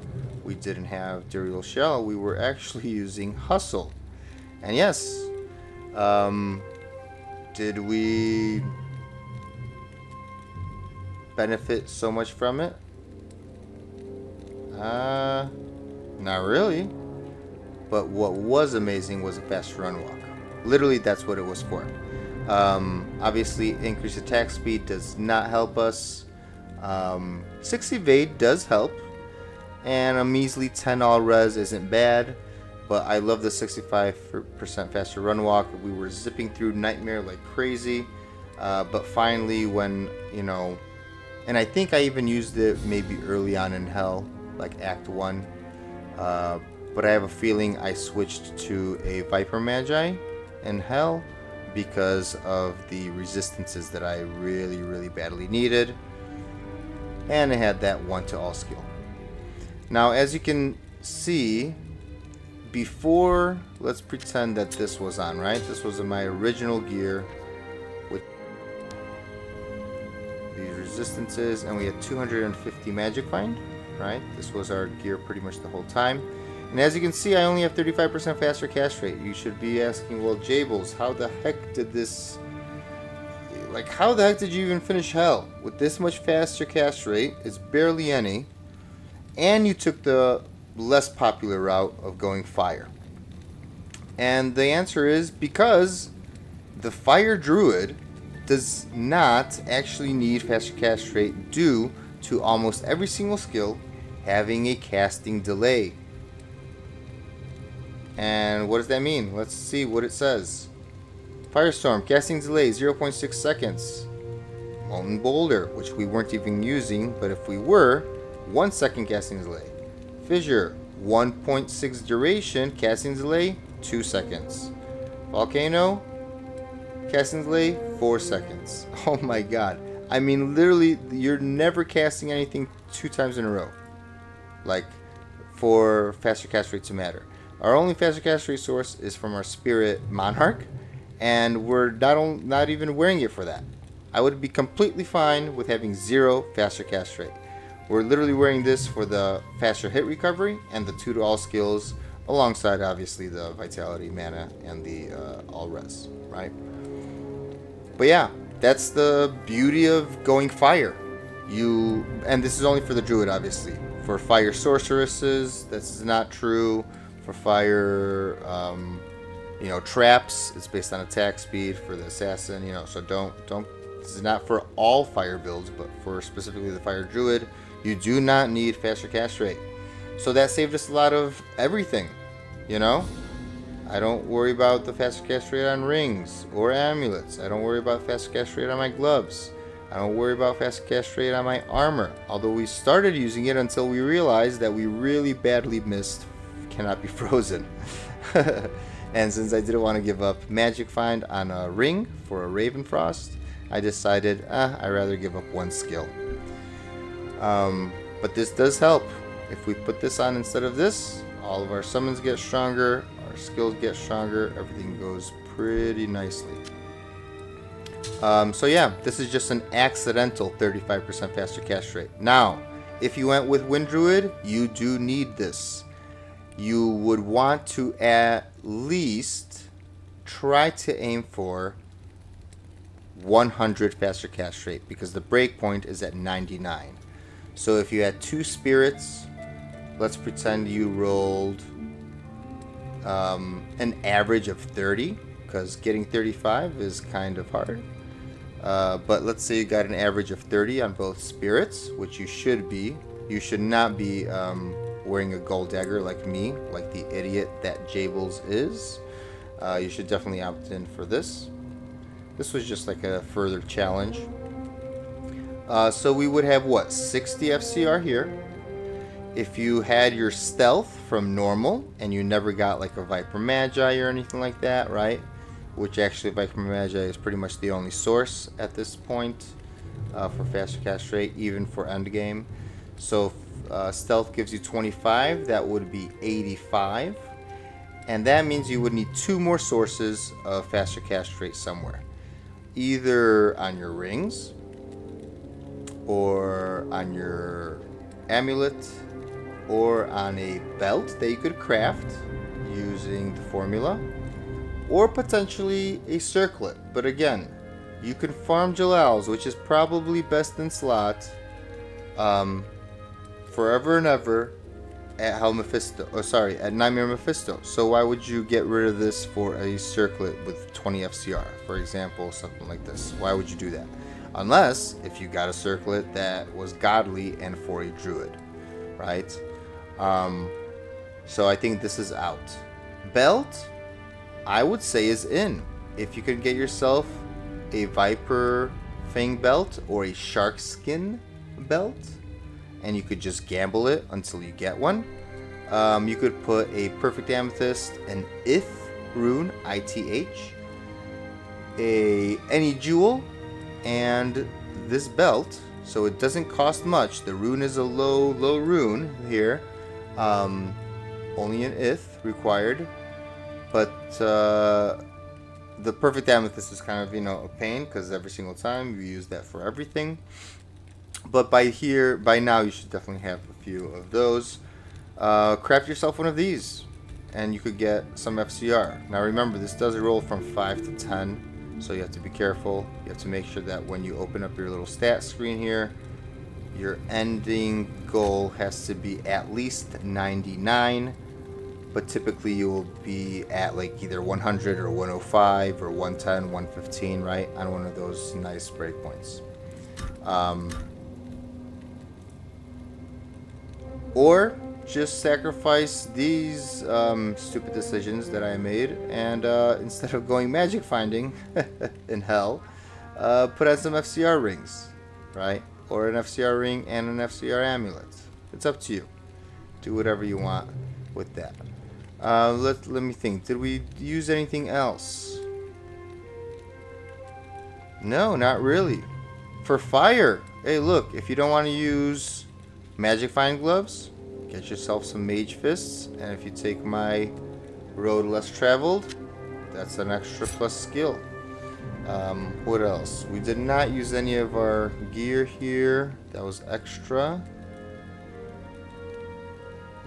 we didn't have Duriel Shell. We were actually using Hustle. And yes, did we benefit so much from it? Not really. But what was amazing was a faster run walk. Literally, that's what it was for. Obviously, increased attack speed does not help us. 6 evade does help. And a measly 10 all res isn't bad. But I love the 65% faster run walk. We were zipping through Nightmare like crazy. But finally, when, and I think I even used it maybe early on in Hell, like Act 1. But I have a feeling I switched to a Viper Magi in Hell because of the resistances that I really, really badly needed. And it had that 1 to all skill. Now, as you can see, before, let's pretend that this was on, right? This was in my original gear with these resistances, and we had 250 Magic Find, right? This was our gear pretty much the whole time. And as you can see, I only have 35% faster cast rate. You should be asking, well, Jables, how the heck did this... Like, how the heck did you even finish Hell? With this much faster cast rate, it's barely any. And you took the less popular route of going Fire. And the answer is because the Fire Druid does not actually need faster cast rate due to almost every single skill having a casting delay. And what does that mean? Let's see what it says. Firestorm, casting delay 0.6 seconds. Molten Boulder, which we weren't even using, but if we were, 1 second casting delay. Fissure, 1.6 duration, casting delay 2 seconds. Volcano, casting delay 4 seconds. Oh my god. I mean, literally, you're never casting anything 2 times in a row. Like, for faster cast rate to matter. Our only faster cast rate source is from our Spirit Monarch, and we're not even wearing it for that. I would be completely fine with having 0 faster cast rate. We're literally wearing this for the faster hit recovery and the 2 to all skills, alongside obviously the vitality, mana, and the all res, right? But yeah, that's the beauty of going Fire. And this is only for the Druid, obviously. For fire sorceresses, this is not true. For fire, traps, it's based on attack speed. For the assassin, so don't. This is not for all fire builds, but for specifically the fire druid, you do not need faster cast rate. So that saved us a lot of everything, I don't worry about the faster cast rate on rings or amulets. I don't worry about faster cast rate on my gloves. I don't worry about faster cast rate on my armor. Although we started using it until we realized that we really badly missed cannot be frozen. And since I didn't want to give up magic find on a ring for a Ravenfrost, I decided I'd rather give up one skill. But this does help. If we put this on instead of this, all of our summons get stronger, our skills get stronger, everything goes pretty nicely. So yeah, this is just an accidental 35% faster cast rate. Now, if you went with Wind Druid, you do need this. You would want to at least try to aim for 100 faster cast rate because the breakpoint is at 99. So if you had 2 spirits, let's pretend you rolled an average of 30 because getting 35 is kind of hard. But let's say you got an average of 30 on both spirits, which you should be. You should not be wearing a gold dagger like me, like the idiot that Jables is. You should definitely opt in for this. This was just like a further challenge. So we would have what, 60 FCR here. If you had your stealth from normal and you never got like a Viper Magi or anything like that, right? Which actually Viper Magi is pretty much the only source at this point for faster cast rate, even for endgame. So stealth gives you 25, that would be 85. And that means you would need 2 more sources of faster cast rate somewhere. Either on your rings, or on your amulet, or on a belt that you could craft using the formula, or potentially a circlet. But again, you can farm Jalal's, which is probably best in slot, forever and ever at at Nightmare Mephisto. So why would you get rid of this for a circlet with 20 FCR, for example, something like this? Why would you do that? Unless if you got a circlet that was godly and for a druid, right? So I think this is out. Belt, I would say, is in. If you could get yourself a Viper Fang belt or a Shark Skin belt, and you could just gamble it until you get one. You could put a Perfect Amethyst, an Ith rune, ITH, any jewel, and this belt. So it doesn't cost much. The rune is a low rune here. Only an Ith required. But the Perfect Amethyst is kind of, a pain because every single time you use that for everything. But by now, you should definitely have a few of those. Craft yourself one of these, and you could get some FCR. Now remember, this does roll from 5 to 10, so you have to be careful. You have to make sure that when you open up your little stat screen here, your ending goal has to be at least 99. But typically you will be at like either 100 or 105 or 110, 115, right? On one of those nice breakpoints. Or just sacrifice these stupid decisions that I made, and instead of going magic finding in hell, put on some FCR rings, right? Or an FCR ring and an FCR amulet. It's up to you. Do whatever you want with that. Let me think. Did we use anything else? No, not really. For fire, hey, look, if you don't want to use magic find gloves, get yourself some mage fists, and if you take my road less traveled, that's an extra plus skill. What else? We did not use any of our gear here. That was extra.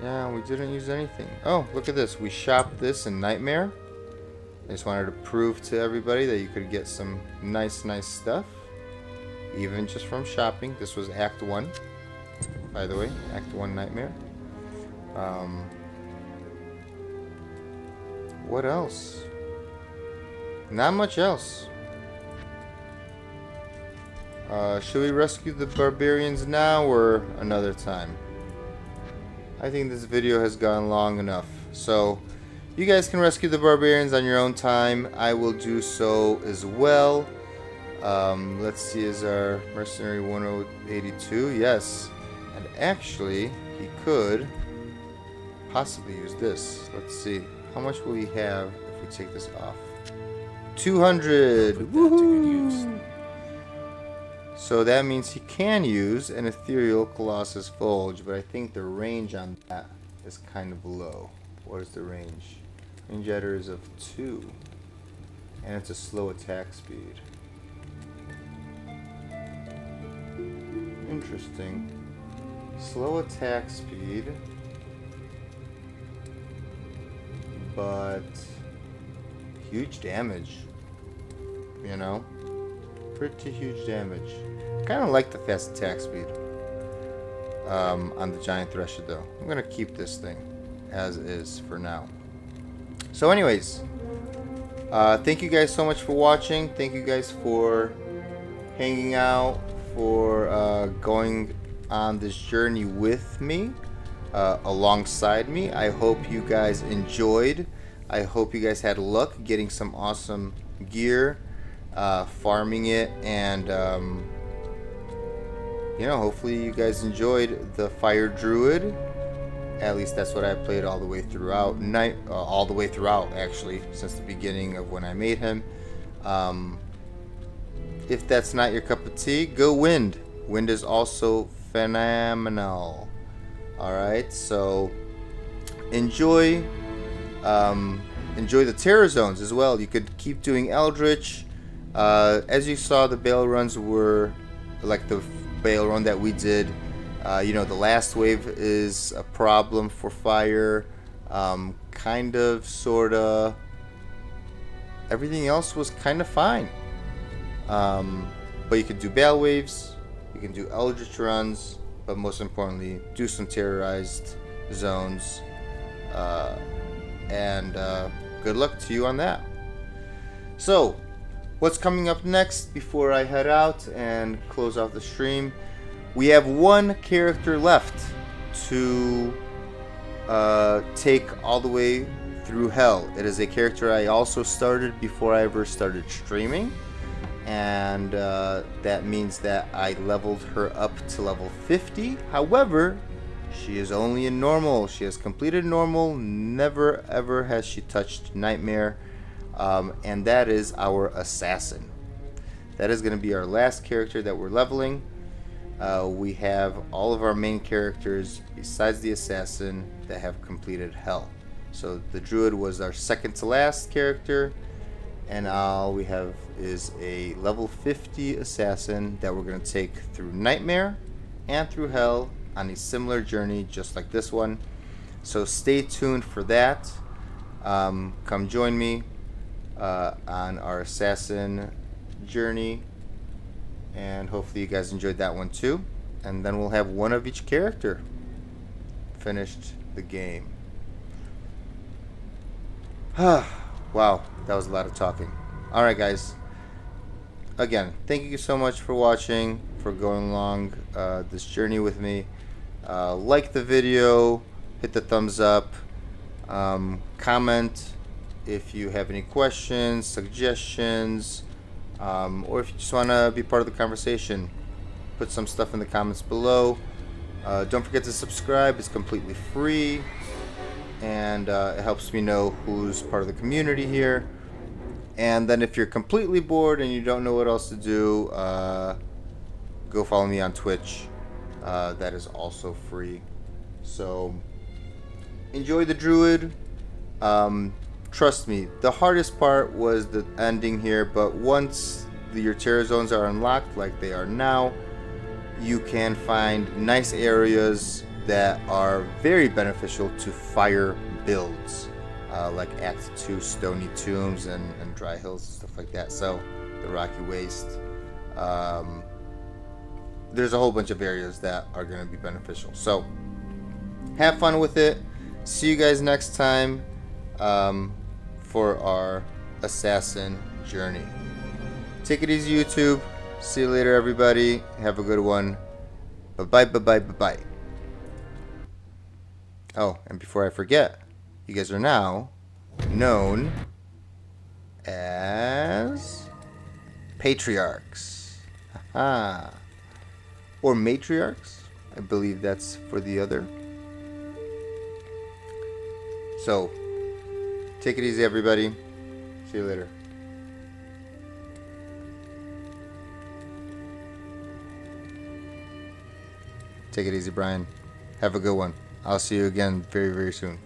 Yeah, we didn't use anything. Oh, look at this. We shopped this in Nightmare. I just wanted to prove to everybody that you could get some nice stuff, even just from shopping. This was Act 1. by the way. Act 1 Nightmare. What else? Not much else. Should we rescue the barbarians now or another time? I think this video has gone long enough. So, you guys can rescue the barbarians on your own time. I will do so as well. Let's see, is our mercenary 1082? Yes. And actually, he could possibly use this. Let's see. How much will he have if we take this off? 200! Woohoo! So that means he can use an Ethereal Colossus Fulge, but I think the range on that is kind of low. What is the range? Range adder is of 2. And it's a slow attack speed. Interesting. Slow attack speed. But huge damage. You know? Pretty huge damage. Kind of like the fast attack speed on the giant thresher though. I'm gonna keep this thing as is for now. So anyways, thank you guys so much for watching. Thank you guys for hanging out, for going on this journey with me, alongside me. I hope you guys enjoyed. I hope you guys had luck getting some awesome gear, farming it, and you know, hopefully you guys enjoyed the Fire Druid. At least that's what I played all the way throughout. All the way throughout, actually, since the beginning of when I made him. If that's not your cup of tea, go Wind. Wind is also phenomenal. All right, so enjoy the Terror Zones as well. You could keep doing Eldritch. As you saw, the Bale runs were like the Bale run that we did. You know, the last wave is a problem for fire. Kind of, sorta. Everything else was kind of fine. But you could do Bale waves. You can do Eldritch runs. But most importantly, do some terrorized zones. And good luck to you on that. So, what's coming up next before I head out and close off the stream? We have one character left to take all the way through hell. It is a character I also started before I ever started streaming. And that means that I leveled her up to level 50. However, she is only in normal. She has completed normal. Never ever has she touched nightmare. And that is our assassin. That is going to be our last character that we're leveling. We have all of our main characters besides the assassin that have completed hell. So the druid was our second to last character, and all we have is a level 50 assassin that we're going to take through nightmare and through hell on a similar journey just like this one. So stay tuned for that. Come join me on our assassin journey, and hopefully you guys enjoyed that one too. And then we'll have one of each character finished the game. Wow, that was a lot of talking. Alright guys, again, thank you so much for watching, for going along this journey with me. Like the video, hit the thumbs up, comment if you have any questions, suggestions, or if you just want to be part of the conversation. Put some stuff in the comments below. Don't forget to subscribe. It's completely free, and it helps me know who's part of the community here. And then if you're completely bored and you don't know what else to do, go follow me on Twitch. That is also free. So enjoy the druid. Trust me, the hardest part was the ending here, but once your terror zones are unlocked like they are now, you can find nice areas that are very beneficial to fire builds, like Act 2 Stony Tombs and Dry Hills, stuff like that. So the Rocky Waste, there's a whole bunch of areas that are going to be beneficial. So have fun with it. See you guys next time for our assassin journey. Take it easy, YouTube. See you later, everybody. Have a good one. Bye-bye, bye-bye, bye-bye. Oh, and before I forget, you guys are now known as patriarchs. Haha. Or matriarchs. I believe that's for the other. So, take it easy, everybody. See you later. Take it easy, Brian. Have a good one. I'll see you again very, very soon.